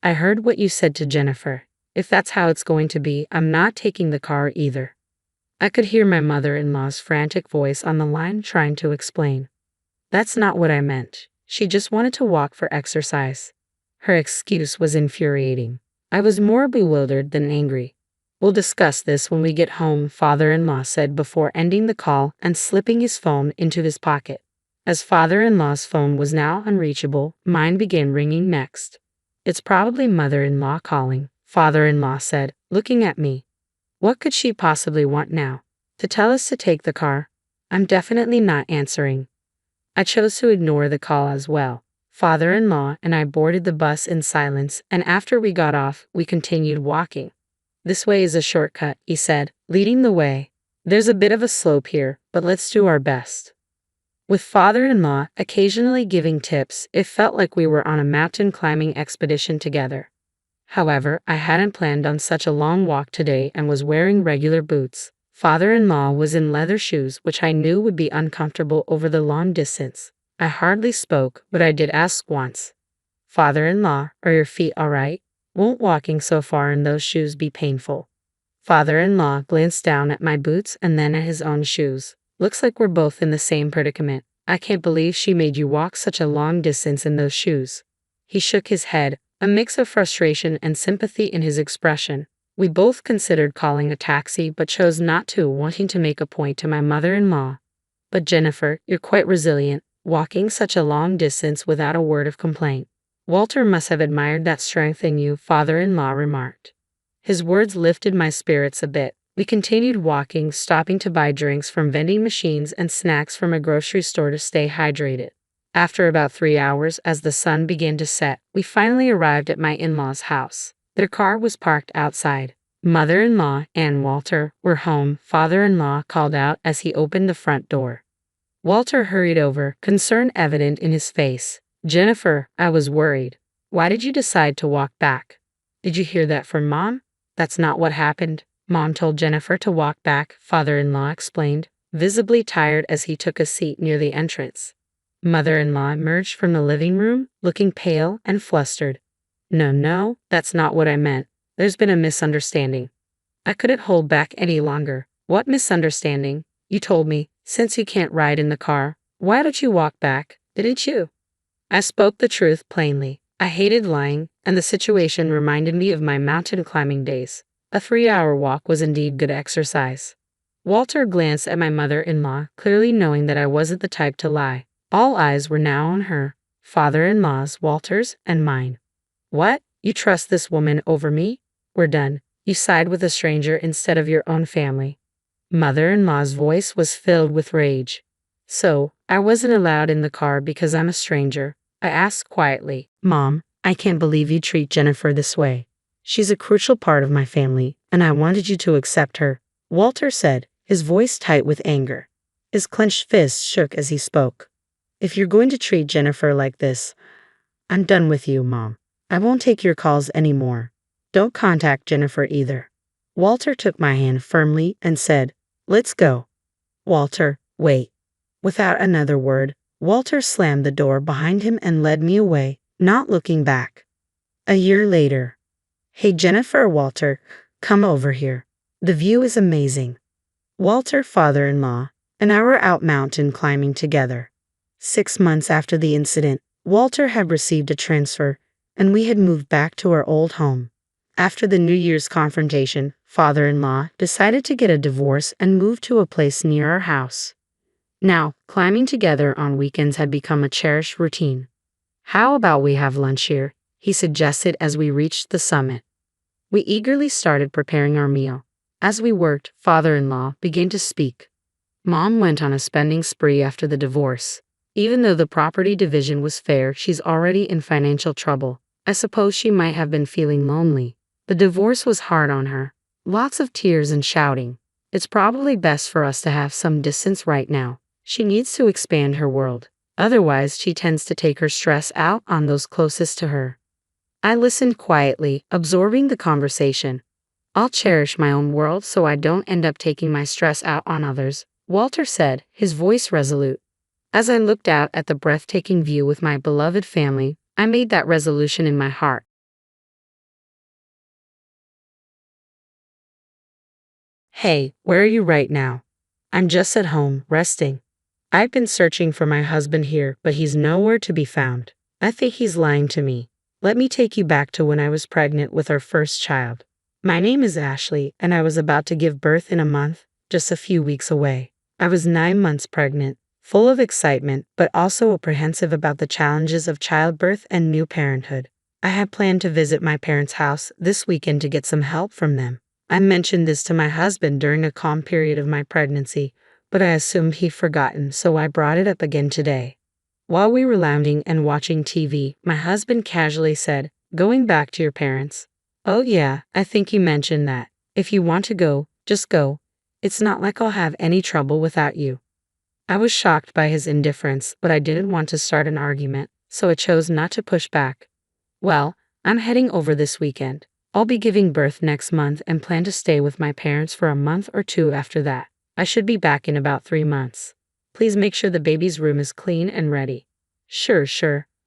"I heard what you said to Jennifer. If that's how it's going to be, I'm not taking the car either." I could hear my mother-in-law's frantic voice on the line trying to explain. "That's not what I meant. She just wanted to walk for exercise." Her excuse was infuriating. I was more bewildered than angry. "We'll discuss this when we get home," father-in-law said before ending the call and slipping his phone into his pocket. As father-in-law's phone was now unreachable, mine began ringing next. "It's probably mother-in-law calling," father-in-law said, looking at me. What could she possibly want now? To tell us to take the car? I'm definitely not answering. I chose to ignore the call as well. Father-in-law and I boarded the bus in silence, and after we got off, we continued walking. "This way is a shortcut," he said, leading the way. "There's a bit of a slope here, but let's do our best." With father-in-law occasionally giving tips, it felt like we were on a mountain climbing expedition together. However, I hadn't planned on such a long walk today and was wearing regular boots. Father-in-law was in leather shoes, which I knew would be uncomfortable over the long distance. I hardly spoke, but I did ask once. Father-in-law, are your feet all right? Won't walking so far in those shoes be painful? Father-in-law glanced down at my boots and then at his own shoes. Looks like we're both in the same predicament. I can't believe she made you walk such a long distance in those shoes. He shook his head, a mix of frustration and sympathy in his expression. We both considered calling a taxi but chose not to, wanting to make a point to my mother-in-law. But Jennifer, you're quite resilient, walking such a long distance without a word of complaint. Walter must have admired that strength in you, father-in-law remarked. His words lifted my spirits a bit. We continued walking, stopping to buy drinks from vending machines and snacks from a grocery store to stay hydrated. After about 3 hours, as the sun began to set, we finally arrived at my in-laws' house. Their car was parked outside. Mother-in-law and Walter were home, father-in-law called out as he opened the front door. Walter hurried over, concern evident in his face. Jennifer, I was worried. Why did you decide to walk back? Did you hear that from Mom? That's not what happened. Mom told Jennifer to walk back, father-in-law explained, visibly tired as he took a seat near the entrance. Mother-in-law emerged from the living room, looking pale and flustered. No, that's not what I meant. There's been a misunderstanding. I couldn't hold back any longer. What misunderstanding? You told me, since you can't ride in the car, why don't you walk back, didn't you? I spoke the truth plainly. I hated lying, and the situation reminded me of my mountain climbing days. A 3-hour walk was indeed good exercise. Walter glanced at my mother-in-law, clearly knowing that I wasn't the type to lie. All eyes were now on her, father-in-law's, Walter's, and mine. What? You trust this woman over me? We're done. You side with a stranger instead of your own family. Mother-in-law's voice was filled with rage. So, I wasn't allowed in the car because I'm a stranger? I asked quietly. Mom, I can't believe you treat Jennifer this way. She's a crucial part of my family, and I wanted you to accept her, Walter said, his voice tight with anger. His clenched fist shook as he spoke. If you're going to treat Jennifer like this, I'm done with you, Mom. I won't take your calls anymore. Don't contact Jennifer either. Walter took my hand firmly and said, Let's go. Walter, wait. Without another word, Walter slammed the door behind him and led me away, not looking back. A year later. Hey Jennifer, Walter, come over here. The view is amazing. Walter, father-in-law, and I were out mountain climbing together. 6 months after the incident, Walter had received a transfer, and we had moved back to our old home. After the New Year's confrontation, father-in-law decided to get a divorce and move to a place near our house. Now, climbing together on weekends had become a cherished routine. How about we have lunch here? He suggested as we reached the summit. We eagerly started preparing our meal. As we worked, father-in-law began to speak. Mom went on a spending spree after the divorce. Even though the property division was fair, she's already in financial trouble. I suppose she might have been feeling lonely. The divorce was hard on her. Lots of tears and shouting. It's probably best for us to have some distance right now. She needs to expand her world. Otherwise, she tends to take her stress out on those closest to her. I listened quietly, absorbing the conversation. I'll cherish my own world so I don't end up taking my stress out on others, Walter said, his voice resolute. As I looked out at the breathtaking view with my beloved family, I made that resolution in my heart. Hey, where are you right now? I'm just at home, resting. I've been searching for my husband here, but he's nowhere to be found. I think he's lying to me. Let me take you back to when I was pregnant with our first child. My name is Ashley, and I was about to give birth in a month, just a few weeks away. I was 9 months pregnant, full of excitement, but also apprehensive about the challenges of childbirth and new parenthood. I had planned to visit my parents' house this weekend to get some help from them. I mentioned this to my husband during a calm period of my pregnancy, but I assumed he'd forgotten, so I brought it up again today. While we were lounging and watching TV, my husband casually said, "Going back to your parents?" "Oh yeah, I think you mentioned that. If you want to go, just go. It's not like I'll have any trouble without you." I was shocked by his indifference, but I didn't want to start an argument, so I chose not to push back. "Well, I'm heading over this weekend. I'll be giving birth next month and plan to stay with my parents for a month or two after that. I should be back in about 3 months. Please make sure the baby's room is clean and ready." Sure.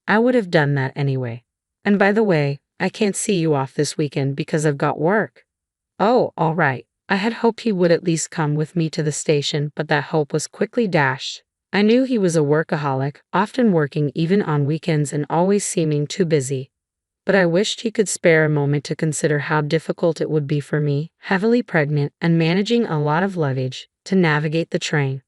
I would have done that anyway. And by the way, I can't see you off this weekend because I've got work. Oh, all right. I had hoped he would at least come with me to the station, but that hope was quickly dashed. I knew he was a workaholic, often working even on weekends and always seeming too busy. But I wished he could spare a moment to consider how difficult it would be for me, heavily pregnant and managing a lot of luggage, to navigate the train.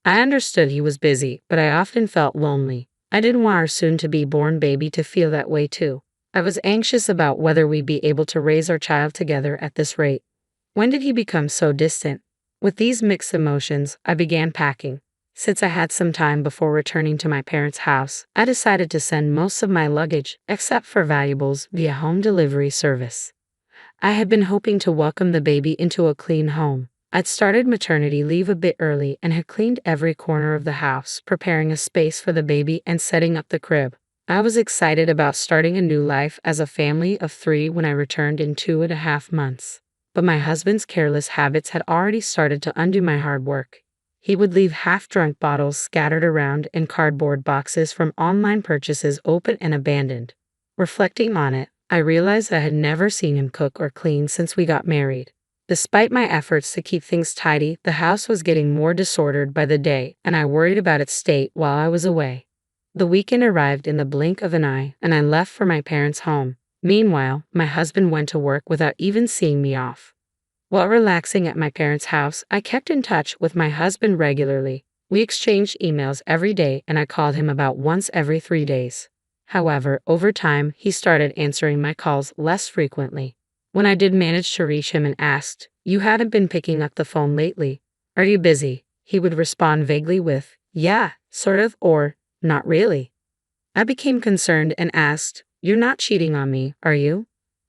I understood he was busy, but I often felt lonely. I didn't want our soon-to-be-born baby to feel that way too. I was anxious about whether we'd be able to raise our child together at this rate. When did he become so distant? With these mixed emotions, I began packing. Since I had some time before returning to my parents' house, I decided to send most of my luggage, except for valuables, via home delivery service. I had been hoping to welcome the baby into a clean home. I'd started maternity leave a bit early and had cleaned every corner of the house, preparing a space for the baby and setting up the crib. I was excited about starting a new life as a family of 3 when I returned in 2.5 months. But my husband's careless habits had already started to undo my hard work. He would leave half-drunk bottles scattered around and cardboard boxes from online purchases open and abandoned. Reflecting on it, I realized I had never seen him cook or clean since we got married. Despite my efforts to keep things tidy, the house was getting more disordered by the day, and I worried about its state while I was away. The weekend arrived in the blink of an eye, and I left for my parents' home. Meanwhile, my husband went to work without even seeing me off. While relaxing at my parents' house, I kept in touch with my husband regularly. We exchanged emails every day, and I called him about once every 3 days. However, over time, he started answering my calls less frequently. When I did manage to reach him and asked, "You haven't been picking up the phone lately. Are you busy?" he would respond vaguely with, "Yeah, sort of," or "Not really." I became concerned and asked, "You're not cheating on me, are you?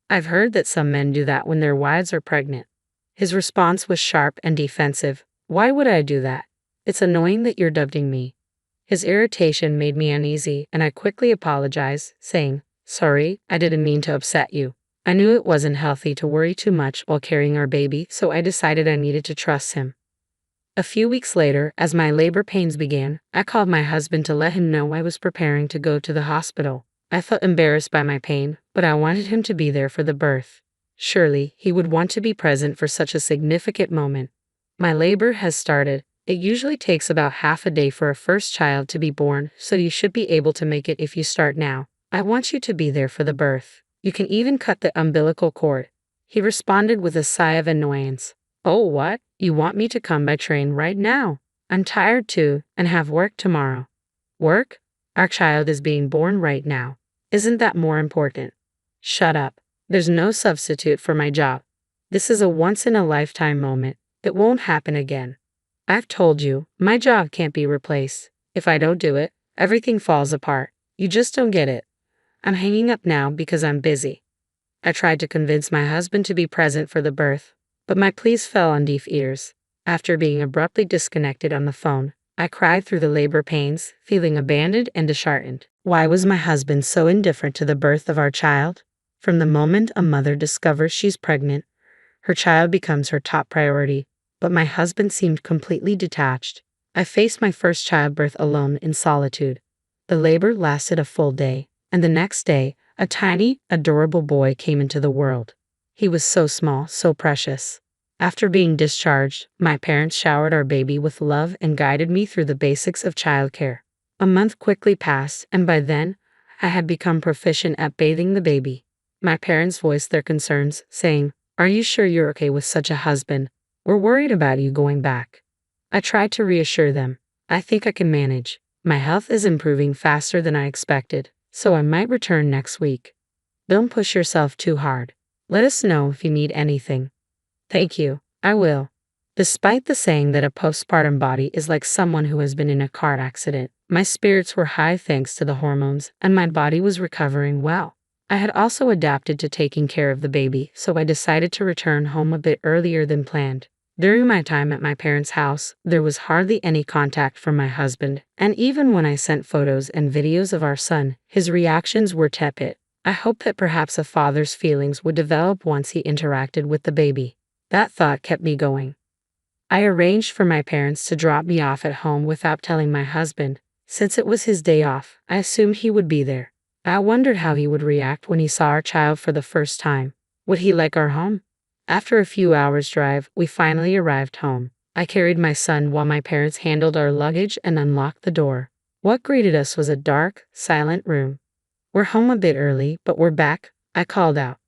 I've heard that some men do that when their wives are pregnant." His response was sharp and defensive. "Why would I do that? It's annoying that you're doubting me." His irritation made me uneasy, and I quickly apologized, saying, "Sorry, I didn't mean to upset you." I knew it wasn't healthy to worry too much while carrying our baby, so I decided I needed to trust him. A few weeks later, as my labor pains began, I called my husband to let him know I was preparing to go to the hospital. I felt embarrassed by my pain, but I wanted him to be there for the birth. Surely, he would want to be present for such a significant moment. "My labor has started. It usually takes about half a day for a first child to be born, so you should be able to make it if you start now. I want you to be there for the birth. You can even cut the umbilical cord." He responded with a sigh of annoyance. "Oh, what? You want me to come by train right now? I'm tired too, and have work tomorrow." "Work? Our child is being born right now. Isn't that more important?" "Shut up. There's no substitute for my job. This is a once-in-a-lifetime moment. It won't happen again. I've told you, my job can't be replaced. If I don't do it, everything falls apart. You just don't get it. I'm hanging up now because I'm busy." I tried to convince my husband to be present for the birth, but my pleas fell on deaf ears. After being abruptly disconnected on the phone, I cried through the labor pains, feeling abandoned and disheartened. Why was my husband so indifferent to the birth of our child? From the moment a mother discovers she's pregnant, her child becomes her top priority, but my husband seemed completely detached. I faced my first childbirth alone in solitude. The labor lasted a full day, and the next day, a tiny, adorable boy came into the world. He was so small, so precious. After being discharged, my parents showered our baby with love and guided me through the basics of childcare. A month quickly passed, and by then, I had become proficient at bathing the baby. My parents voiced their concerns, saying, "Are you sure you're okay with such a husband? We're worried about you going back." I tried to reassure them. "I think I can manage. My health is improving faster than I expected, so I might return next week. Don't push yourself too hard. Let us know if you need anything." "Thank you, I will." Despite the saying that a postpartum body is like someone who has been in a car accident, my spirits were high thanks to the hormones, and my body was recovering well. I had also adapted to taking care of the baby, so I decided to return home a bit earlier than planned. During my time at my parents' house, there was hardly any contact from my husband, and even when I sent photos and videos of our son, his reactions were tepid. I hoped that perhaps a father's feelings would develop once he interacted with the baby. That thought kept me going. I arranged for my parents to drop me off at home without telling my husband. Since it was his day off, I assumed he would be there. I wondered how he would react when he saw our child for the first time. Would he like our home? After a few hours' drive, we finally arrived home. I carried my son while my parents handled our luggage and unlocked the door. What greeted us was a dark, silent room. "We're home a bit early, but we're back," I called out.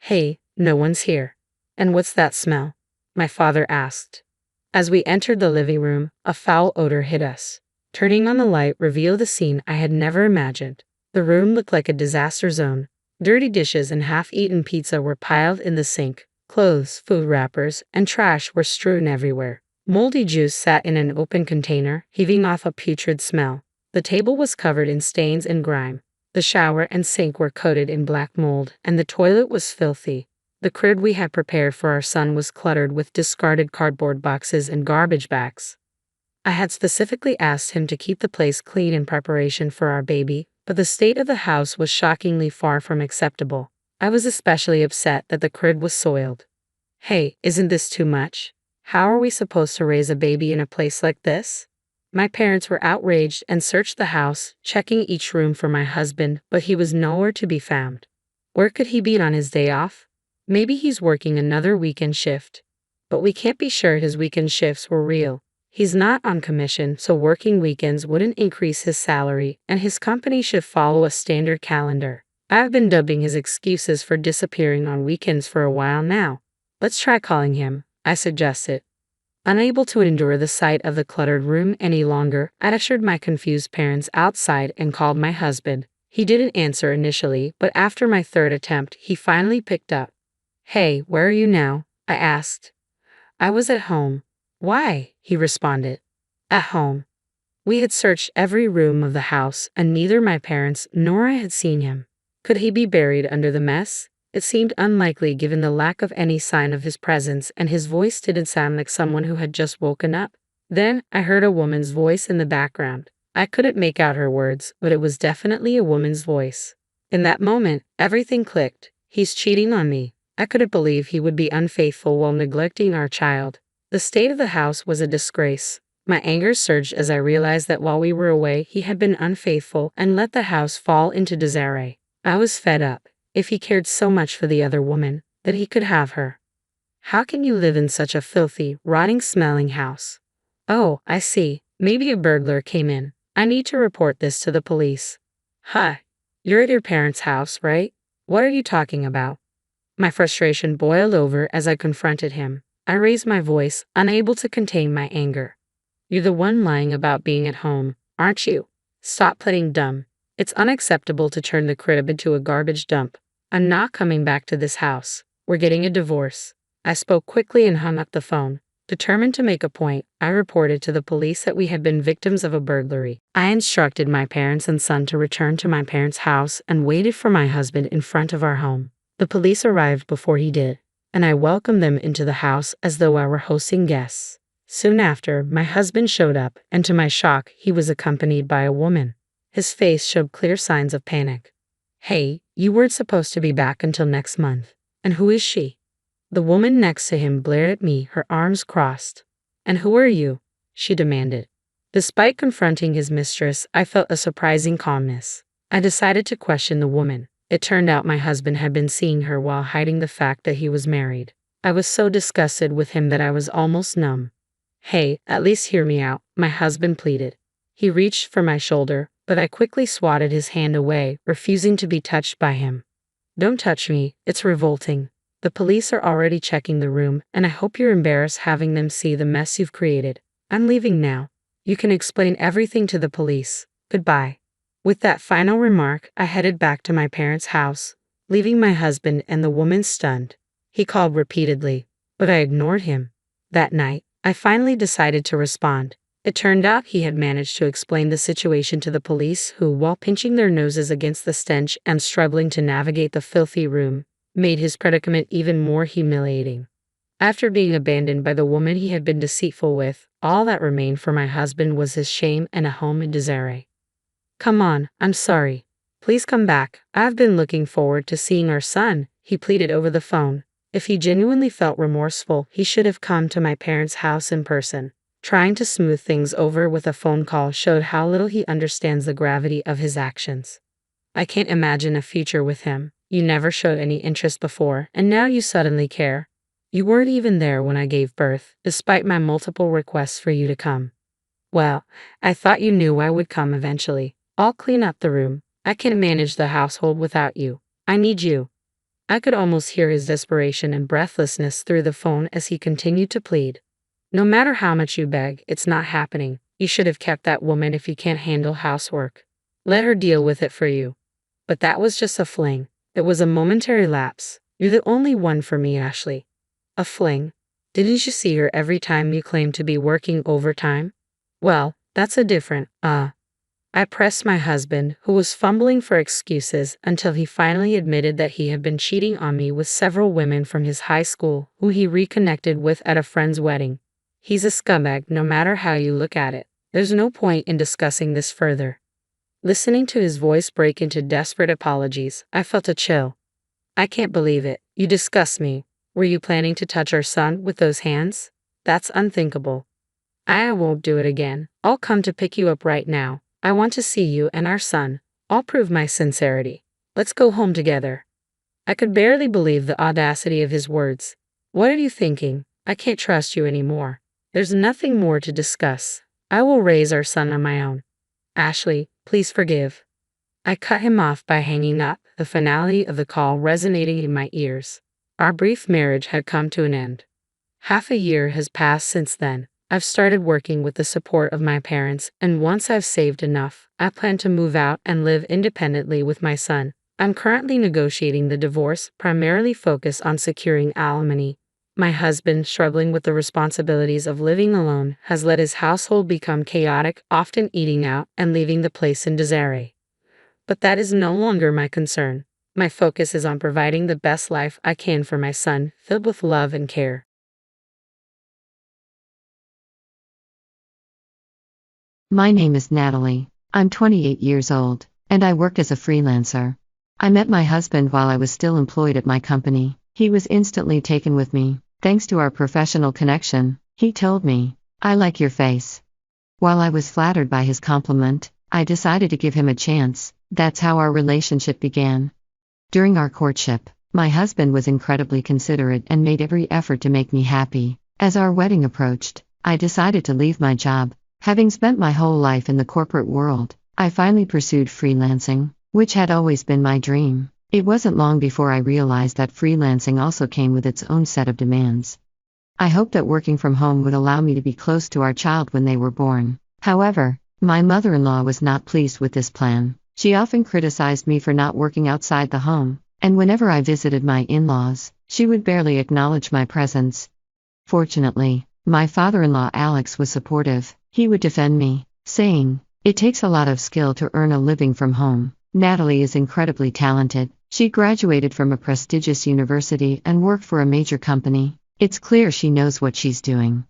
"Hey, no one's here." "And what's that smell?" my father asked. As we entered the living room, a foul odor hit us. Turning on the light revealed a scene I had never imagined. The room looked like a disaster zone. Dirty dishes and half-eaten pizza were piled in the sink. Clothes, food wrappers, and trash were strewn everywhere. Moldy juice sat in an open container, heaving off a putrid smell. The table was covered in stains and grime. The shower and sink were coated in black mold, and the toilet was filthy. The crib we had prepared for our son was cluttered with discarded cardboard boxes and garbage bags. I had specifically asked him to keep the place clean in preparation for our baby, but the state of the house was shockingly far from acceptable. I was especially upset that the crib was soiled. "Hey, isn't this too much? How are we supposed to raise a baby in a place like this?" My parents were outraged and searched the house, checking each room for my husband, but he was nowhere to be found. Where could he be on his day off? Maybe he's working another weekend shift. But we can't be sure his weekend shifts were real. He's not on commission, so working weekends wouldn't increase his salary, and his company should follow a standard calendar. I've been dubbing his excuses for disappearing on weekends for a while now. "Let's try calling him," I suggested. Unable to endure the sight of the cluttered room any longer, I ushered my confused parents outside and called my husband. He didn't answer initially, but after my third attempt, he finally picked up. "Hey, where are you now?" I asked. "I was at home." "Why?" he responded. "At home." We had searched every room of the house, and neither my parents nor I had seen him. Could he be buried under the mess? It seemed unlikely given the lack of any sign of his presence, and his voice didn't sound like someone who had just woken up. Then I heard a woman's voice in the background. I couldn't make out her words, but it was definitely a woman's voice. In that moment, everything clicked. He's cheating on me. I couldn't believe he would be unfaithful while neglecting our child. The state of the house was a disgrace. My anger surged as I realized that while we were away, he had been unfaithful and let the house fall into disarray. I was fed up. If he cared so much for the other woman, that he could have her. "How can you live in such a filthy, rotting-smelling house?" "Oh, I see. Maybe a burglar came in. I need to report this to the police." "Huh. You're at your parents' house, right? What are you talking about?" My frustration boiled over as I confronted him. I raised my voice, unable to contain my anger. "You're the one lying about being at home, aren't you? Stop playing dumb. It's unacceptable to turn the crib into a garbage dump. I'm not coming back to this house. We're getting a divorce." I spoke quickly and hung up the phone. Determined to make a point, I reported to the police that we had been victims of a burglary. I instructed my parents and son to return to my parents' house and waited for my husband in front of our home. The police arrived before he did, and I welcomed them into the house as though I were hosting guests. Soon after, my husband showed up, and to my shock, he was accompanied by a woman. His face showed clear signs of panic. "Hey, you weren't supposed to be back until next month. And who is she?" The woman next to him blared at me, her arms crossed. "And who are you?" she demanded. Despite confronting his mistress, I felt a surprising calmness. I decided to question the woman. It turned out my husband had been seeing her while hiding the fact that he was married. I was so disgusted with him that I was almost numb. "Hey, at least hear me out," my husband pleaded. He reached for my shoulder, but I quickly swatted his hand away, refusing to be touched by him. "Don't touch me, it's revolting. The police are already checking the room, and I hope you're embarrassed having them see the mess you've created. I'm leaving now. You can explain everything to the police. Goodbye." With that final remark, I headed back to my parents' house, leaving my husband and the woman stunned. He called repeatedly, but I ignored him. That night, I finally decided to respond. It turned out he had managed to explain the situation to the police who, while pinching their noses against the stench and struggling to navigate the filthy room, made his predicament even more humiliating. After being abandoned by the woman he had been deceitful with, all that remained for my husband was his shame and a home in disarray. "Come on, I'm sorry. Please come back. I've been looking forward to seeing our son," he pleaded over the phone. If he genuinely felt remorseful, he should have come to my parents' house in person. Trying to smooth things over with a phone call showed how little he understands the gravity of his actions. I can't imagine a future with him. You never showed any interest before, and now you suddenly care. You weren't even there when I gave birth, despite my multiple requests for you to come. Well, I thought you knew I would come eventually. I'll clean up the room. I can't manage the household without you. I need you. I could almost hear his desperation and breathlessness through the phone as he continued to plead. No matter how much you beg, it's not happening. You should have kept that woman if you can't handle housework. Let her deal with it for you. But that was just a fling. It was a momentary lapse. You're the only one for me, Ashley. A fling? Didn't you see her every time you claimed to be working overtime? Well, that's a different, I pressed my husband, who was fumbling for excuses until he finally admitted that he had been cheating on me with several women from his high school who he reconnected with at a friend's wedding. He's a scumbag no matter how you look at it. There's no point in discussing this further. Listening to his voice break into desperate apologies, I felt a chill. I can't believe it. You disgust me. Were you planning to touch our son with those hands? That's unthinkable. I won't do it again. I'll come to pick you up right now. I want to see you and our son. I'll prove my sincerity. Let's go home together. I could barely believe the audacity of his words. What are you thinking? I can't trust you anymore. There's nothing more to discuss. I will raise our son on my own. Ashley, please forgive. I cut him off by hanging up, the finality of the call resonating in my ears. Our brief marriage had come to an end. Half a year has passed since then. I've started working with the support of my parents, and once I've saved enough, I plan to move out and live independently with my son. I'm currently negotiating the divorce, primarily focused on securing alimony. My husband, struggling with the responsibilities of living alone, has let his household become chaotic, often eating out and leaving the place in disarray. But that is no longer my concern. My focus is on providing the best life I can for my son, filled with love and care. My name is Natalie. I'm 28 years old, and I work as a freelancer. I met my husband while I was still employed at my company. He was instantly taken with me, thanks to our professional connection. He told me, "I like your face." While I was flattered by his compliment, I decided to give him a chance. That's how our relationship began. During our courtship, my husband was incredibly considerate and made every effort to make me happy. As our wedding approached, I decided to leave my job. Having spent my whole life in the corporate world, I finally pursued freelancing, which had always been my dream. It wasn't long before I realized that freelancing also came with its own set of demands. I hoped that working from home would allow me to be close to our child when they were born. However, my mother-in-law was not pleased with this plan. She often criticized me for not working outside the home, and whenever I visited my in-laws, she would barely acknowledge my presence. Fortunately, my father-in-law Alex was supportive. He would defend me, saying, "It takes a lot of skill to earn a living from home. Natalie is incredibly talented. She graduated from a prestigious university and worked for a major company. It's clear she knows what she's doing."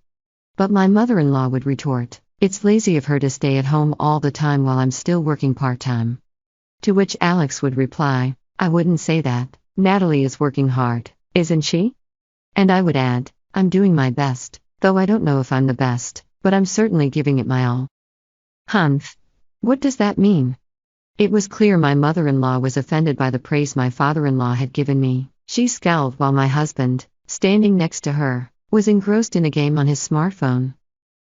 But my mother-in-law would retort, "It's lazy of her to stay at home all the time while I'm still working part-time." To which Alex would reply, "I wouldn't say that. Natalie is working hard, isn't she?" And I would add, "I'm doing my best, though I don't know if I'm the best, but I'm certainly giving it my all." Humph. What does that mean? It was clear my mother-in-law was offended by the praise my father-in-law had given me. She scowled while my husband, standing next to her, was engrossed in a game on his smartphone.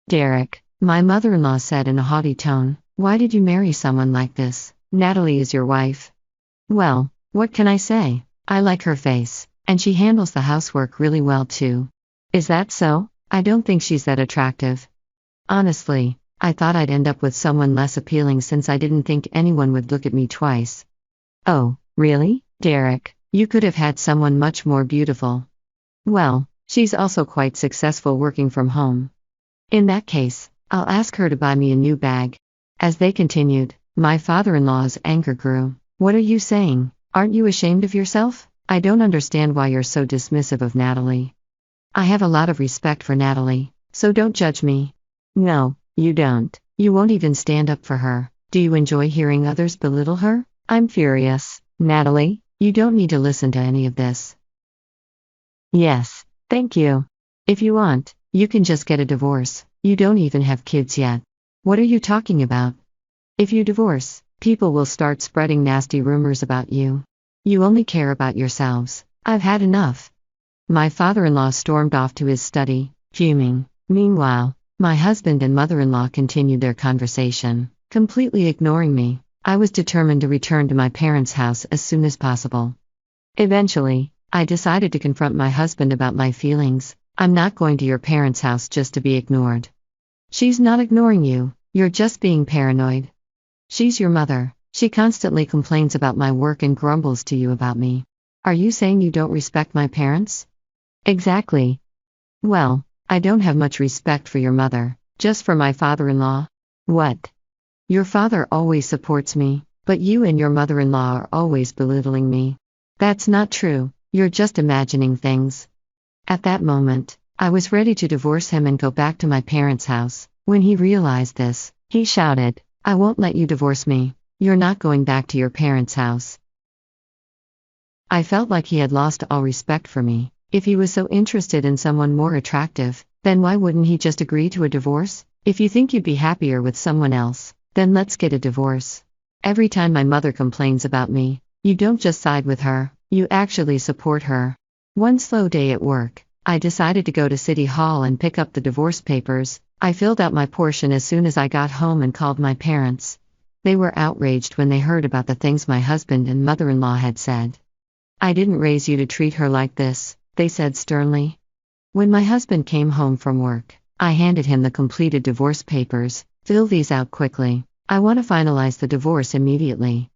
"Derek," my mother-in-law said in a haughty tone, "why did you marry someone like this? Natalie is your wife." "Well, what can I say? I like her face, and she handles the housework really well too." "Is that so? I don't think she's that attractive." "Honestly, I thought I'd end up with someone less appealing since I didn't think anyone would look at me twice." "Oh, really, Derek? You could have had someone much more beautiful." "Well, she's also quite successful working from home." "In that case, I'll ask her to buy me a new bag." As they continued, my father-in-law's anger grew. "What are you saying? Aren't you ashamed of yourself? I don't understand why you're so dismissive of Natalie." "I have a lot of respect for Natalie, so don't judge me." "No, you don't. You won't even stand up for her. Do you enjoy hearing others belittle her? I'm furious." "Natalie, you don't need to listen to any of this." "Yes, thank you. If you want, you can just get a divorce. You don't even have kids yet." "What are you talking about? If you divorce, People will start spreading nasty rumors about you. You only care about yourselves. I've had enough. My father-in-law stormed off to his study, fuming. Meanwhile, my husband and mother-in-law continued their conversation, completely ignoring me. I was determined to return to my parents' house as soon as possible. Eventually, I decided to confront my husband about my feelings. I'm not going to your parents' house just to be ignored. She's not ignoring you, you're just being paranoid. She's your mother. She constantly complains about my work and grumbles to you about me. Are you saying you don't respect my parents? Exactly. Well, I don't have much respect for your mother, just for my father-in-law. What? Your father always supports me, but you and your mother-in-law are always belittling me. That's not true, you're just imagining things. At that moment, I was ready to divorce him and go back to my parents' house. When he realized this, he shouted, "I won't let you divorce me. You're not going back to your parents' house." I felt like he had lost all respect for me. If he was so interested in someone more attractive, then why wouldn't he just agree to a divorce? If you think you'd be happier with someone else, then let's get a divorce. Every time my mother complains about me, you don't just side with her, you actually support her. One slow day at work, I decided to go to City Hall and pick up the divorce papers. I filled out my portion as soon as I got home and called my parents. They were outraged when they heard about the things my husband and mother-in-law had said. "I didn't raise you to treat her like this," they said sternly. When my husband came home from work, I handed him the completed divorce papers. "Fill these out quickly. I want to finalize the divorce immediately."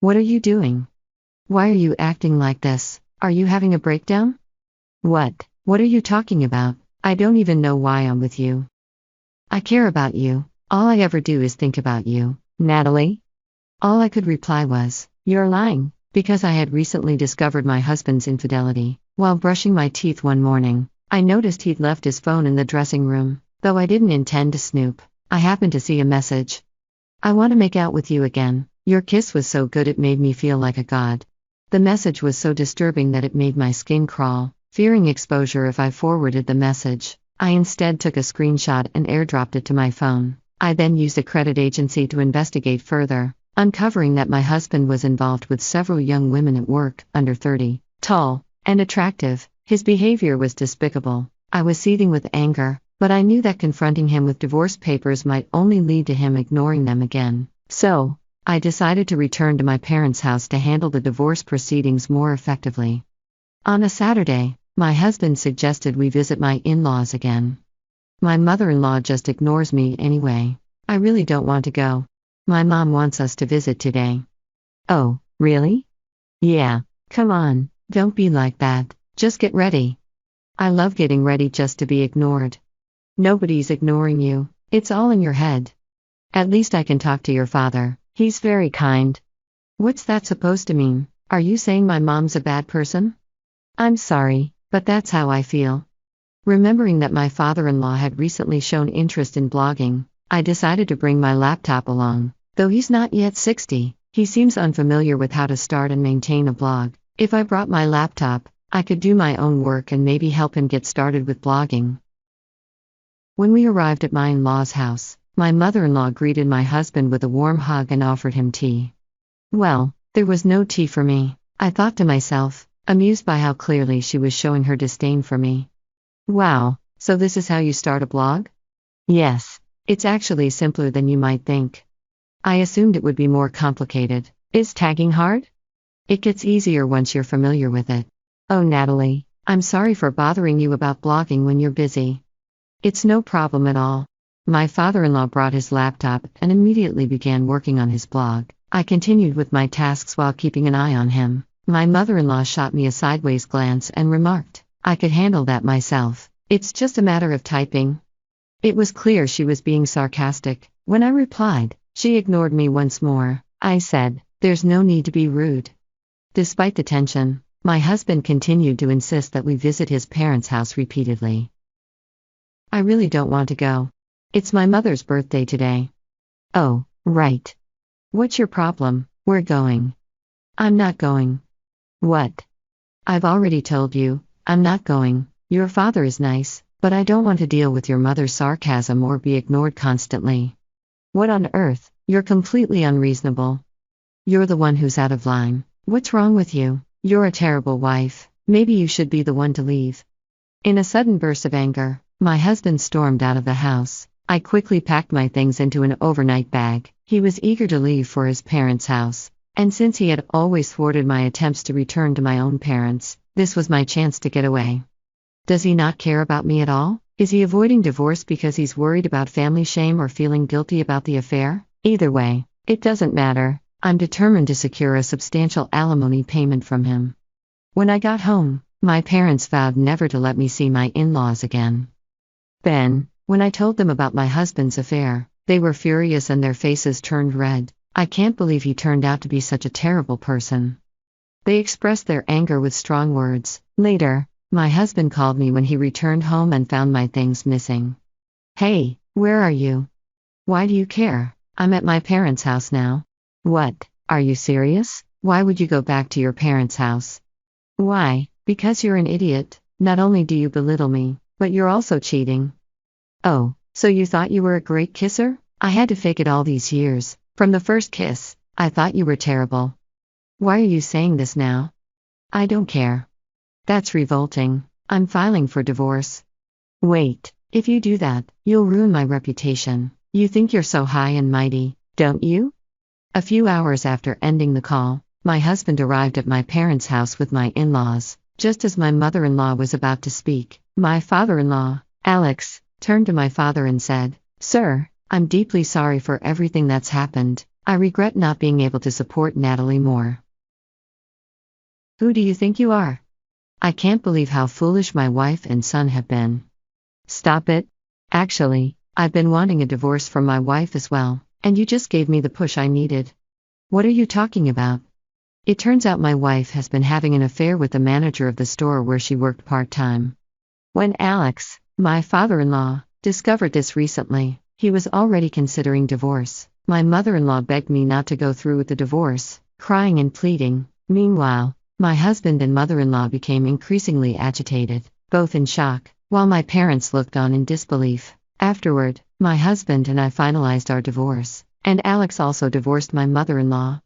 "What are you doing? Why are you acting like this? Are you having a breakdown?" What are you talking about? I don't even know why I'm with you. I care about you. All I ever do is think about you, Natalie. All I could reply was, "You're lying," because I had recently discovered my husband's infidelity. While brushing my teeth one morning, I noticed he'd left his phone in the dressing room. Though I didn't intend to snoop, I happened to see a message. "I want to make out with you again. Your kiss was so good it made me feel like a god." The message was so disturbing that it made my skin crawl. Fearing exposure if I forwarded the message, I instead took a screenshot and airdropped it to my phone. I then used a credit agency to investigate further, uncovering that my husband was involved with several young women at work, under 30, tall, and attractive. His behavior was despicable. I was seething with anger, but I knew that confronting him with divorce papers might only lead to him ignoring them again. So, I decided to return to my parents' house to handle the divorce proceedings more effectively. On a Saturday, my husband suggested we visit my in-laws again. My mother-in-law just ignores me anyway. I really don't want to go. My mom wants us to visit today. Oh, really? Yeah, come on, don't be like that, just get ready. I love getting ready just to be ignored. Nobody's ignoring you, it's all in your head. At least I can talk to your father, he's very kind. What's that supposed to mean? Are you saying my mom's a bad person? I'm sorry, but that's how I feel. Remembering that my father-in-law had recently shown interest in blogging, I decided to bring my laptop along. Though he's not yet 60, he seems unfamiliar with how to start and maintain a blog. If I brought my laptop, I could do my own work and maybe help him get started with blogging. When we arrived at my in-law's house, my mother-in-law greeted my husband with a warm hug and offered him tea. Well, there was no tea for me, I thought to myself, amused by how clearly she was showing her disdain for me. Wow, so this is how you start a blog? Yes, it's actually simpler than you might think. I assumed it would be more complicated. Is tagging hard? It gets easier once you're familiar with it. Oh, Natalie, I'm sorry for bothering you about blogging when you're busy. It's no problem at all. My father-in-law brought his laptop and immediately began working on his blog. I continued with my tasks while keeping an eye on him. My mother-in-law shot me a sideways glance and remarked, "I could handle that myself. It's just a matter of typing." It was clear she was being sarcastic. When I replied, she ignored me once more. I said, "There's no need to be rude." Despite the tension, my husband continued to insist that we visit his parents' house repeatedly. I really don't want to go. It's my mother's birthday today. Oh, right. What's your problem? We're going. I'm not going. What? I've already told you, I'm not going. Your father is nice, but I don't want to deal with your mother's sarcasm or be ignored constantly. What on earth? You're completely unreasonable. You're the one who's out of line. What's wrong with you? You're a terrible wife. Maybe you should be the one to leave." In a sudden burst of anger, my husband stormed out of the house. I quickly packed my things into an overnight bag. He was eager to leave for his parents' house, and since he had always thwarted my attempts to return to my own parents, this was my chance to get away. Does he not care about me at all? Is he avoiding divorce because he's worried about family shame or feeling guilty about the affair? Either way, it doesn't matter. I'm determined to secure a substantial alimony payment from him. When I got home, my parents vowed never to let me see my in-laws again. Then, when I told them about my husband's affair, they were furious and their faces turned red. I can't believe he turned out to be such a terrible person. They expressed their anger with strong words. Later, my husband called me when he returned home and found my things missing. "Hey, where are you? Why do you care? I'm at my parents' house now." "What? Are you serious? Why would you go back to your parents' house?" "Why? Because you're an idiot. Not only do you belittle me, but you're also cheating." "Oh, so you thought you were a great kisser? I had to fake it all these years. From the first kiss, I thought you were terrible. Why are you saying this now?" "I don't care." "That's revolting. I'm filing for divorce." "Wait, if you do that, you'll ruin my reputation. You think you're so high and mighty, don't you?" A few hours after ending the call, my husband arrived at my parents' house with my in-laws. Just as my mother-in-law was about to speak, my father-in-law, Alex, turned to my father and said, "Sir, I'm deeply sorry for everything that's happened. I regret not being able to support Natalie more." "Who do you think you are? I can't believe how foolish my wife and son have been." "Stop it. Actually, I've been wanting a divorce from my wife as well, and you just gave me the push I needed." "What are you talking about?" "It turns out my wife has been having an affair with the manager of the store where she worked part-time." When Alex, my father-in-law, discovered this recently, he was already considering divorce. My mother-in-law begged me not to go through with the divorce, crying and pleading. Meanwhile, my husband and mother-in-law became increasingly agitated, both in shock, while my parents looked on in disbelief. Afterward, my husband and I finalized our divorce, and Alex also divorced my mother-in-law.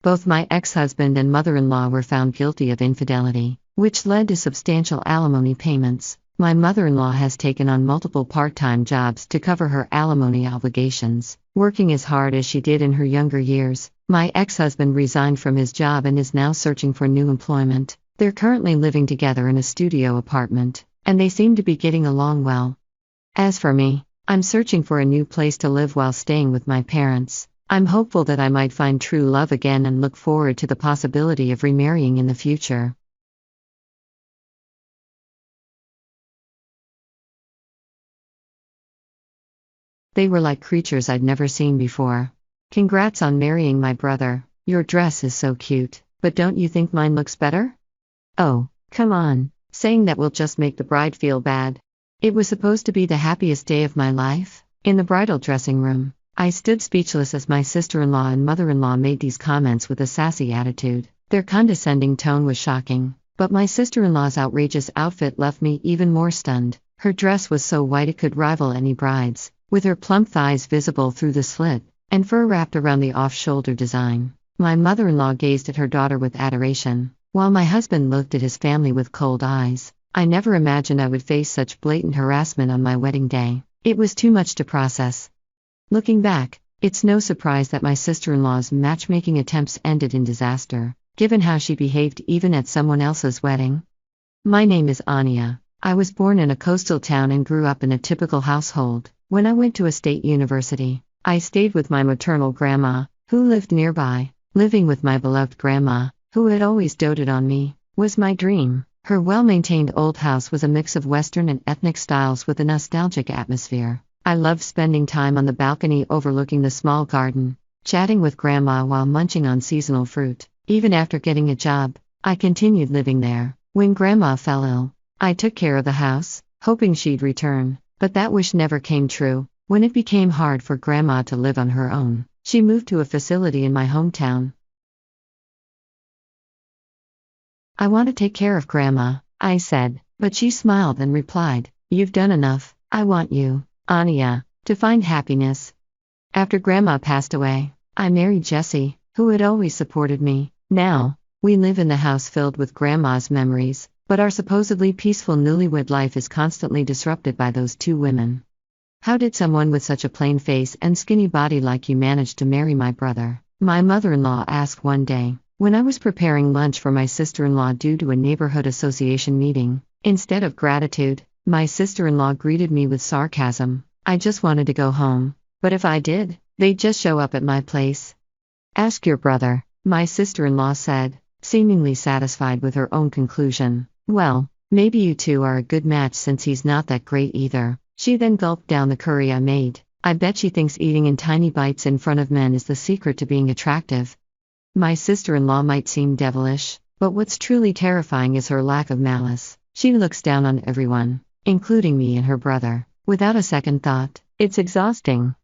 Both my ex-husband and mother-in-law were found guilty of infidelity, which led to substantial alimony payments. My mother-in-law has taken on multiple part-time jobs to cover her alimony obligations, working as hard as she did in her younger years. My ex-husband resigned from his job and is now searching for new employment. They're currently living together in a studio apartment, and they seem to be getting along well. As for me, I'm searching for a new place to live while staying with my parents. I'm hopeful that I might find true love again and look forward to the possibility of remarrying in the future. They were like creatures I'd never seen before. "Congrats on marrying my brother. Your dress is so cute, but don't you think mine looks better?" "Oh, come on, saying that will just make the bride feel bad." It was supposed to be the happiest day of my life. In the bridal dressing room, I stood speechless as my sister-in-law and mother-in-law made these comments with a sassy attitude. Their condescending tone was shocking, but my sister-in-law's outrageous outfit left me even more stunned. Her dress was so white it could rival any bride's, with her plump thighs visible through the slit, and fur wrapped around the off-shoulder design. My mother-in-law gazed at her daughter with adoration, while my husband looked at his family with cold eyes. I never imagined I would face such blatant harassment on my wedding day. It was too much to process. Looking back, it's no surprise that my sister-in-law's matchmaking attempts ended in disaster, given how she behaved even at someone else's wedding. My name is Anya. I was born in a coastal town and grew up in a typical household. When I went to a state university, I stayed with my maternal grandma, who lived nearby. Living with my beloved grandma, who had always doted on me, was my dream. Her well-maintained old house was a mix of Western and ethnic styles with a nostalgic atmosphere. I loved spending time on the balcony overlooking the small garden, chatting with grandma while munching on seasonal fruit. Even after getting a job, I continued living there. When grandma fell ill, I took care of the house, hoping she'd return, but that wish never came true. When it became hard for grandma to live on her own, she moved to a facility in my hometown. "I want to take care of grandma," I said, but she smiled and replied, "You've done enough. I want you, Anya, to find happiness." After grandma passed away, I married Jesse, who had always supported me. Now, we live in the house filled with Grandma's memories, but our supposedly peaceful newlywed life is constantly disrupted by those two women. How did someone with such a plain face and skinny body like you manage to marry my brother? My mother-in-law asked one day, when I was preparing lunch for my sister-in-law due to a neighborhood association meeting. Instead of gratitude, my sister-in-law greeted me with sarcasm. I just wanted to go home, but if I did, they'd just show up at my place. Ask your brother, my sister-in-law said, seemingly satisfied with her own conclusion. Well, maybe you two are a good match since he's not that great either. She then gulped down the curry I made. I bet she thinks eating in tiny bites in front of men is the secret to being attractive. My sister-in-law might seem devilish, but what's truly terrifying is her lack of malice. She looks down on everyone, including me and her brother, without a second thought. It's exhausting.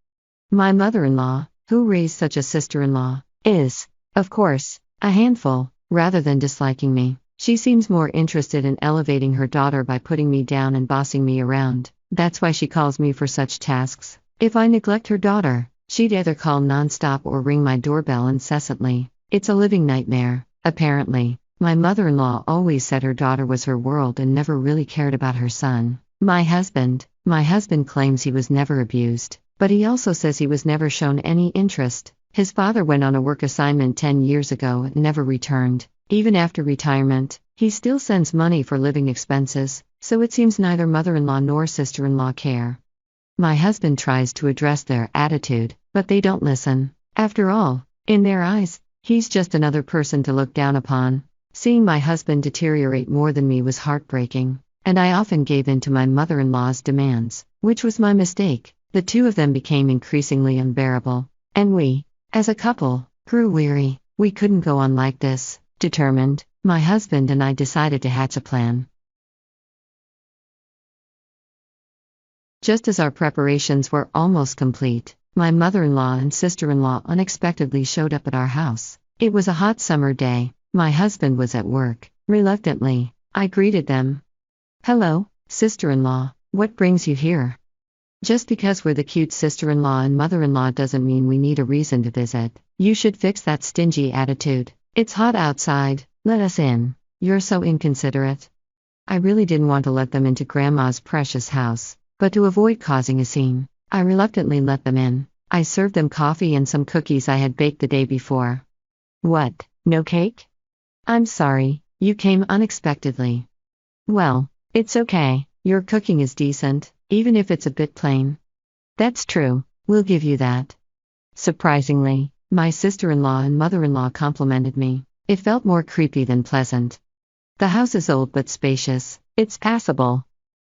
My mother-in-law, who raised such a sister-in-law, is, of course, a handful. Rather than disliking me, she seems more interested in elevating her daughter by putting me down and bossing me around. That's why she calls me for such tasks. If I neglect her daughter, she'd either call nonstop or ring my doorbell incessantly. It's a living nightmare. Apparently, my mother-in-law always said her daughter was her world and never really cared about her son. My husband claims he was never abused, but he also says he was never shown any interest. His father went on a work assignment 10 years ago and never returned. Even after retirement, he still sends money for living expenses, so it seems neither mother-in-law nor sister-in-law care. My husband tries to address their attitude, but they don't listen. After all, in their eyes, he's just another person to look down upon. Seeing my husband deteriorate more than me was heartbreaking, and I often gave in to my mother-in-law's demands, which was my mistake. The two of them became increasingly unbearable, and we, as a couple, grew weary. We couldn't go on like this. Determined, my husband and I decided to hatch a plan. Just as our preparations were almost complete, my mother-in-law and sister-in-law unexpectedly showed up at our house. It was a hot summer day. My husband was at work. Reluctantly, I greeted them. Hello, sister-in-law, what brings you here? Just because we're the cute sister-in-law and mother-in-law doesn't mean we need a reason to visit. You should fix that stingy attitude. It's hot outside, let us in. You're so inconsiderate. I really didn't want to let them into Grandma's precious house, but to avoid causing a scene, I reluctantly let them in. I served them coffee and some cookies I had baked the day before. What, no cake? I'm sorry, you came unexpectedly. Well, it's okay, your cooking is decent, even if it's a bit plain. That's true, we'll give you that. Surprisingly, my sister-in-law and mother-in-law complimented me. It felt more creepy than pleasant. The house is old but spacious. It's passable.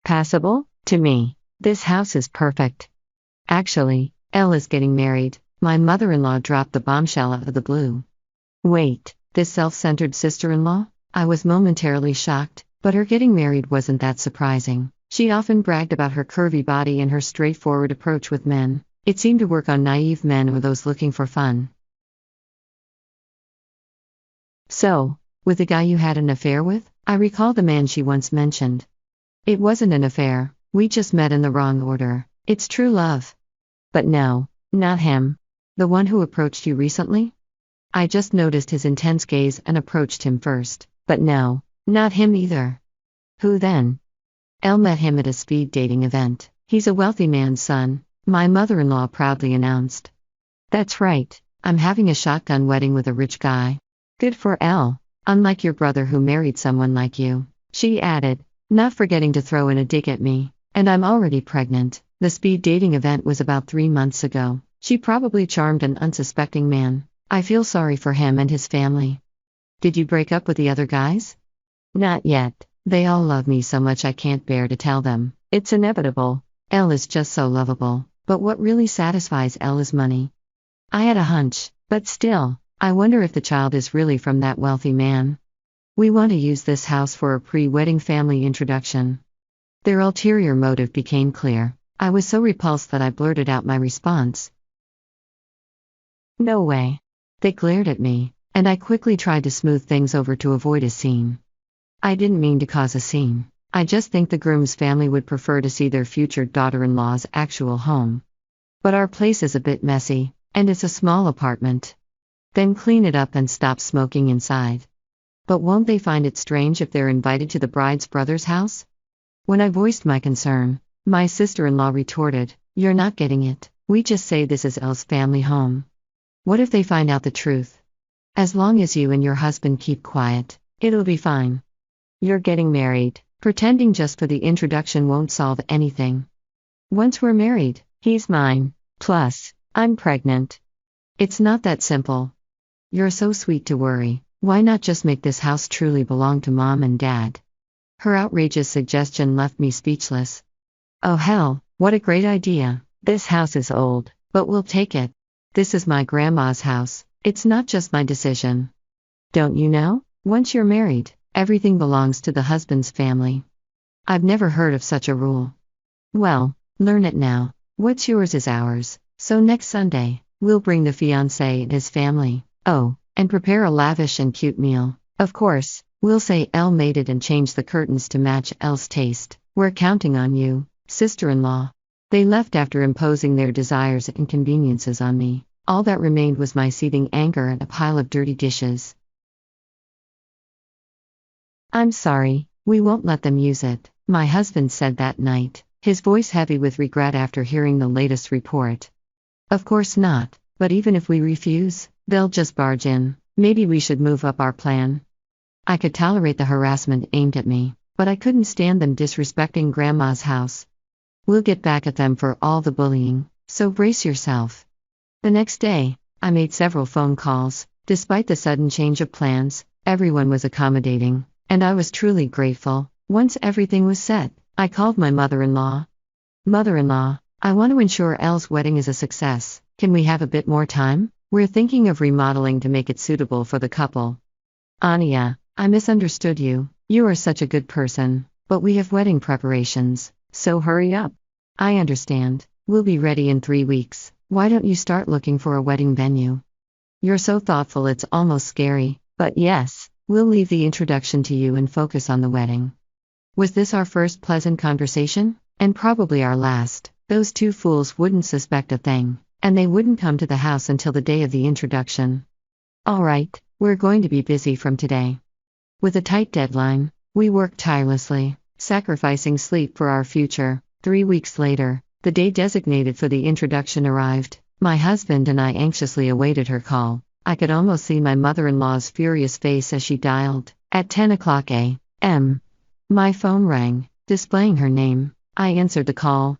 Passable? To me, this house is perfect. Actually, Elle is getting married. My mother-in-law dropped the bombshell out of the blue. Wait, this self-centered sister-in-law? I was momentarily shocked, but her getting married wasn't that surprising. She often bragged about her curvy body and her straightforward approach with men. It seemed to work on naive men or those looking for fun. So, with the guy you had an affair with? I recall the man she once mentioned. It wasn't an affair, we just met in the wrong order. It's true love. But no, not him. The one who approached you recently? I just noticed his intense gaze and approached him first. But no, not him either. Who then? Elle met him at a speed dating event. He's a wealthy man's son, my mother-in-law proudly announced. That's right, I'm having a shotgun wedding with a rich guy. Good for Elle, unlike your brother who married someone like you, she added, not forgetting to throw in a dig at me. And I'm already pregnant. The speed dating event was about 3 months ago. She probably charmed an unsuspecting man. I feel sorry for him and his family. Did you break up with the other guys? Not yet. They all love me so much I can't bear to tell them. It's inevitable. Elle is just so lovable. But what really satisfies Elle is money. I had a hunch, but still, I wonder if the child is really from that wealthy man. We want to use this house for a pre-wedding family introduction. Their ulterior motive became clear. I was so repulsed that I blurted out my response. No way. They glared at me, and I quickly tried to smooth things over to avoid a scene. I didn't mean to cause a scene. I just think the groom's family would prefer to see their future daughter-in-law's actual home. But our place is a bit messy, and it's a small apartment. Then clean it up and stop smoking inside. But won't they find it strange if they're invited to the bride's brother's house? When I voiced my concern, my sister-in-law retorted, "You're not getting it. We just say this is Elle's family home. What if they find out the truth? As long as you and your husband keep quiet, it'll be fine. You're getting married. Pretending just for the introduction won't solve anything. Once we're married, he's mine. Plus, I'm pregnant. It's not that simple. You're so sweet to worry. Why not just make this house truly belong to mom and dad?" Her outrageous suggestion left me speechless. Oh hell, what a great idea. This house is old, but we'll take it. This is my grandma's house. It's not just my decision. Don't you know? Once you're married, everything belongs to the husband's family. I've never heard of such a rule. Well, learn it now. What's yours is ours. So next Sunday, we'll bring the fiancé and his family. Oh, and prepare a lavish and cute meal. Of course, we'll say Elle made it and change the curtains to match Elle's taste. We're counting on you, sister-in-law. They left after imposing their desires and conveniences on me. All that remained was my seething anger and a pile of dirty dishes. "I'm sorry, we won't let them use it," my husband said that night, his voice heavy with regret after hearing the latest report. "Of course not, but even if we refuse, they'll just barge in. Maybe we should move up our plan." I could tolerate the harassment aimed at me, but I couldn't stand them disrespecting Grandma's house. We'll get back at them for all the bullying, so brace yourself. The next day, I made several phone calls. Despite the sudden change of plans, everyone was accommodating, and I was truly grateful. Once everything was set, I called my mother-in-law. "Mother-in-law, I want to ensure Elle's wedding is a success. Can we have a bit more time? We're thinking of remodeling to make it suitable for the couple." "Anya, I misunderstood you. You are such a good person, but we have wedding preparations, so hurry up." "I understand. We'll be ready in 3 weeks. Why don't you start looking for a wedding venue?" "You're so thoughtful it's almost scary, but yes, we'll leave the introduction to you and focus on the wedding." Was this our first pleasant conversation? And probably our last. Those two fools wouldn't suspect a thing, and they wouldn't come to the house until the day of the introduction. All right, we're going to be busy from today. With a tight deadline, we worked tirelessly, sacrificing sleep for our future. 3 weeks later, the day designated for the introduction arrived. My husband and I anxiously awaited her call. I could almost see my mother-in-law's furious face as she dialed. At 10 o'clock a.m., my phone rang, displaying her name. I answered the call.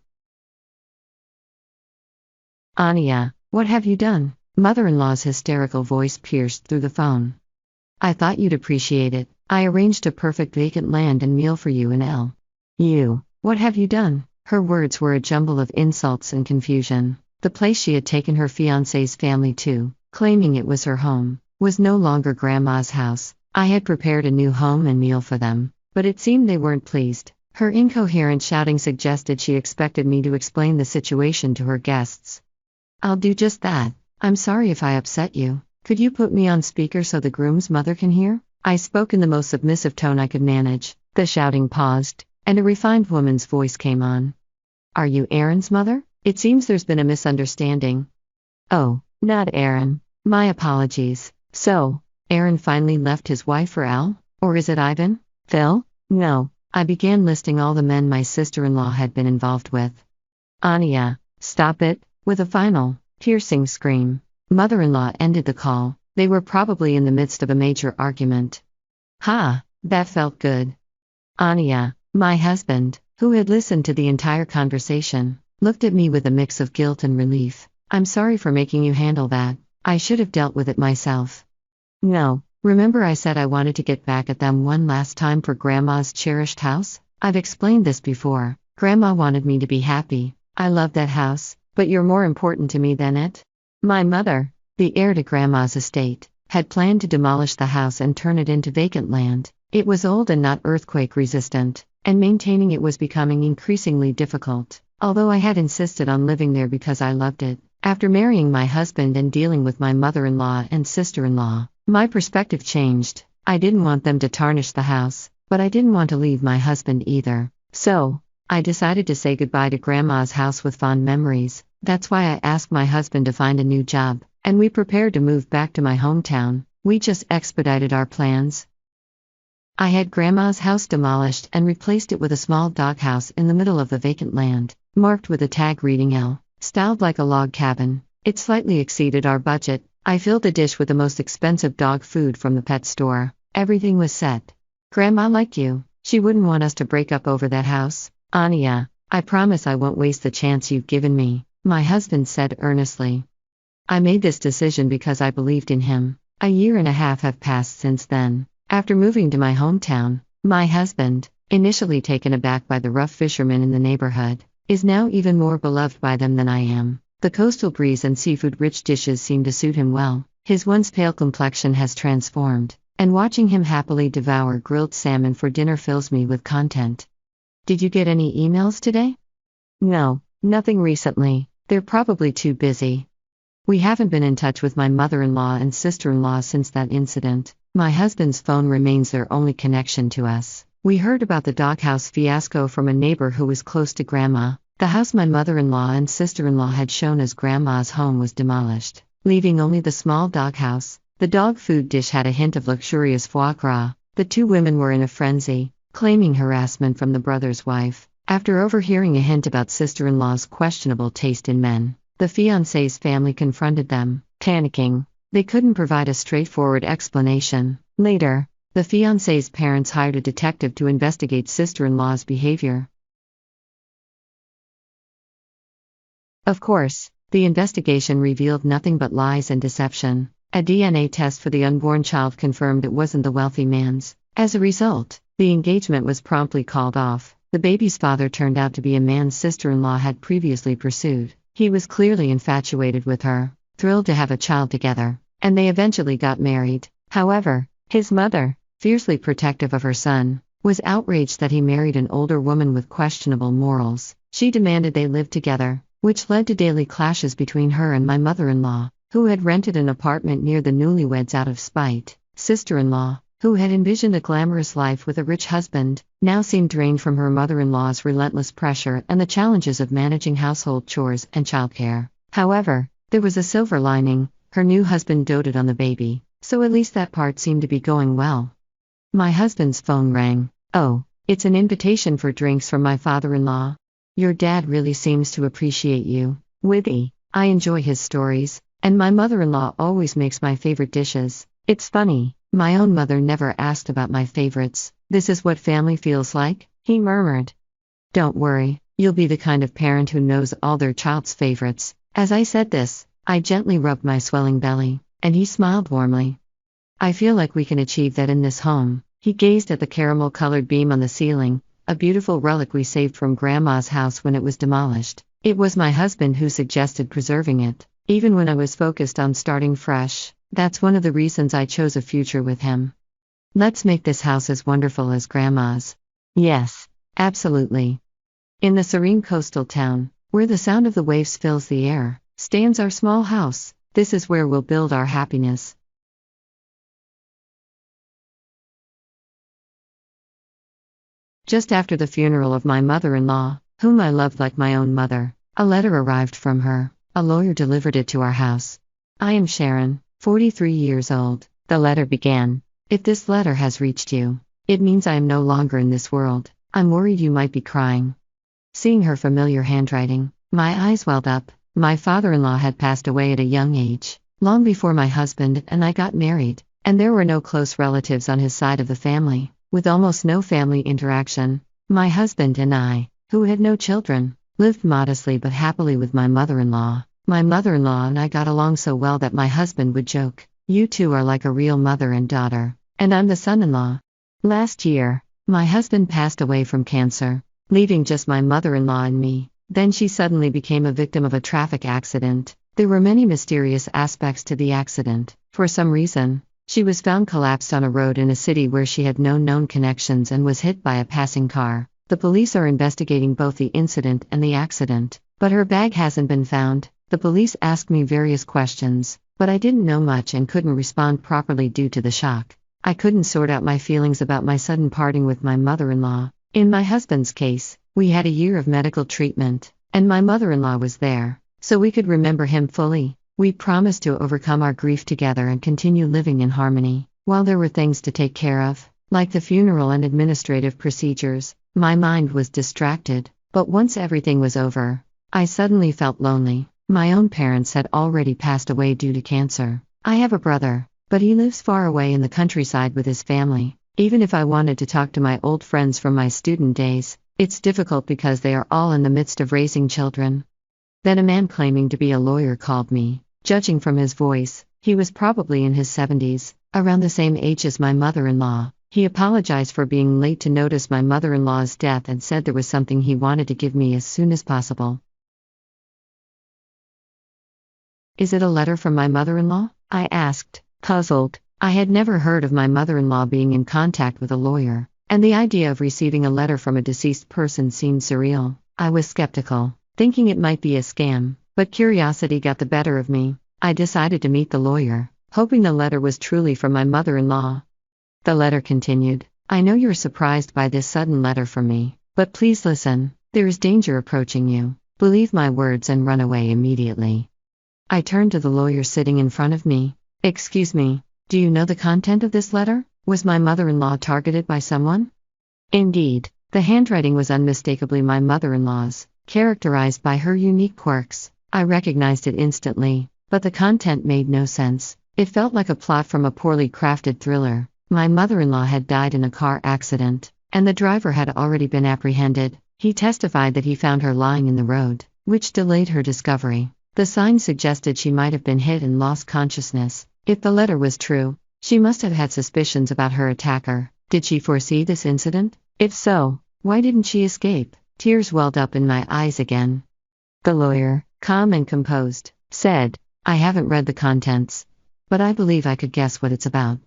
"Anya, what have you done?" Mother-in-law's hysterical voice pierced through the phone. "I thought you'd appreciate it. I arranged a perfect vacant land and meal for you and Elle." "You, what have you done?" Her words were a jumble of insults and confusion. The place she had taken her fiancé's family to, claiming it was her home, was no longer Grandma's house. I had prepared a new home and meal for them, but it seemed they weren't pleased. Her incoherent shouting suggested she expected me to explain the situation to her guests. "I'll do just that. I'm sorry if I upset you. Could you put me on speaker so the groom's mother can hear?" I spoke in the most submissive tone I could manage. The shouting paused, and a refined woman's voice came on. "Are you Aaron's mother? It seems there's been a misunderstanding." "Oh, not Aaron. My apologies. So, Aaron finally left his wife for Elle? Or is it Ivan? Phil?" "No." I began listing all the men my sister-in-law had been involved with. "Anya, stop it," with a final, piercing scream. Mother-in-law ended the call. They were probably in the midst of a major argument. Ha, that felt good. Anya, my husband, who had listened to the entire conversation, looked at me with a mix of guilt and relief. "I'm sorry for making you handle that. I should have dealt with it myself." "No. Remember I said I wanted to get back at them one last time for Grandma's cherished house? I've explained this before. Grandma wanted me to be happy. I love that house, but you're more important to me than it." My mother, the heir to Grandma's estate, had planned to demolish the house and turn it into vacant land. It was old and not earthquake resistant, and maintaining it was becoming increasingly difficult, although I had insisted on living there because I loved it. After marrying my husband and dealing with my mother-in-law and sister-in-law, my perspective changed. I didn't want them to tarnish the house, but I didn't want to leave my husband either. So, I decided to say goodbye to Grandma's house with fond memories. That's why I asked my husband to find a new job. and we prepared to move back to my hometown. We just expedited our plans. I had Grandma's house demolished and replaced it with a small doghouse in the middle of the vacant land, marked with a tag reading L, styled like a log cabin. It slightly exceeded our budget. I filled the dish with the most expensive dog food from the pet store. Everything was set. Grandma liked you. She wouldn't want us to break up over that house. Anya, I promise I won't waste the chance you've given me, my husband said earnestly. I made this decision because I believed in him. A year and a half have passed since then. After moving to my hometown, my husband, initially taken aback by the rough fishermen in the neighborhood, is now even more beloved by them than I am. The coastal breeze and seafood-rich dishes seem to suit him well. His once pale complexion has transformed, and watching him happily devour grilled salmon for dinner fills me with content. Did you get any emails today? No, nothing recently. They're probably too busy. We haven't been in touch with my mother-in-law and sister-in-law since that incident. My husband's phone remains their only connection to us. We heard about the doghouse fiasco from a neighbor who was close to Grandma. The house my mother-in-law and sister-in-law had shown as Grandma's home was demolished, leaving only the small doghouse. The dog food dish had a hint of luxurious foie gras. The two women were in a frenzy, claiming harassment from the brother's wife. After overhearing a hint about sister-in-law's questionable taste in men, the fiancé's family confronted them, panicking. They couldn't provide a straightforward explanation. Later, the fiancé's parents hired a detective to investigate sister-in-law's behavior. Of course, the investigation revealed nothing but lies and deception. A DNA test for the unborn child confirmed it wasn't the wealthy man's. As a result, the engagement was promptly called off. The baby's father turned out to be a man sister-in-law had previously pursued. He was clearly infatuated with her, thrilled to have a child together, and they eventually got married. However, his mother, fiercely protective of her son, was outraged that he married an older woman with questionable morals. She demanded they live together, which led to daily clashes between her and my mother-in-law, who had rented an apartment near the newlyweds out of spite. Sister-in-law, who had envisioned a glamorous life with a rich husband, now seemed drained from her mother-in-law's relentless pressure and the challenges of managing household chores and childcare. However, there was a silver lining. Her new husband doted on the baby, so at least that part seemed to be going well. My husband's phone rang. Oh, it's an invitation for drinks from my father-in-law. Your dad really seems to appreciate you. Witty. I enjoy his stories, and my mother-in-law always makes my favorite dishes. It's funny, my own mother never asked about my favorites. This is what family feels like, he murmured. Don't worry, you'll be the kind of parent who knows all their child's favorites. As I said this, I gently rubbed my swelling belly, and he smiled warmly. I feel like we can achieve that in this home. He gazed at the caramel-colored beam on the ceiling, a beautiful relic we saved from Grandma's house when it was demolished. It was my husband who suggested preserving it, even when I was focused on starting fresh. That's one of the reasons I chose a future with him. Let's make this house as wonderful as Grandma's. Yes, absolutely. In the serene coastal town, where the sound of the waves fills the air, stands our small house. This is where we'll build our happiness. Just after the funeral of my mother-in-law, whom I loved like my own mother, a letter arrived from her. A lawyer delivered it to our house. I am Sharon, 43 years old. The letter began. If this letter has reached you, it means I am no longer in this world. I'm worried you might be crying. Seeing her familiar handwriting, my eyes welled up. My father-in-law had passed away at a young age, long before my husband and I got married, and there were no close relatives on his side of the family. With almost no family interaction, my husband and I, who had no children, lived modestly but happily with my mother-in-law. My mother-in-law and I got along so well that my husband would joke, "You two are like a real mother and daughter, and I'm the son-in-law." Last year, my husband passed away from cancer, leaving just my mother-in-law and me. Then she suddenly became a victim of a traffic accident. There were many mysterious aspects to the accident. For some reason, she was found collapsed on a road in a city where she had no known connections and was hit by a passing car. The police are investigating both the incident and the accident, but her bag hasn't been found. The police asked me various questions, but I didn't know much and couldn't respond properly due to the shock. I couldn't sort out my feelings about my sudden parting with my mother-in-law. In my husband's case, we had a year of medical treatment, and my mother-in-law was there, so we could remember him fully. We promised to overcome our grief together and continue living in harmony. While there were things to take care of, like the funeral and administrative procedures, my mind was distracted. But once everything was over, I suddenly felt lonely. My own parents had already passed away due to cancer. I have a brother, but he lives far away in the countryside with his family. Even if I wanted to talk to my old friends from my student days, it's difficult because they are all in the midst of raising children. Then a man claiming to be a lawyer called me. Judging from his voice, he was probably in his 70s, around the same age as my mother-in-law. He apologized for being late to notice my mother-in-law's death and said there was something he wanted to give me as soon as possible. Is it a letter from my mother-in-law? I asked, puzzled. I had never heard of my mother-in-law being in contact with a lawyer, and the idea of receiving a letter from a deceased person seemed surreal. I was skeptical, thinking it might be a scam, but curiosity got the better of me. I decided to meet the lawyer, hoping the letter was truly from my mother-in-law. The letter continued, I know you're surprised by this sudden letter from me, but please listen. There is danger approaching you. Believe my words and run away immediately. I turned to the lawyer sitting in front of me. Excuse me, do you know the content of this letter? Was my mother-in-law targeted by someone? Indeed, the handwriting was unmistakably my mother-in-law's, characterized by her unique quirks. I recognized it instantly, but the content made no sense. It felt like a plot from a poorly crafted thriller. My mother-in-law had died in a car accident, and the driver had already been apprehended. He testified that he found her lying in the road, which delayed her discovery. The signs suggested she might have been hit and lost consciousness. If the letter was true, she must have had suspicions about her attacker. Did she foresee this incident? If so, why didn't she escape? Tears welled up in my eyes again. The lawyer, calm and composed, said, I haven't read the contents, but I believe I could guess what it's about.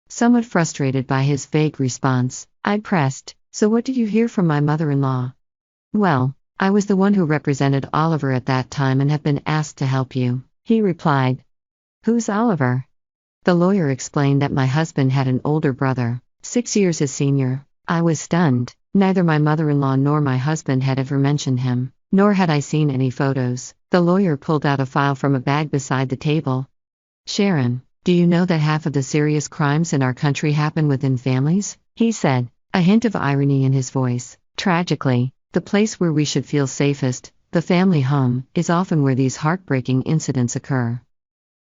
Somewhat frustrated by his vague response, I pressed, so what did you hear from my mother-in-law? Well, I was the one who represented Oliver at that time and have been asked to help you, he replied. Who's Oliver? The lawyer explained that my husband had an older brother, 6 years his senior. I was stunned. Neither my mother-in-law nor my husband had ever mentioned him, nor had I seen any photos. The lawyer pulled out a file from a bag beside the table. Sharon, do you know that half of the serious crimes in our country happen within families? He said, a hint of irony in his voice. Tragically, the place where we should feel safest, the family home, is often where these heartbreaking incidents occur.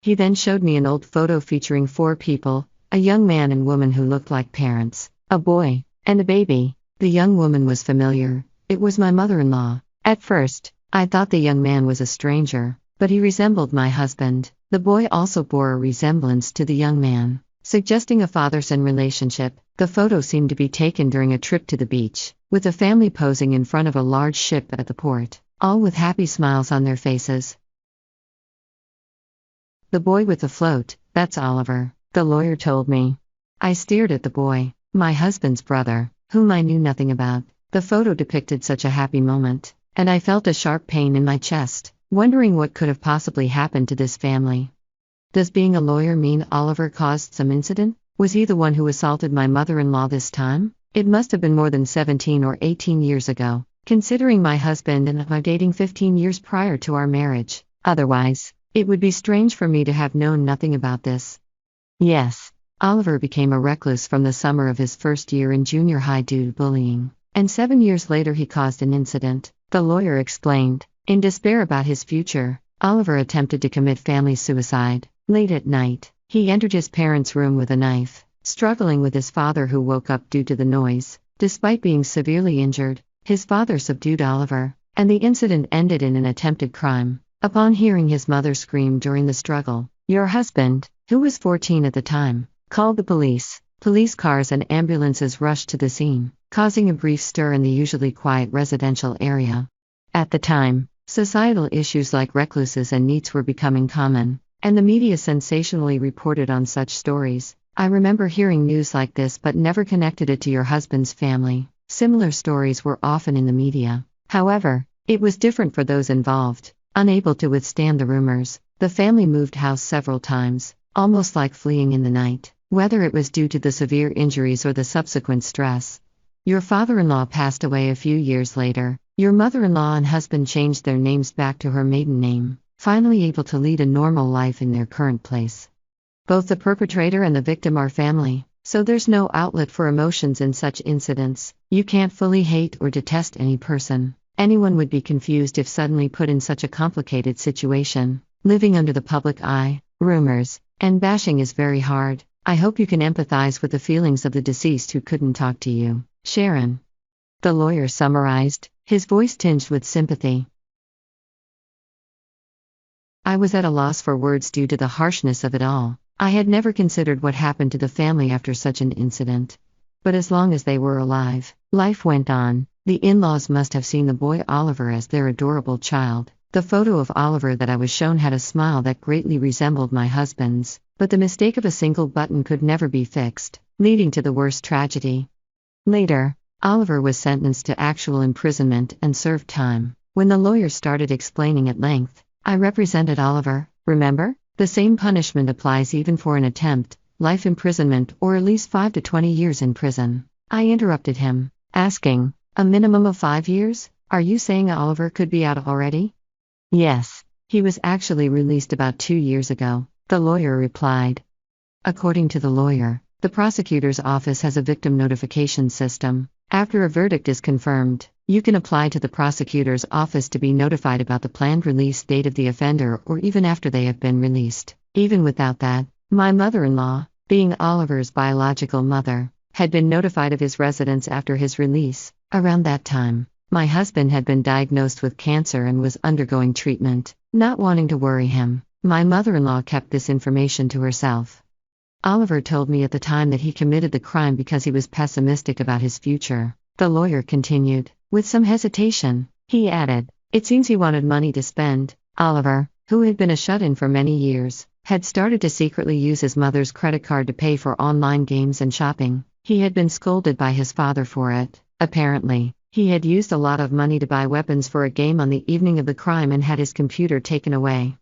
He then showed me an old photo featuring 4 people, a young man and woman who looked like parents, a boy, and a baby. The young woman was familiar. It was my mother-in-law. At first, I thought the young man was a stranger, but he resembled my husband. The boy also bore a resemblance to the young man, suggesting a father-son relationship. The photo seemed to be taken during a trip to the beach, with the family posing in front of a large ship at the port, all with happy smiles on their faces. The boy with the float, that's Oliver, the lawyer told me. I stared at the boy, my husband's brother, whom I knew nothing about. The photo depicted such a happy moment, and I felt a sharp pain in my chest, wondering what could have possibly happened to this family. Does being a lawyer mean Oliver caused some incident? Was he the one who assaulted my mother-in-law this time? It must have been more than 17 or 18 years ago, considering my husband and I dating 15 years prior to our marriage. Otherwise, it would be strange for me to have known nothing about this. Yes, Oliver became a recluse from the summer of his first year in junior high due to bullying, and 7 years later he caused an incident, the lawyer explained. In despair about his future, Oliver attempted to commit family suicide. Late at night, he entered his parents' room with a knife, struggling with his father who woke up due to the noise. Despite being severely injured, his father subdued Oliver, and the incident ended in an attempted crime. Upon hearing his mother scream during the struggle, your husband, who was 14 at the time, called the police. Police cars and ambulances rushed to the scene, causing a brief stir in the usually quiet residential area. At the time, societal issues like recluses and NEETs were becoming common, and the media sensationally reported on such stories. I remember hearing news like this but never connected it to your husband's family. Similar stories were often in the media. However, it was different for those involved. Unable to withstand the rumors, the family moved house several times, almost like fleeing in the night, whether it was due to the severe injuries or the subsequent stress. Your father-in-law passed away a few years later. Your mother-in-law and husband changed their names back to her maiden name. finally able to lead a normal life in their current place. Both the perpetrator and the victim are family, so there's no outlet for emotions in such incidents. You can't fully hate or detest any person. Anyone would be confused if suddenly put in such a complicated situation. Living under the public eye, rumors, and bashing is very hard. I hope you can empathize with the feelings of the deceased who couldn't talk to you. Sharon. The lawyer summarized, his voice tinged with sympathy. I was at a loss for words due to the harshness of it all. I had never considered what happened to the family after such an incident. But as long as they were alive, life went on. The in-laws must have seen the boy Oliver as their adorable child. The photo of Oliver that I was shown had a smile that greatly resembled my husband's, but the mistake of a single button could never be fixed, leading to the worst tragedy. Later, Oliver was sentenced to actual imprisonment and served time. When the lawyer started explaining at length, I represented Oliver, remember? The same punishment applies even for an attempt, life imprisonment or at least 5 to 20 years in prison. I interrupted him, asking, a minimum of 5 years? Are you saying Oliver could be out already? Yes. He was actually released about 2 years ago, the lawyer replied. According to the lawyer, the prosecutor's office has a victim notification system. After a verdict is confirmed, you can apply to the prosecutor's office to be notified about the planned release date of the offender or even after they have been released. Even without that, my mother-in-law, being Oliver's biological mother, had been notified of his residence after his release. Around that time, my husband had been diagnosed with cancer and was undergoing treatment. Not wanting to worry him, my mother-in-law kept this information to herself. Oliver told me at the time that he committed the crime because he was pessimistic about his future. The lawyer continued. With some hesitation, he added, it seems he wanted money to spend. Oliver, who had been a shut-in for many years, had started to secretly use his mother's credit card to pay for online games and shopping. He had been scolded by his father for it. Apparently, he had used a lot of money to buy weapons for a game on the evening of the crime and had his computer taken away.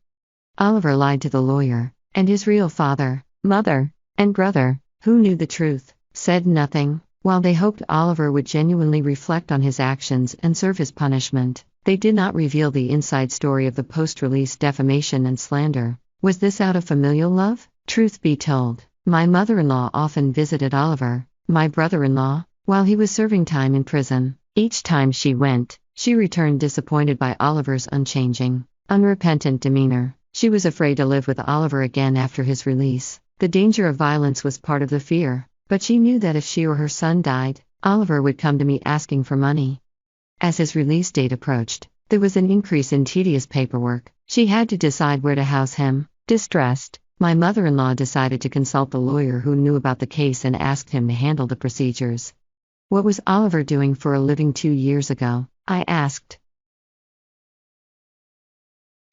Oliver lied to the lawyer, and his real father, mother, and brother, who knew the truth, said nothing. While they hoped Oliver would genuinely reflect on his actions and serve his punishment, they did not reveal the inside story of the post-release defamation and slander. Was this out of familial love? Truth be told, my mother-in-law often visited Oliver, my brother-in-law, while he was serving time in prison. Each time she went, she returned disappointed by Oliver's unchanging, unrepentant demeanor. She was afraid to live with Oliver again after his release. The danger of violence was part of the fear, but she knew that if she or her son died, Oliver would come to me asking for money. As his release date approached, there was an increase in tedious paperwork. She had to decide where to house him. Distressed, my mother-in-law decided to consult the lawyer who knew about the case and asked him to handle the procedures. What was Oliver doing for a living 2 years ago? I asked.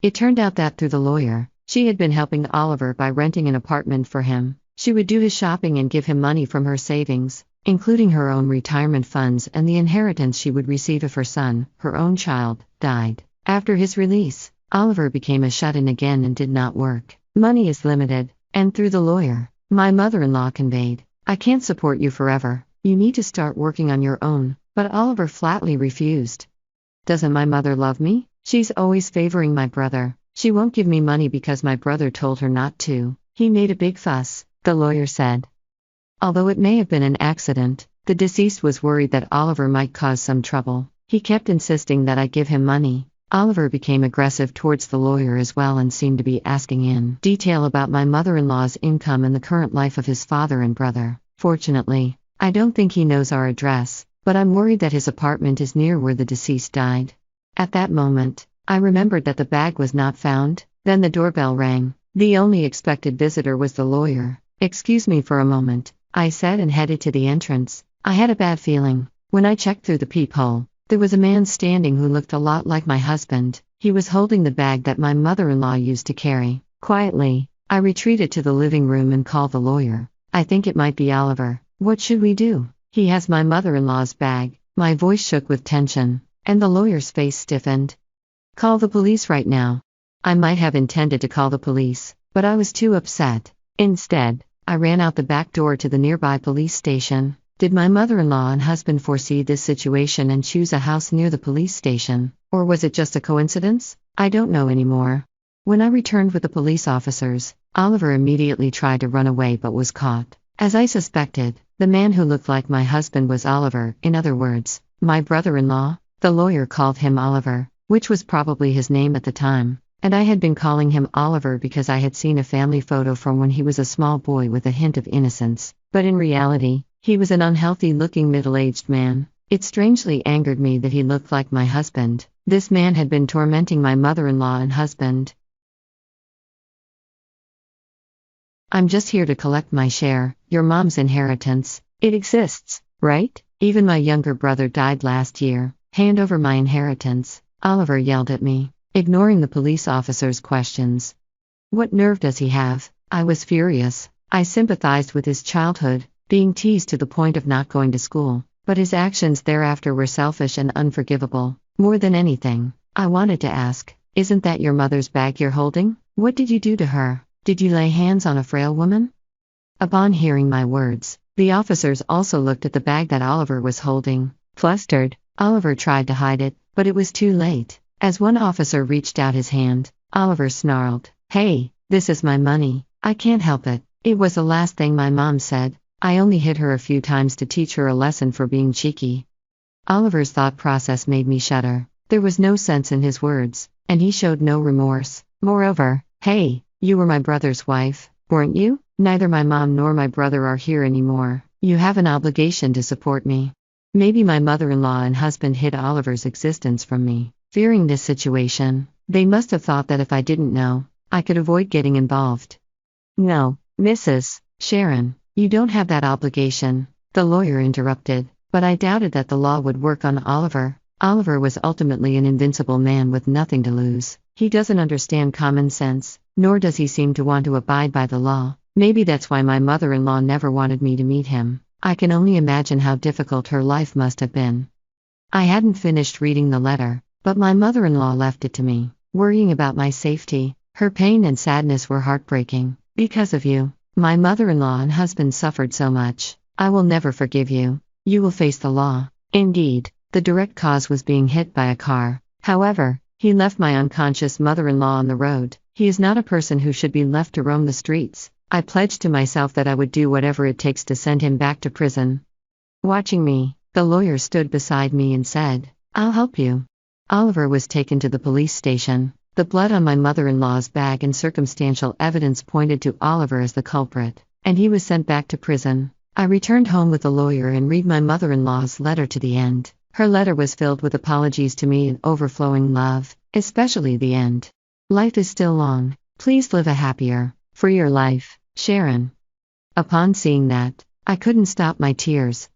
It turned out that through the lawyer, she had been helping Oliver by renting an apartment for him. She would do his shopping and give him money from her savings, including her own retirement funds and the inheritance she would receive if her son, her own child, died. After his release, Oliver became a shut-in again and did not work. Money is limited, and through the lawyer, my mother-in-law conveyed, I can't support you forever, you need to start working on your own, but Oliver flatly refused. Doesn't my mother love me? She's always favoring my brother. She won't give me money because my brother told her not to. He made a big fuss, the lawyer said. Although it may have been an accident, the deceased was worried that Oliver might cause some trouble. He kept insisting that I give him money. Oliver became aggressive towards the lawyer as well and seemed to be asking in detail about my mother-in-law's income and the current life of his father and brother. Fortunately, I don't think he knows our address, but I'm worried that his apartment is near where the deceased died. At that moment, I remembered that the bag was not found. Then the doorbell rang. The only expected visitor was the lawyer. Excuse me for a moment, I said and headed to the entrance. I had a bad feeling. When I checked through the peephole, there was a man standing who looked a lot like my husband. He was holding the bag that my mother-in-law used to carry. Quietly, I retreated to the living room and called the lawyer. I think it might be Oliver. What should we do? He has my mother-in-law's bag. My voice shook with tension, and the lawyer's face stiffened. Call the police right now. I might have intended to call the police, but I was too upset. Instead, I ran out the back door to the nearby police station. Did my mother-in-law and husband foresee this situation and choose a house near the police station? Or was it just a coincidence? I don't know anymore. When I returned with the police officers, Oliver immediately tried to run away but was caught. As I suspected, the man who looked like my husband was Oliver, in other words, my brother-in-law. The lawyer called him Oliver, which was probably his name at the time, and I had been calling him Oliver because I had seen a family photo from when he was a small boy with a hint of innocence, but in reality, he was an unhealthy-looking middle-aged man. It strangely angered me that he looked like my husband. This man had been tormenting my mother-in-law and husband. I'm just here to collect my share, your mom's inheritance. It exists, right? Even my younger brother died last year. Hand over my inheritance, Oliver yelled at me, ignoring the police officer's questions. What nerve does he have? I was furious. I sympathized with his childhood, being teased to the point of not going to school, but his actions thereafter were selfish and unforgivable. More than anything, I wanted to ask, isn't that your mother's bag you're holding? What did you do to her? Did you lay hands on a frail woman? Upon hearing my words, the officers also looked at the bag that Oliver was holding. Flustered, Oliver tried to hide it, but it was too late. As one officer reached out his hand, Oliver snarled, "Hey, this is my money, I can't help it." It was the last thing my mom said. I only hit her a few times to teach her a lesson for being cheeky. Oliver's thought process made me shudder. There was no sense in his words, and he showed no remorse. Moreover, hey, you were my brother's wife, weren't you? Neither my mom nor my brother are here anymore. You have an obligation to support me. Maybe my mother-in-law and husband hid Oliver's existence from me. Fearing this situation, they must have thought that if I didn't know, I could avoid getting involved. No, Mrs. Sharon, you don't have that obligation, the lawyer interrupted, but I doubted that the law would work on Oliver. Oliver was ultimately an invincible man with nothing to lose. He doesn't understand common sense, nor does he seem to want to abide by the law. Maybe that's why my mother-in-law never wanted me to meet him. I can only imagine how difficult her life must have been. I hadn't finished reading the letter, but my mother-in-law left it to me, worrying about my safety. Her pain and sadness were heartbreaking. Because of you, my mother-in-law and husband suffered so much. I will never forgive you. You will face the law. Indeed, the direct cause was being hit by a car. However, he left my unconscious mother-in-law on the road. He is not a person who should be left to roam the streets. I pledged to myself that I would do whatever it takes to send him back to prison. Watching me, the lawyer stood beside me and said, "I'll help you." Oliver was taken to the police station. The blood on my mother-in-law's bag and circumstantial evidence pointed to Oliver as the culprit, and he was sent back to prison. I returned home with the lawyer and read my mother-in-law's letter to the end. Her letter was filled with apologies to me and overflowing love, especially the end. Life is still long. Please live a happier, freer life, Sharon. Upon seeing that, I couldn't stop my tears.